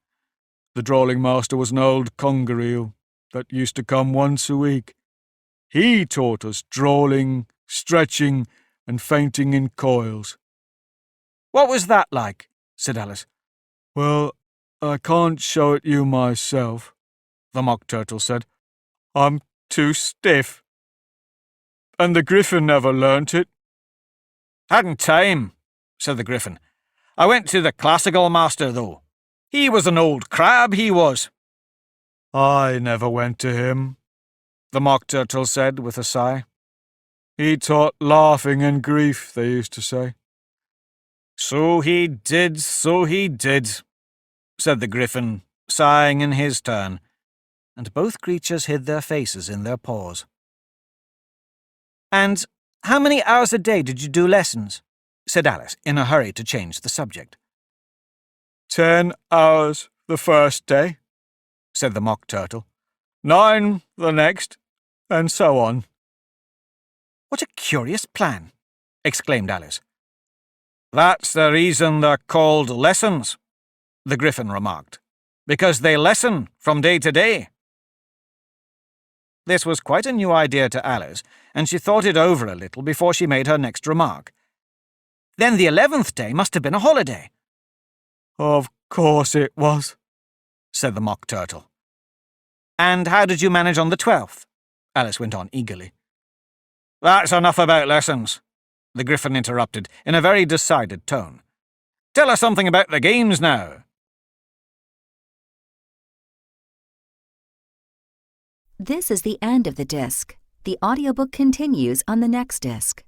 The drawling master was an old congaree that used to come once a week. He taught us drawling, stretching, and fainting in coils. "What was that like?" said Alice. Well, I can't show it you myself, the Mock Turtle said. I'm too stiff. And the Griffin never learnt it. "Hadn't time," said the Griffin. "I went to the classical master, though. He was an old crab, he was." I never went to him, the Mock Turtle said with a sigh. He taught laughing and grief, they used to say. "So he did, said the Griffin, sighing in his turn, and both creatures hid their faces in their paws. "And how many hours a day did you do lessons?" said Alice, in a hurry to change the subject. 10 hours the first day, said the Mock Turtle. 9 the next, and so on. "What a curious plan!" exclaimed Alice. "That's the reason they're called lessons," the Griffin remarked, "because they lessen from day to day." This was quite a new idea to Alice, and she thought it over a little before she made her next remark. "Then the 11th day must have been a holiday." Of course it was, said the Mock Turtle. "And how did you manage on the 12th? Alice went on eagerly. "That's enough about lessons," the Griffin interrupted in a very decided tone. "Tell us something about the games now." This is the end of the disc. The audiobook continues on the next disc.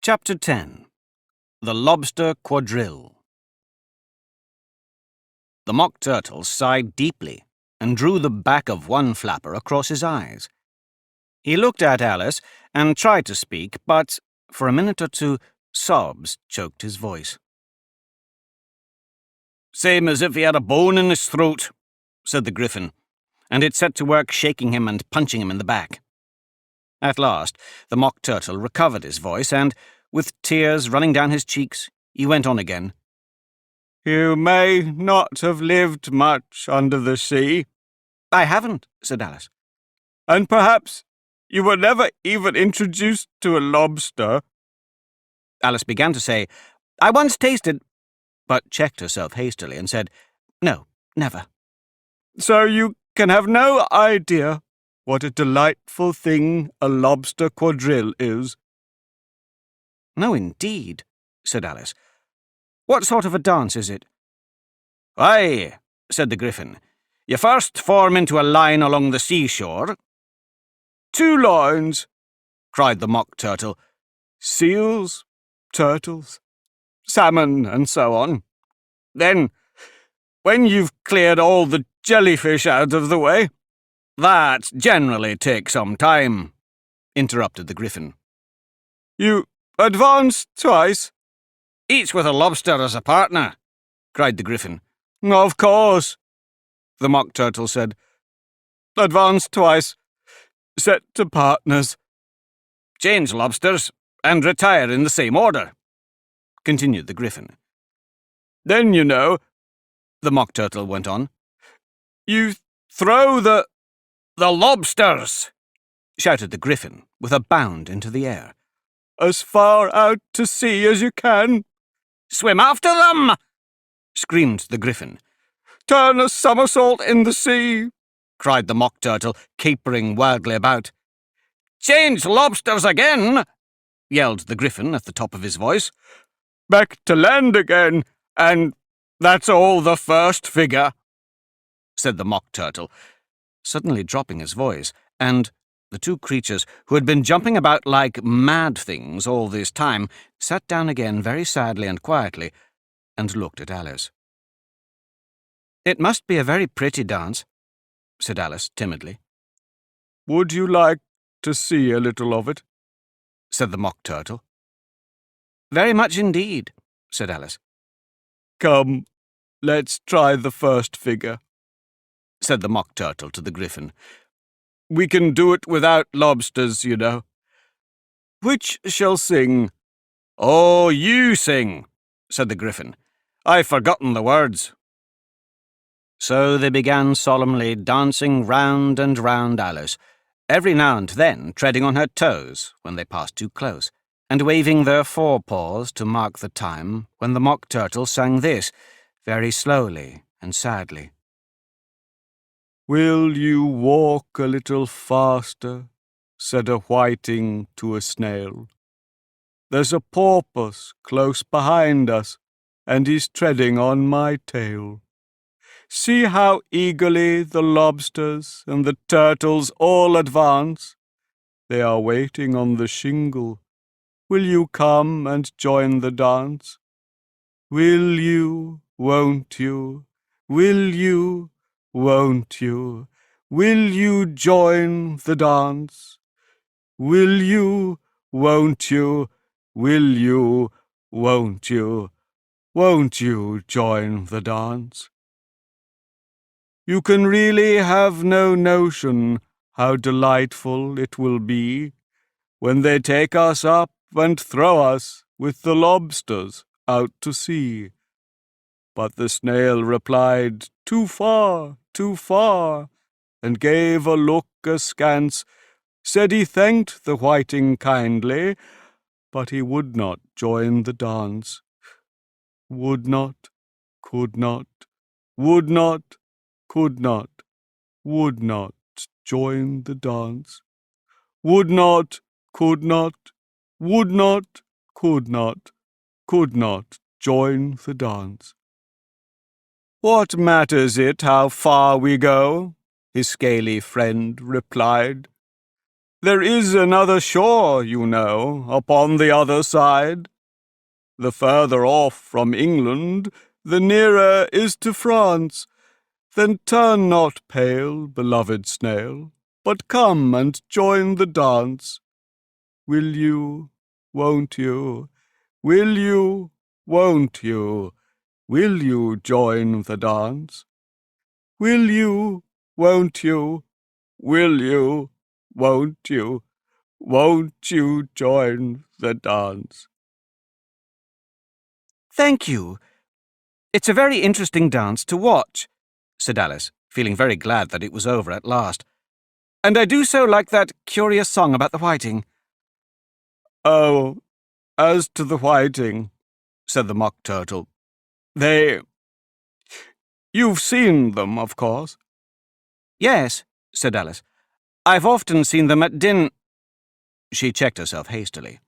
Chapter 10. The Lobster Quadrille. The Mock Turtle sighed deeply and drew the back of one flapper across his eyes. He looked at Alice and tried to speak, but for a minute or two sobs choked his voice. "Same as if he had a bone in his throat," said the Griffin, and it set to work shaking him and punching him in the back. At last, the Mock Turtle recovered his voice and, with tears running down his cheeks, he went on again. You may not have lived much under the sea. "I haven't," said Alice. And perhaps you were never even introduced to a lobster. Alice began to say, "I once tasted," but checked herself hastily and said, "No, never." So you can have no idea what a delightful thing a lobster quadrille is. "No, indeed," said Alice. "What sort of a dance is it?" "Why," said the Griffin, "you first form into a line along the seashore." "2 lines," cried the Mock Turtle. "Seals, turtles, salmon, and so on. Then, when you've cleared all the jellyfish out of the way—" "That generally takes some time," interrupted the Griffin. "You advance twice." "Each with a lobster as a partner," cried the Griffin. "Of course," the Mock Turtle said. "Advance twice. Set to partners." "Change lobsters, and retire in the same order," continued the Griffin. "Then, you know," the Mock Turtle went on, "you throw the—" "The lobsters!" shouted the Griffin, with a bound into the air. "as far out to sea as you can." "Swim after them!" screamed the Griffin. "Turn a somersault in the sea," cried the Mock Turtle, capering wildly about. "Change lobsters again!" yelled the Griffin at the top of his voice. "Back to land again, and that's all the first figure," said the Mock Turtle, suddenly dropping his voice, and the two creatures, who had been jumping about like mad things all this time, sat down again very sadly and quietly, and looked at Alice. "It must be a very pretty dance," said Alice timidly. Would you like to see a little of it?" said the Mock Turtle. "Very much indeed," said Alice. "Come, let's try the first figure," said the Mock Turtle to the Gryphon. "We can do it without lobsters, you know. Which shall sing?" "Oh, you sing," said the Gryphon. "I've forgotten the words." So they began solemnly dancing round and round Alice, every now and then treading on her toes when they passed too close, and waving their forepaws to mark the time when the Mock Turtle sang this, very slowly and sadly. "Will you walk a little faster?" said a whiting to a snail. "There's a porpoise close behind us, and he's treading on my tail. See how eagerly the lobsters and the turtles all advance. They are waiting on the shingle. Will you come and join the dance? Will you, won't you? Will you, won't you? Will you join the dance? Will you, won't you? Will you, won't you? Won't you join the dance? You can really have no notion how delightful it will be when they take us up and throw us with the lobsters out to sea." But the snail replied, "Too far, and gave a look askance, said he thanked the whiting kindly, but he would not join the dance. Would not, could not, would not, could not, would not join the dance. Would not, could not, would not, could not join the dance. "What matters it how far we go?" his scaly friend replied. "There is another shore, you know, upon the other side. The further off from England, the nearer is to France. Then turn not pale, beloved snail, but come and join the dance. Will you, won't you? Will you, won't you? Will you join the dance? Will you, won't you? Will you, won't you? Won't you join the dance?" "Thank you. It's a very interesting dance to watch," said Alice, feeling very glad that it was over at last. "And I do so like that curious song about the whiting." "Oh, as to the whiting," said the Mock Turtle, you've seen them, of course." "Yes," said Alice. "I've often seen them at She checked herself hastily.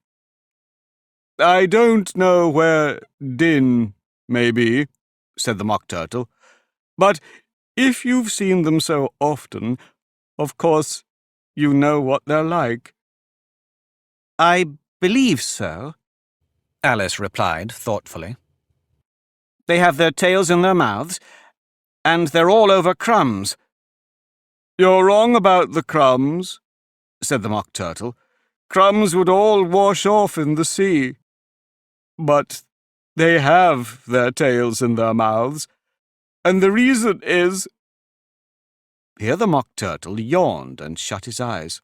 "I don't know where Din may be," said the Mock Turtle, "but if you've seen them so often, of course you know what they're like." "I believe so," Alice replied thoughtfully. "They have their tails in their mouths, and they're all over crumbs." "You're wrong about the crumbs," said the Mock Turtle. "Crumbs would all wash off in the sea. But they have their tails in their mouths, and the reason is—" Here the Mock Turtle yawned and shut his eyes.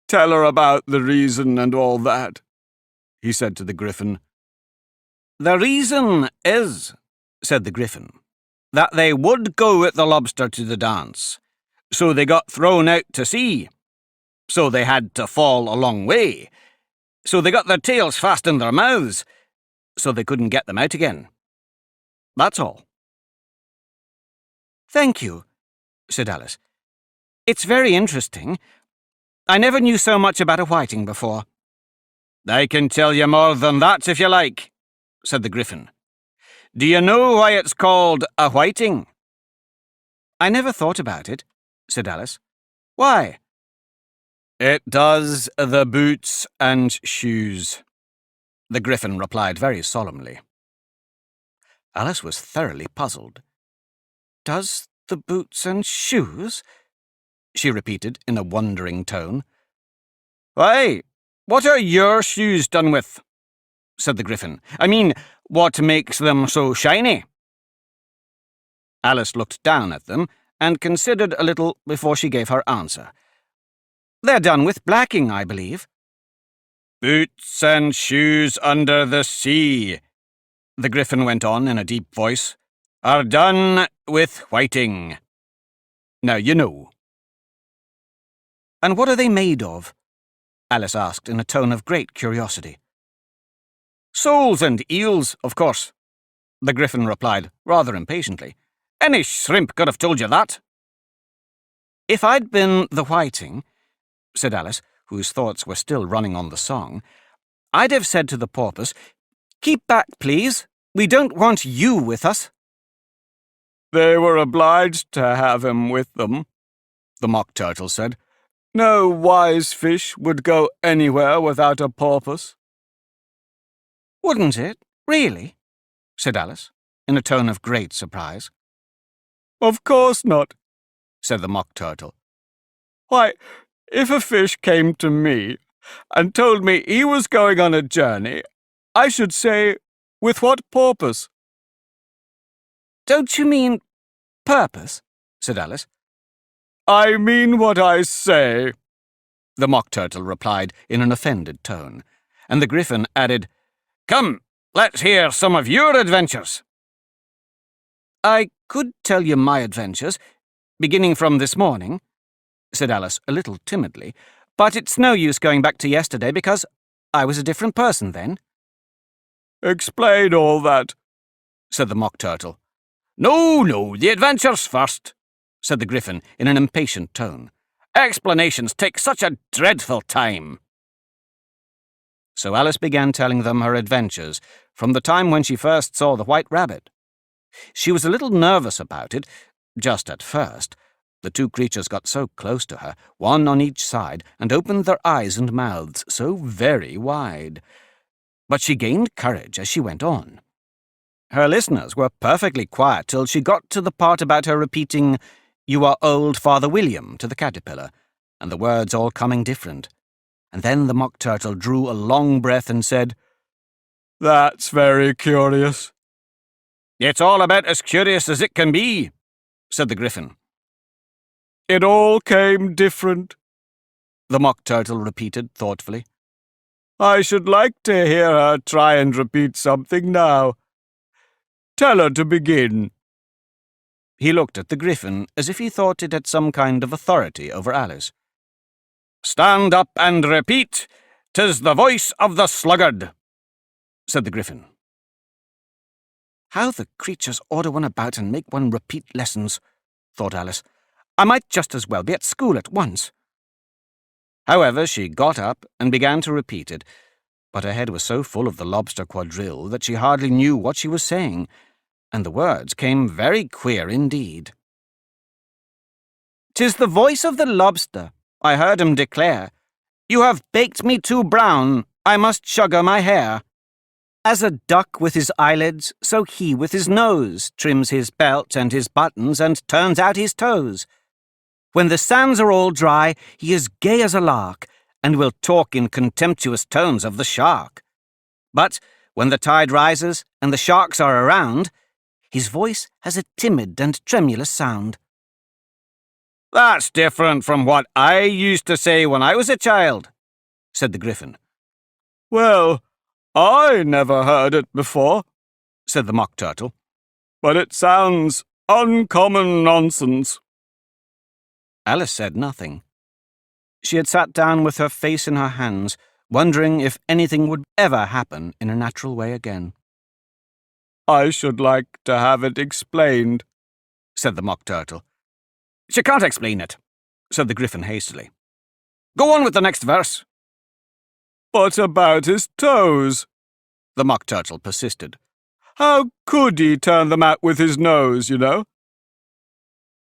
"Tell her about the reason and all that," he said to the Gryphon. "The reason is," said the Gryphon, "that they would go with the lobster to the dance, so they got thrown out to sea. So they had to fall a long way. So they got their tails fast in their mouths, so they couldn't get them out again. That's all." "Thank you," said Alice. "It's very interesting. I never knew so much about a whiting before." "I can tell you more than that if you like," said the Gryphon. "Do you know why it's called a whiting?" "I never thought about it," said Alice. "Why?" "It does the boots and shoes," the Gryphon replied very solemnly. Alice was thoroughly puzzled. "Does the boots and shoes?" she repeated in a wondering tone. "Why, what are your shoes done with?" said the Gryphon. "I mean, what makes them so shiny?" Alice looked down at them and considered a little before she gave her answer. "They're done with blacking, I believe." "Boots and shoes under the sea," the Gryphon went on in a deep voice, "are done with whiting. Now you know." "And what are they made of?" Alice asked in a tone of great curiosity. "Soles and eels, of course," the Gryphon replied, rather impatiently. "Any shrimp could have told you that." "If I'd been the whiting," said Alice, whose thoughts were still running on the song, "I'd have said to the porpoise, 'Keep back, please. We don't want you with us.'" "They were obliged to have him with them," the Mock Turtle said. "No wise fish would go anywhere without a porpoise." "Wouldn't it, really?" said Alice, in a tone of great surprise. "Of course not," said the Mock Turtle. "Why, if a fish came to me and told me he was going on a journey, I should say, 'With what purpose?'" "Don't you mean purpose?" said Alice. "I mean what I say," the Mock Turtle replied in an offended tone, and the Gryphon added, "Come, let's hear some of your adventures." "I could tell you my adventures, beginning from this morning," said Alice a little timidly, "but it's no use going back to yesterday because I was a different person then." "Explain all that," said the Mock Turtle. No, the adventures first," said the Gryphon in an impatient tone. "Explanations take such a dreadful time." So Alice began telling them her adventures from the time when she first saw the White Rabbit. She was a little nervous about it, just at first. The two creatures got so close to her, one on each side, and opened their eyes and mouths so very wide. But she gained courage as she went on. Her listeners were perfectly quiet till she got to the part about her repeating, "You are old, Father William," to the caterpillar, and the words all coming different. And then the Mock Turtle drew a long breath and said, "That's very curious." "It's all about as curious as it can be," said the Gryphon. "It all came different," the Mock Turtle repeated thoughtfully. "I should like to hear her try and repeat something now. Tell her to begin." He looked at the Gryphon as if he thought it had some kind of authority over Alice. "Stand up and repeat, 'tis the voice of the sluggard," said the Gryphon. "How the creatures order one about and make one repeat lessons," thought Alice. "I might just as well be at school at once." However, she got up and began to repeat it, but her head was so full of the lobster quadrille that she hardly knew what she was saying, and the words came very queer indeed. "'Tis the voice of the lobster, I heard him declare, 'You have baked me too brown, I must sugar my hair.' As a duck with his eyelids, so he with his nose trims his belt and his buttons and turns out his toes. When the sands are all dry, he is gay as a lark, and will talk in contemptuous tones of the shark. But when the tide rises and the sharks are around, his voice has a timid and tremulous sound." "That's different from what I used to say when I was a child," said the Gryphon. "Well, I never heard it before," said the Mock Turtle. "But it sounds uncommon nonsense." Alice said nothing. She had sat down with her face in her hands, wondering if anything would ever happen in a natural way again. "I should like to have it explained," said the Mock Turtle. "She can't explain it," said the Gryphon hastily. "Go on with the next verse." "But about his toes," the Mock Turtle persisted. "How could he turn them out with his nose, you know?"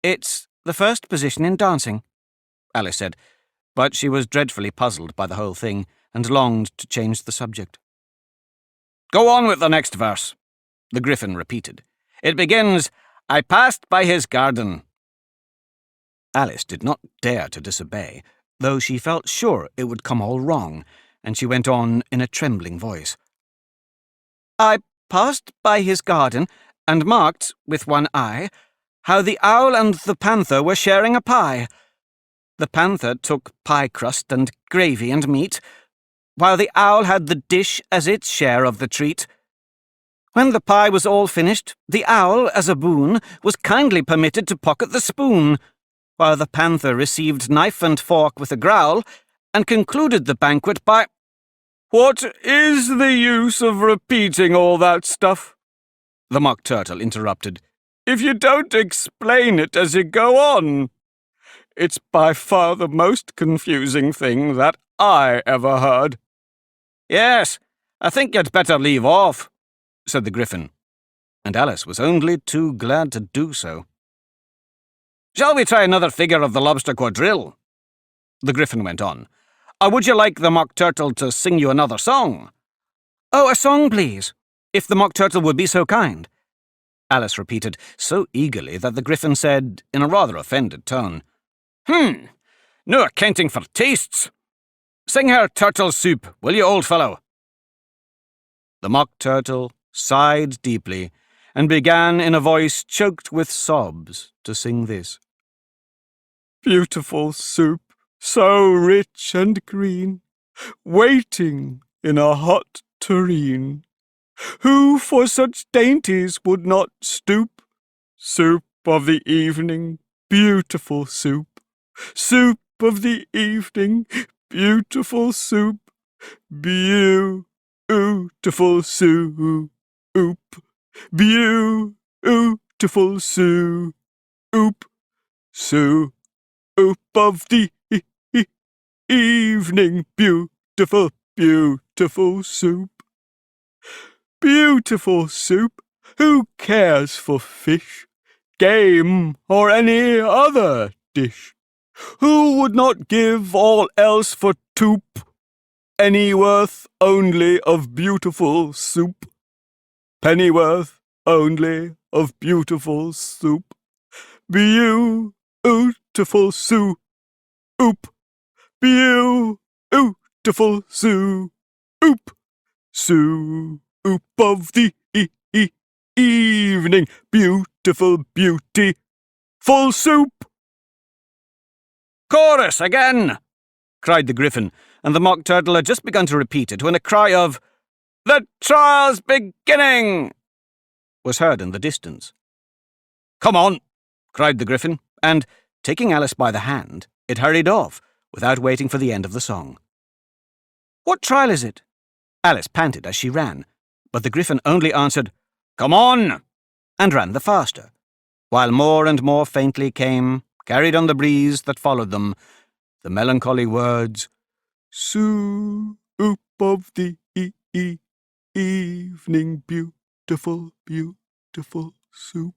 "It's the first position in dancing," Alice said, but she was dreadfully puzzled by the whole thing and longed to change the subject. "Go on with the next verse," the Gryphon repeated. "It begins, 'I passed by his garden.'" Alice did not dare to disobey, though she felt sure it would come all wrong, and she went on in a trembling voice. I passed by his garden, and marked, with one eye, how the owl and the panther were sharing a pie. The panther took pie crust and gravy and meat, while the owl had the dish as its share of the treat. When the pie was all finished, the owl, as a boon, was kindly permitted to pocket the spoon, while the panther received knife and fork with a growl, and concluded the banquet by— "What is the use of repeating all that stuff?" the Mock Turtle interrupted. "If you don't explain it as you go on. It's by far the most confusing thing that I ever heard." Yes, I think you'd better leave off, said the Gryphon, and Alice was only too glad to do so. Shall we try another figure of the lobster quadrille? The Gryphon went on. Or would you like the Mock Turtle to sing you another song? Oh, a song, please, if the Mock Turtle would be so kind, Alice repeated so eagerly that the Gryphon said, in a rather offended tone, No accounting for tastes. Sing her turtle soup, will you, old fellow? The Mock Turtle sighed deeply and began in a voice choked with sobs to sing this. Beautiful soup, so rich and green, waiting in a hot tureen. Who for such dainties would not stoop? Soup of the evening, beautiful soup. Soup of the evening, beautiful soup. Beautiful soup. Beautiful soup. Soup of the evening, beautiful, beautiful soup. Beautiful soup, who cares for fish, game, or any other dish? Who would not give all else for toup? Pennyworth only of beautiful soup. Pennyworth only of beautiful soup. Beautiful soup. Beautiful soup. Soup of the evening, beautiful beauty, full soup. Chorus again, cried the Gryphon, and the Mock Turtle had just begun to repeat it when a cry of, The trial's beginning, was heard in the distance. Come on, cried the Gryphon, and, taking Alice by the hand, it hurried off, without waiting for the end of the song. What trial is it? Alice panted as she ran, but the Gryphon only answered, Come on, and ran the faster, while more and more faintly came, carried on the breeze that followed them, the melancholy words, Soup of the evening, beautiful, beautiful soup.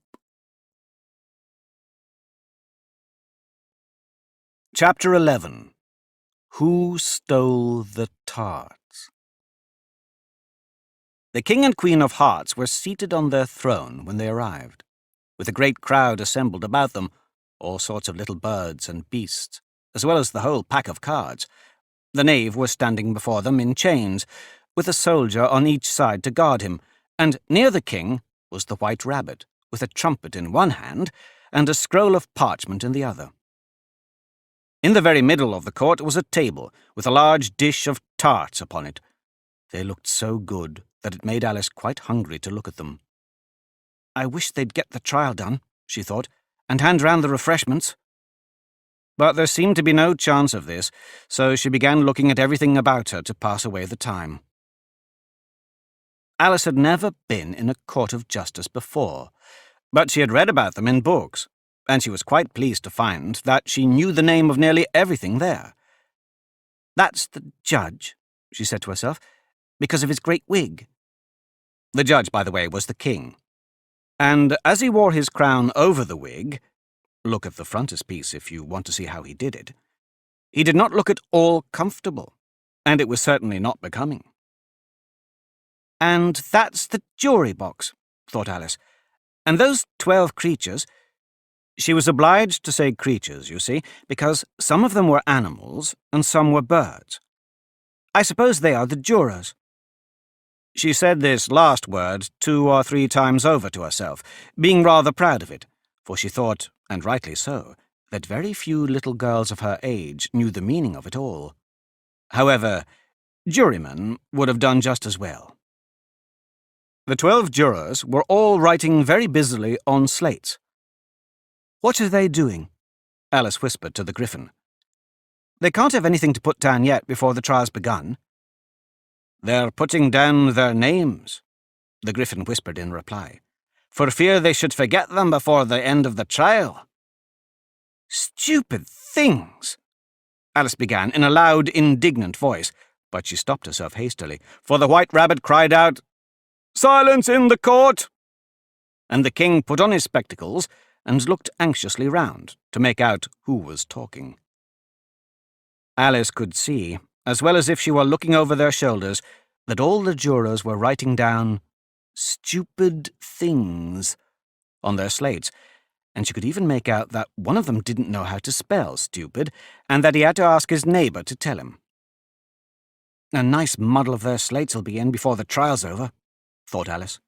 Chapter 11. Who Stole the Tarts? The King and Queen of Hearts were seated on their throne when they arrived, with a great crowd assembled about them, all sorts of little birds and beasts, as well as the whole pack of cards. The knave was standing before them in chains, with a soldier on each side to guard him, and near the king was the White Rabbit, with a trumpet in one hand and a scroll of parchment in the other. In the very middle of the court was a table, with a large dish of tarts upon it. They looked so good that it made Alice quite hungry to look at them. I wish they'd get the trial done, she thought, and hand round the refreshments. But there seemed to be no chance of this, so she began looking at everything about her to pass away the time. Alice had never been in a court of justice before, but she had read about them in books, and she was quite pleased to find that she knew the name of nearly everything there. That's the judge, she said to herself, because of his great wig. The judge, by the way, was the king, and as he wore his crown over the wig, look at the frontispiece if you want to see how he did it, he did not look at all comfortable, and it was certainly not becoming. And that's the jury box, thought Alice, and those 12 creatures, She was obliged to say creatures, you see, because some of them were animals and some were birds. I suppose they are the jurors. She said this last word 2 or 3 times over to herself, being rather proud of it, for she thought, and rightly so, that very few little girls of her age knew the meaning of it all. However, jurymen would have done just as well. The 12 jurors were all writing very busily on slates. "What are they doing?" Alice whispered to the Griffin. "They can't have anything to put down yet before the trial's begun." "They're putting down their names," the Griffin whispered in reply, "for fear they should forget them before the end of the trial." "Stupid things!" Alice began in a loud, indignant voice, but she stopped herself hastily, for the White Rabbit cried out, "Silence in the court!" And the king put on his spectacles and looked anxiously round to make out who was talking. Alice could see, as well as if she were looking over their shoulders, that all the jurors were writing down "stupid things" on their slates, and she could even make out that one of them didn't know how to spell stupid, and that he had to ask his neighbour to tell him. "A nice muddle of their slates will be in before the trial's over," thought Alice.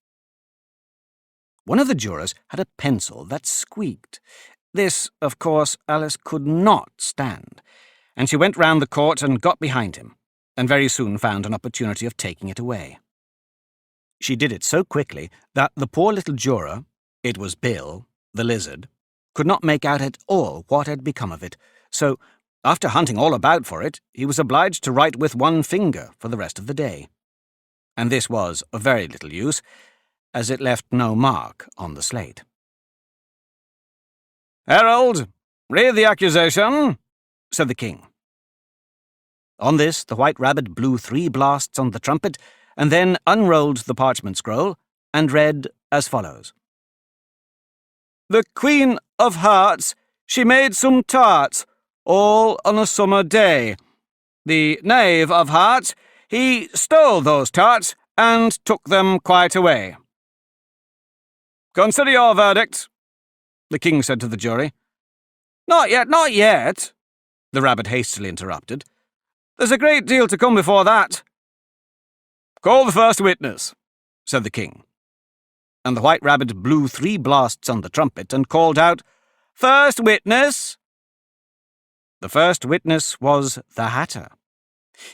One of the jurors had a pencil that squeaked. This, of course, Alice could not stand, and she went round the court and got behind him, and very soon found an opportunity of taking it away. She did it so quickly that the poor little juror, it was Bill, the lizard, could not make out at all what had become of it, so, after hunting all about for it, he was obliged to write with one finger for the rest of the day. And this was of very little use, as it left no mark on the slate. "Herald, read the accusation," said the king. On this, the White Rabbit blew 3 blasts on the trumpet, and then unrolled the parchment scroll, and read as follows. "The Queen of Hearts, she made some tarts, all on a summer day. The Knave of Hearts, he stole those tarts, and took them quite away." "Consider your verdict," the king said to the jury. "Not yet, not yet," the rabbit hastily interrupted. "There's a great deal to come before that." "Call the first witness," said the king. And the White Rabbit blew 3 blasts on the trumpet and called out, "First witness!" The first witness was the Hatter.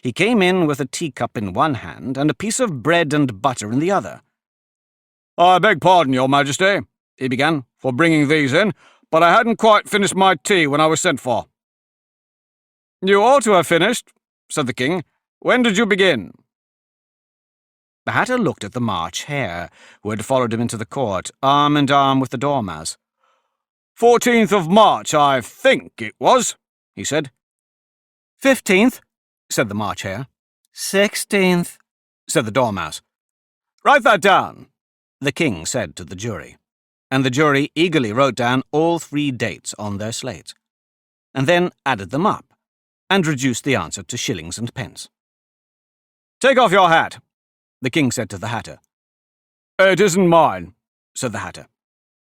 He came in with a teacup in one hand and a piece of bread and butter in the other. "I beg pardon, Your Majesty," he began, "for bringing these in, but I hadn't quite finished my tea when I was sent for." "You ought to have finished," said the king. "When did you begin?" The Hatter looked at the March Hare, who had followed him into the court, arm in arm with the Dormouse. 14th of March, I think it was," he said. 15th, said the March Hare. 16th, said the Dormouse. "Write that down," the king said to the jury, and the jury eagerly wrote down all 3 dates on their slates, and then added them up, and reduced the answer to shillings and pence. "Take off your hat," the king said to the Hatter. "It isn't mine," said the Hatter.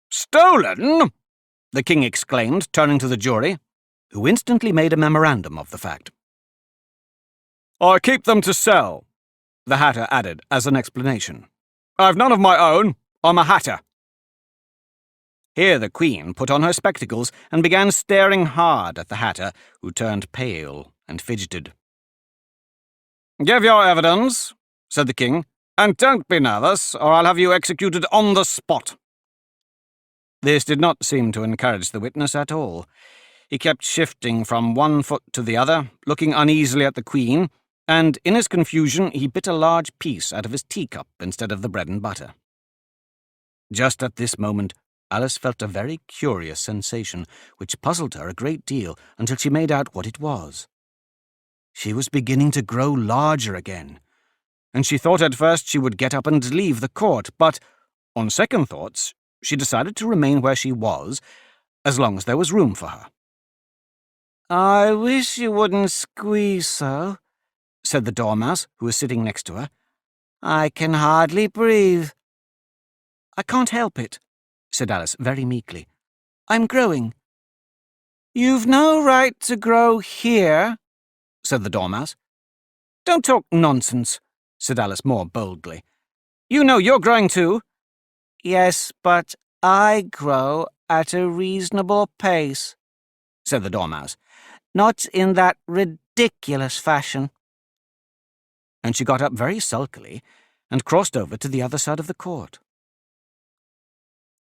"Stolen?" the king exclaimed, turning to the jury, who instantly made a memorandum of the fact. "I keep them to sell," the Hatter added as an explanation. "I've none of my own. I'm a Hatter." Here the Queen put on her spectacles and began staring hard at the Hatter, who turned pale and fidgeted. "Give your evidence," said the king, "and don't be nervous, or I'll have you executed on the spot." This did not seem to encourage the witness at all. He kept shifting from one foot to the other, looking uneasily at the Queen, and in his confusion he bit a large piece out of his teacup instead of the bread and butter. Just at this moment, Alice felt a very curious sensation, which puzzled her a great deal until she made out what it was. She was beginning to grow larger again, and she thought at first she would get up and leave the court, but, on second thoughts, she decided to remain where she was, as long as there was room for her. "I wish you wouldn't squeeze so," said the Dormouse, who was sitting next to her. "I can hardly breathe." "I can't help it," said Alice very meekly. I'm growing." "You've no right to grow here," said the Dormouse. "Don't talk nonsense," said Alice more boldly. "You know you're growing too." "Yes, but I grow at a reasonable pace," said the Dormouse. "Not in that ridiculous fashion." And she got up very sulkily and crossed over to the other side of the court.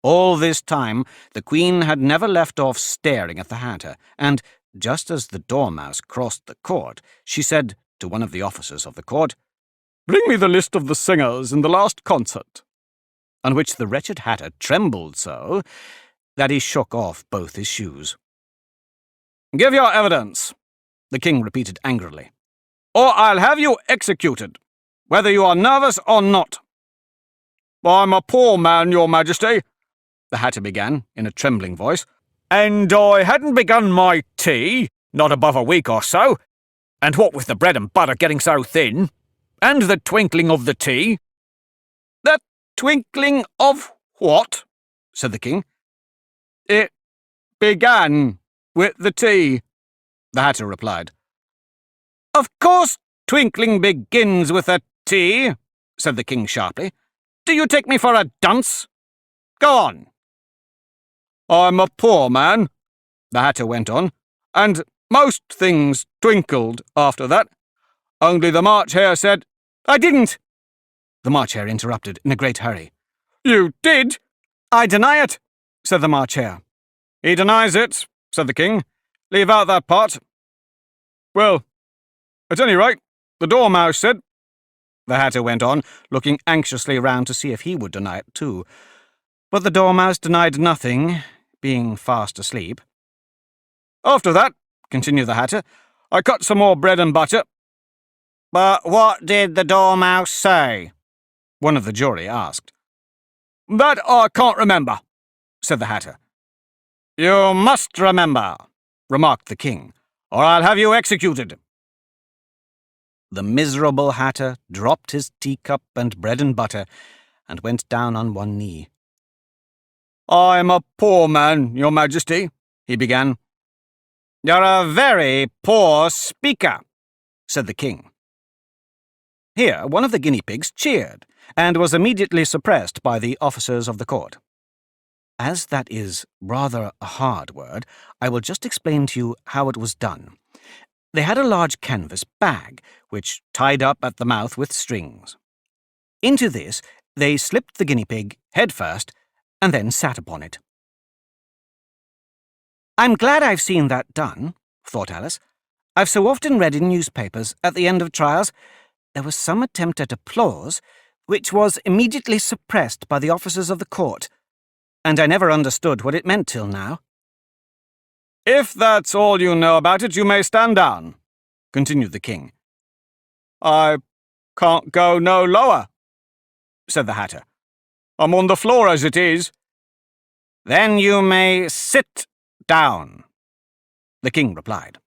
All this time the Queen had never left off staring at the Hatter, and just as the Dormouse crossed the court, she said to one of the officers of the court, "Bring me the list of the singers in the last concert." on which the wretched Hatter trembled so that he shook off both his shoes. "Give your evidence," the King repeated angrily, "or I'll have you executed, whether you are nervous or not." "I'm a poor man, Your Majesty," the Hatter began in a trembling voice, "and I hadn't begun my tea, not above a week or so, and what with the bread and butter getting so thin, and the twinkling of the tea—" "The twinkling of what?" said the King. "It began with the tea," the Hatter replied. "Of course twinkling begins with a tea," said the King sharply. "Do you take me for a dunce? Go on." "I'm a poor man," the Hatter went on, "and most things twinkled after that. Only the March Hare said—" "I didn't," the March Hare interrupted in a great hurry. "You did?" "I deny it," said the March Hare. "He denies it," said the King. "Leave out that part." "Well, at any rate, the Dormouse said—" the Hatter went on, looking anxiously round to see if he would deny it too. But the Dormouse denied nothing, being fast asleep. "After that," continued the Hatter, "I cut some more bread and butter." "But what did the Dormouse say?" one of the jury asked. "That I can't remember," said the Hatter. "You must remember," remarked the King, "or I'll have you executed." The miserable Hatter dropped his teacup and bread and butter and went down on one knee. "I'm a poor man, Your Majesty," he began. "You're a very poor speaker," said the King. Here one of the guinea pigs cheered, and was immediately suppressed by the officers of the court. As that is rather a hard word, I will just explain to you how it was done. They had a large canvas bag, which tied up at the mouth with strings. Into this they slipped the guinea pig head first, and then sat upon it. "I'm glad I've seen that done," thought Alice. "I've so often read in newspapers, at the end of trials, there was some attempt at applause, which was immediately suppressed by the officers of the court, and I never understood what it meant till now." "If that's all you know about it, you may stand down," continued the King. "I can't go no lower," said the Hatter. "I'm on the floor as it is." "Then you may sit down," the King replied.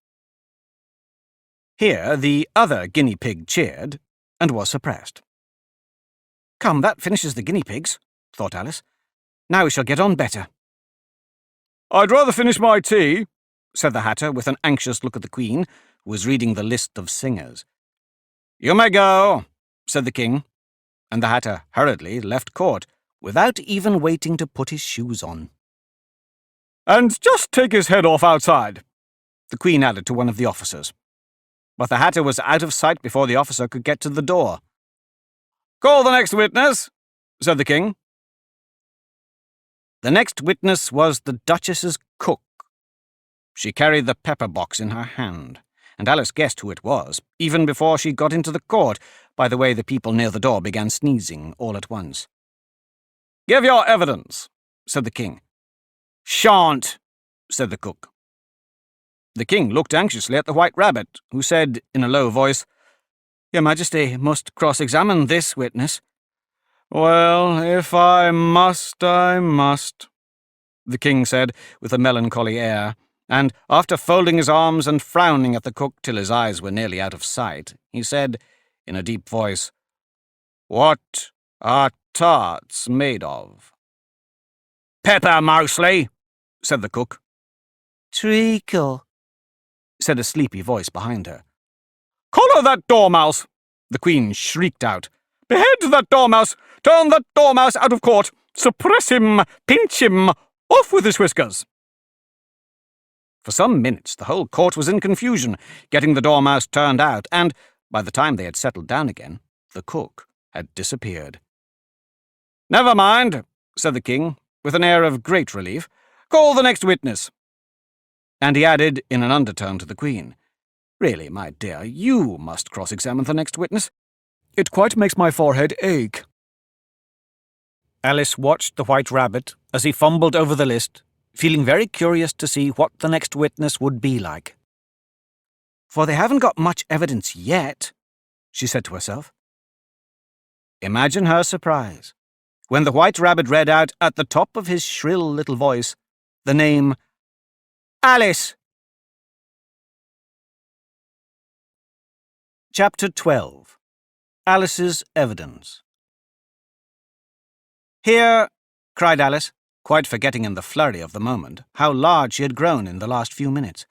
Here the other guinea pig cheered, and was suppressed. "Come, that finishes the guinea pigs," thought Alice. "Now we shall get on better." "I'd rather finish my tea," said the Hatter, with an anxious look at the Queen, who was reading the list of singers. "You may go," said the King, and the Hatter hurriedly left court, without even waiting to put his shoes on. "And just take his head off outside," the Queen added to one of the officers. But the Hatter was out of sight before the officer could get to the door. "Call the next witness," said the King. The next witness was the Duchess's cook. She carried the pepper box in her hand, and Alice guessed who it was, even before she got into the court, by the way the people near the door began sneezing all at once. "Give your evidence," said the King. "Shan't," said the cook. The King looked anxiously at the White Rabbit, who said in a low voice, "Your Majesty must cross-examine this witness." "Well, if I must, I must," the King said with a melancholy air, and after folding his arms and frowning at the cook till his eyes were nearly out of sight, he said in a deep voice, "What are tarts made of?" "Pepper, mostly," said the cook. Treacle, said a sleepy voice behind her. Collar that dormouse! The Queen shrieked out. Behead that dormouse! Turn that dormouse out of court! Suppress him! Pinch him! Off with his whiskers! For some minutes the whole court was in confusion, getting the dormouse turned out, and, by the time they had settled down again, the cook had disappeared. Never mind, said the King, with an air of great relief. Call the next witness. And he added in an undertone to the Queen, Really, my dear, you must cross-examine the next witness. It quite makes my forehead ache. Alice watched the White Rabbit as he fumbled over the list, feeling very curious to see what the next witness would be like. For they haven't got much evidence yet, she said to herself. Imagine her surprise when the White Rabbit read out at the top of his shrill little voice the name Alice. Chapter 12. Alice's Evidence. Here, cried Alice, quite forgetting in the flurry of the moment how large she had grown in the last few minutes,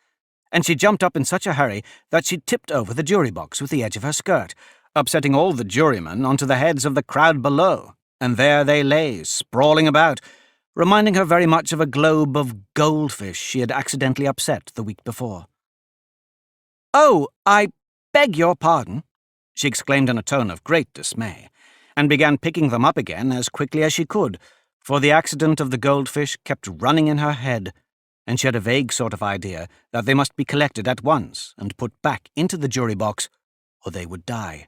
and she jumped up in such a hurry that she tipped over the jury box with the edge of her skirt, upsetting all the jurymen onto the heads of the crowd below, and there they lay, sprawling about, reminding her very much of a globe of goldfish she had accidentally upset the week before. "Oh, I beg your pardon," she exclaimed in a tone of great dismay, and began picking them up again as quickly as she could, for the accident of the goldfish kept running in her head, and she had a vague sort of idea that they must be collected at once and put back into the jury box, or they would die.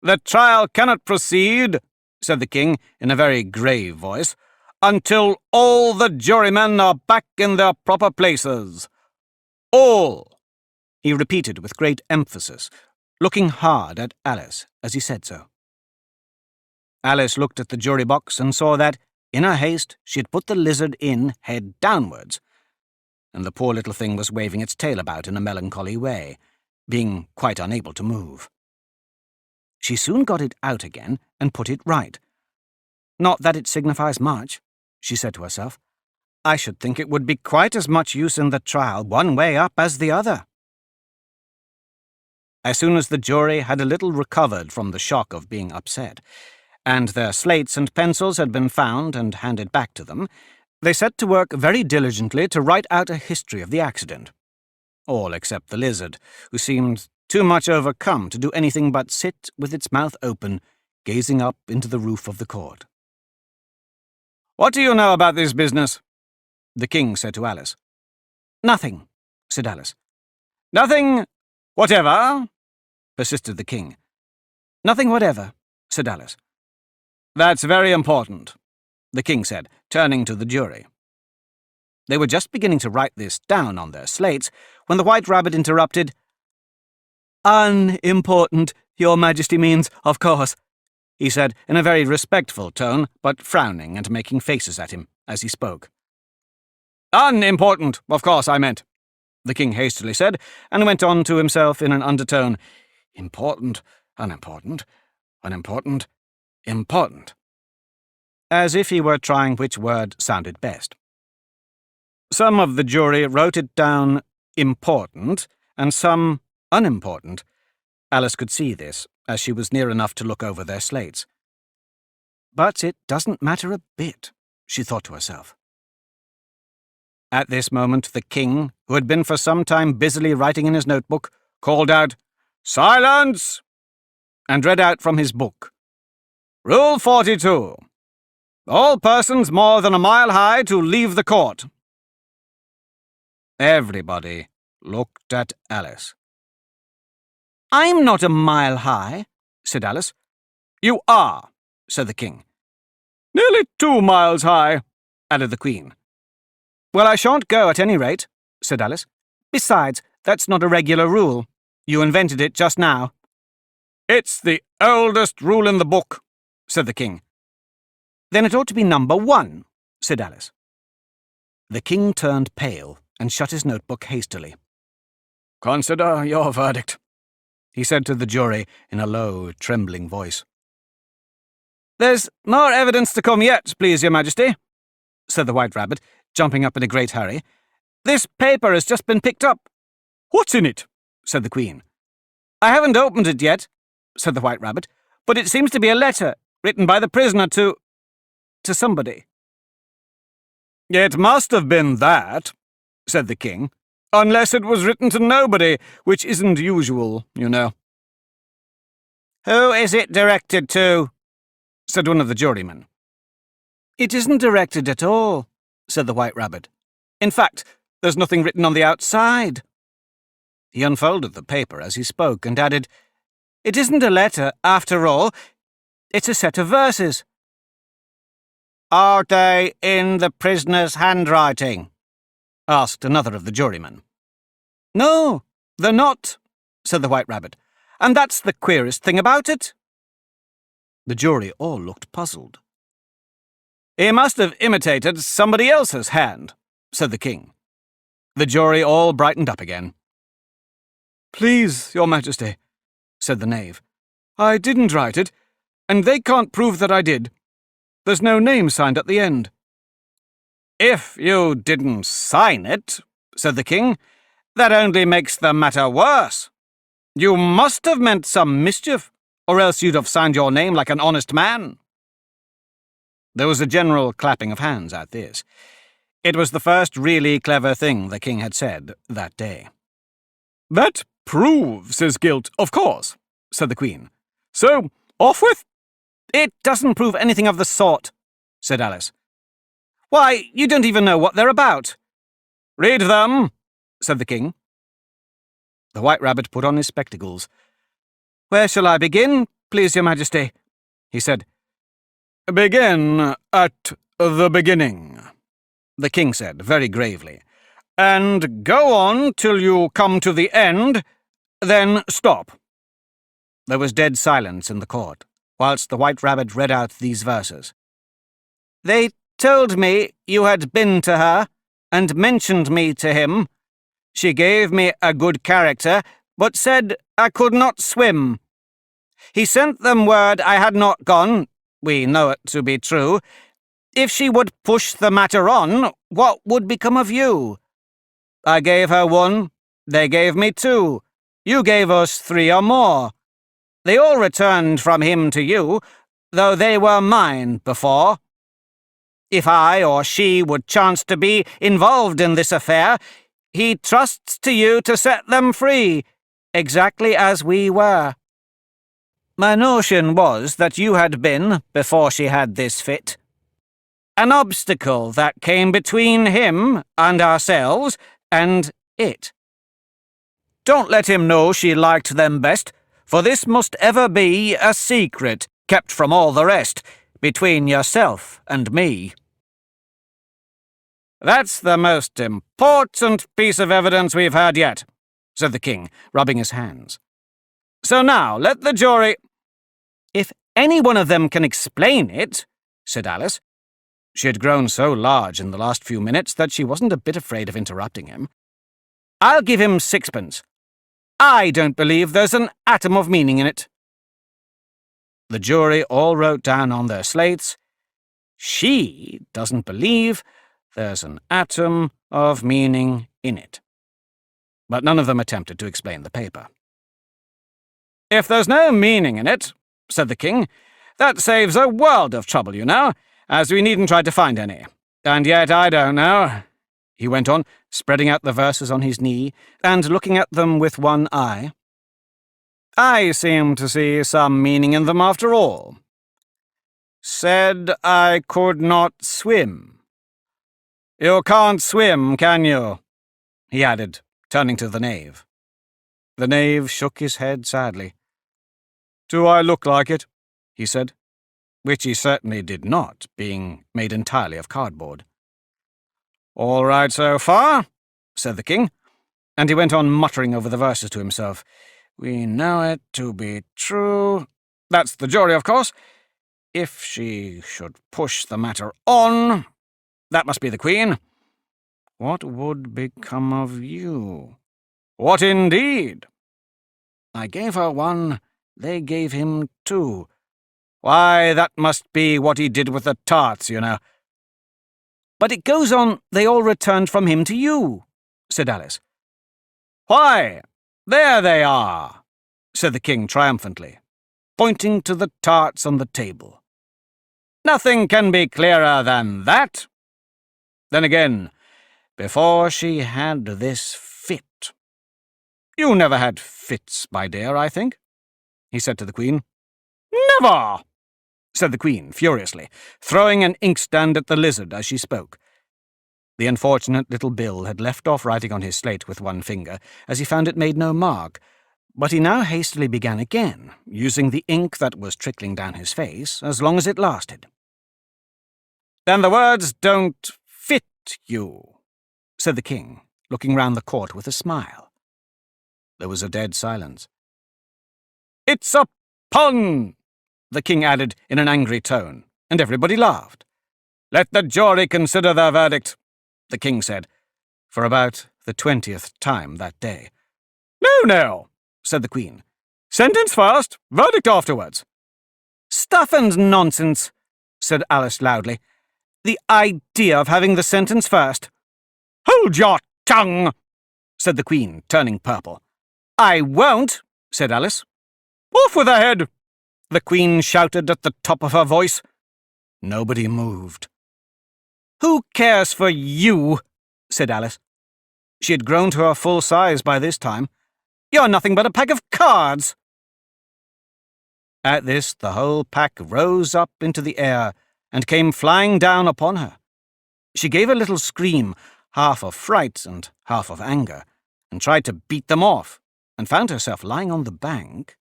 "The trial cannot proceed," said the King in a very grave voice, "until all the jurymen are back in their proper places. All," he repeated with great emphasis, looking hard at Alice as he said so. Alice looked at the jury box and saw that, in her haste, she had put the lizard in head downwards, and the poor little thing was waving its tail about in a melancholy way, being quite unable to move. She soon got it out again and put it right. Not that it signifies much, she said to herself. I should think it would be quite as much use in the trial one way up as the other. As soon as the jury had a little recovered from the shock of being upset, and their slates and pencils had been found and handed back to them, they set to work very diligently to write out a history of the accident. All except the lizard, who seemed too much overcome to do anything but sit with its mouth open, gazing up into the roof of the court. "What do you know about this business?" the King said to Alice. "Nothing," said Alice. "Nothing whatever?" persisted the King. "Nothing whatever," said Alice. "That's very important," the King said, turning to the jury. They were just beginning to write this down on their slates when the White Rabbit interrupted. "Unimportant, Your Majesty means, of course," he said in a very respectful tone, but frowning and making faces at him as he spoke. "Unimportant, of course I meant," the King hastily said, and went on to himself in an undertone. "Important, unimportant, unimportant, important," as if he were trying which word sounded best. Some of the jury wrote it down important, and some unimportant. Alice could see this, as she was near enough to look over their slates. But it doesn't matter a bit, she thought to herself. At this moment the King, who had been for some time busily writing in his notebook, called out, "Silence!" and read out from his book, "Rule 42. All persons more than a mile high to leave the court." Everybody looked at Alice. "I'm not a mile high," said Alice. "You are," said the King. "Nearly 2 miles high," added the Queen. "Well, I shan't go at any rate," said Alice. "Besides, that's not a regular rule. You invented it just now." "It's the oldest rule in the book," said the King. "Then it ought to be number 1, said Alice. The King turned pale and shut his notebook hastily. "Consider your verdict," he said to the jury in a low, trembling voice. "There's more evidence to come yet, please, Your Majesty," said the White Rabbit, jumping up in a great hurry. "This paper has just been picked up." "What's in it?" said the Queen. "I haven't opened it yet," said the White Rabbit, "but it seems to be a letter written by the prisoner to somebody." "It must have been that," said the King, "unless it was written to nobody, which isn't usual, you know." "Who is it directed to?" said one of the jurymen. "It isn't directed at all," said the White Rabbit. "In fact, there's nothing written on the outside." He unfolded the paper as he spoke and added, "It isn't a letter, after all. It's a set of verses." "Are they in the prisoner's handwriting?" asked another of the jurymen. "No, they're not," said the White Rabbit, "and that's the queerest thing about it." The jury all looked puzzled. "He must have imitated somebody else's hand," said the King. The jury all brightened up again. "Please, Your Majesty," said the knave, "I didn't write it, and they can't prove that I did. There's no name signed at the end." "If you didn't sign it," said the King, "that only makes the matter worse. You must have meant some mischief, or else you'd have signed your name like an honest man." There was a general clapping of hands at this. It was the first really clever thing the King had said that day. "That proves his guilt, of course," said the Queen. "So, off with—" "It doesn't prove anything of the sort," said Alice. "Why, you don't even know what they're about." "Read them," said the King. The White Rabbit put on his spectacles. "Where shall I begin, please, Your Majesty?" he said. "Begin at the beginning," the King said very gravely, "and go on till you come to the end, then stop." There was dead silence in the court, whilst the White Rabbit read out these verses. "They told me you had been to her, and mentioned me to him. She gave me a good character, but said I could not swim. He sent them word I had not gone, we know it to be true. If she would push the matter on, what would become of you? I gave her one, they gave me two, you gave us three or more. They all returned from him to you, though they were mine before. If I or she would chance to be involved in this affair, he trusts to you to set them free, exactly as we were. My notion was that you had been, before she had this fit, an obstacle that came between him and ourselves and it. Don't let him know she liked them best, for this must ever be a secret, kept from all the rest, between yourself and me." "That's the most important piece of evidence we've had yet," said the King, rubbing his hands. "So now, let the jury—" "If any one of them can explain it," said Alice. She had grown so large in the last few minutes that she wasn't a bit afraid of interrupting him. "I'll give him 6pence. I don't believe there's an atom of meaning in it." The jury all wrote down on their slates, "She doesn't believe there's an atom of meaning in it." But none of them attempted to explain the paper. "If there's no meaning in it," said the King, "that saves a world of trouble, you know, as we needn't try to find any. And yet I don't know," he went on, spreading out the verses on his knee and looking at them with one eye. "I seem to see some meaning in them after all. Said I could not swim. You can't swim, can you?" he added, turning to the knave. The knave shook his head sadly. "Do I look like it?" he said, which he certainly did not, being made entirely of cardboard. "All right so far," said the King, and he went on muttering over the verses to himself. "We know it to be true. That's the jury, of course. If she should push the matter on, that must be the Queen. What would become of you? What indeed? I gave her one, they gave him two. Why, that must be what he did with the tarts, you know. But it goes on, they all returned from him to you, said Alice. Why, there they are, said the king triumphantly, pointing to the tarts on the table. Nothing can be clearer than that. Then again, before she had this fit— You never had fits, my dear, I think, he said to the Queen. Never, said the Queen furiously, throwing an inkstand at the lizard as she spoke. The unfortunate little Bill had left off writing on his slate with one finger, as he found it made no mark, but he now hastily began again, using the ink that was trickling down his face as long as it lasted. Then the words don't fit you, said the king, looking round the court with a smile. There was a dead silence. It's a pun, the king added in an angry tone, and everybody laughed. Let the jury consider their verdict, the king said, for about the 20th time that day. No, said the Queen. Sentence first, verdict afterwards. Stuff and nonsense, said Alice loudly. The idea of having the sentence first. Hold your tongue, said the Queen, turning purple. I won't, said Alice. Off with her head, the Queen shouted at the top of her voice. Nobody moved. Who cares for you, said Alice. She had grown to her full size by this time. You're nothing but a pack of cards. At this, the whole pack rose up into the air and came flying down upon her. She gave a little scream, half of fright and half of anger, and tried to beat them off, and found herself lying on the bank,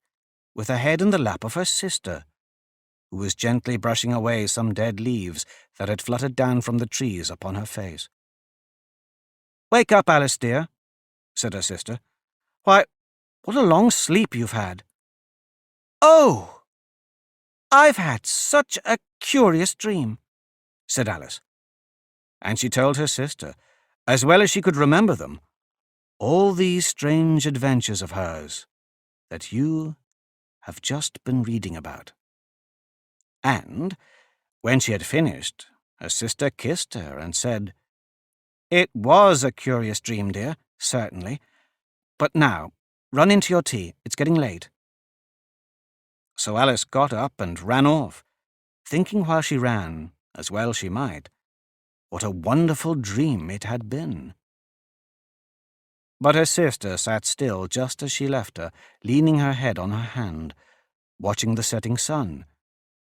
with her head in the lap of her sister, who was gently brushing away some dead leaves that had fluttered down from the trees upon her face. Wake up, Alice, dear, said her sister. Why, what a long sleep you've had. Oh, I've had such a curious dream, said Alice. And she told her sister, as well as she could remember them, all these strange adventures of hers that you have just been reading about. And, when she had finished, her sister kissed her and said, It was a curious dream, dear, certainly. But now, run into your tea. It's getting late. So Alice got up and ran off, thinking while she ran, as well she might, what a wonderful dream it had been. But her sister sat still just as she left her, leaning her head on her hand, watching the setting sun,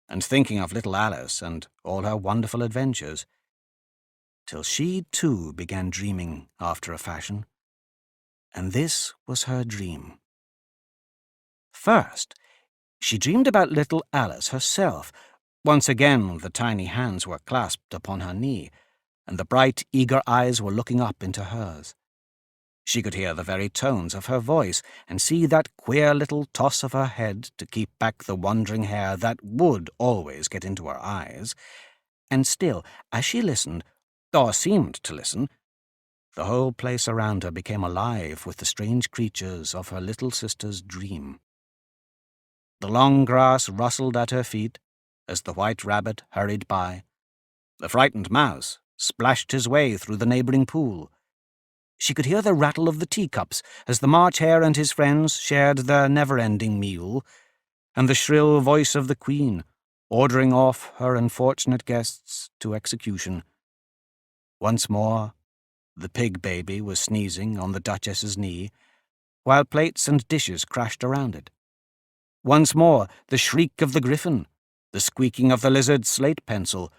and thinking of little Alice and all her wonderful adventures, till she too began dreaming after a fashion. And this was her dream. First, she dreamed about little Alice herself. Once again the tiny hands were clasped upon her knee, and the bright, eager eyes were looking up into hers. She could hear the very tones of her voice, and see that queer little toss of her head to keep back the wandering hair that would always get into her eyes. And still, as she listened, or seemed to listen, the whole place around her became alive with the strange creatures of her little sister's dream. The long grass rustled at her feet as the white rabbit hurried by. The frightened mouse splashed his way through the neighbouring pool. She could hear the rattle of the teacups as the March Hare and his friends shared their never-ending meal, and the shrill voice of the Queen ordering off her unfortunate guests to execution. Once more, the pig baby was sneezing on the Duchess's knee, while plates and dishes crashed around it. Once more, the shriek of the griffin, the squeaking of the lizard's slate pencil,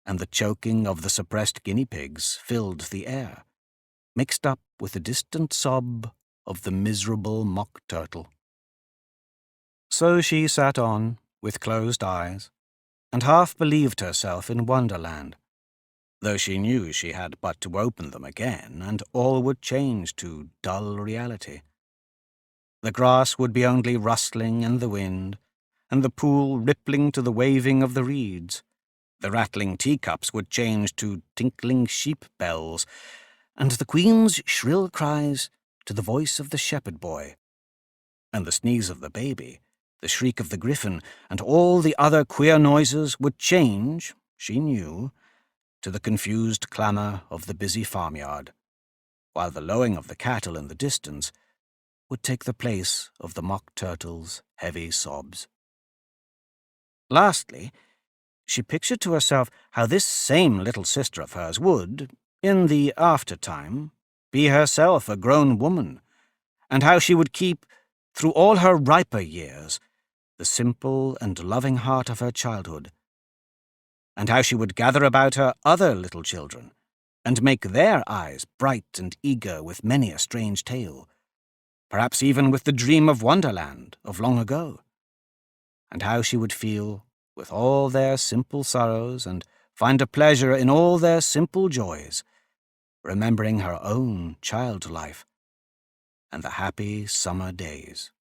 and the choking of the suppressed guinea pigs filled the air, mixed up with the distant sob of the miserable mock turtle. So she sat on, with closed eyes, and half believed herself in Wonderland, though she knew she had but to open them again, and all would change to dull reality. The grass would be only rustling in the wind, and the pool rippling to the waving of the reeds. The rattling teacups would change to tinkling sheep bells, and the Queen's shrill cries to the voice of the shepherd boy, and the sneeze of the baby, the shriek of the griffin, and all the other queer noises would change, she knew, to the confused clamour of the busy farmyard, while the lowing of the cattle in the distance would take the place of the mock turtle's heavy sobs. Lastly, she pictured to herself how this same little sister of hers would, in the after-time, be herself a grown woman, and how she would keep, through all her riper years, the simple and loving heart of her childhood, and how she would gather about her other little children, and make their eyes bright and eager with many a strange tale, perhaps even with the dream of Wonderland of long ago, and how she would feel with all their simple sorrows and find a pleasure in all their simple joys, remembering her own child life and the happy summer days.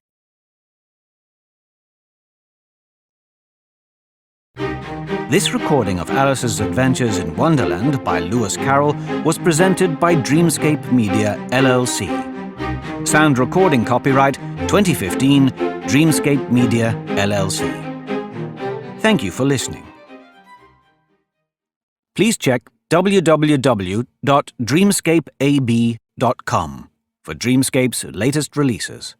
This recording of Alice's Adventures in Wonderland by Lewis Carroll was presented by Dreamscape Media, LLC. Sound recording copyright 2015, Dreamscape Media, LLC. Thank you for listening. Please check www.dreamscapeab.com for Dreamscape's latest releases.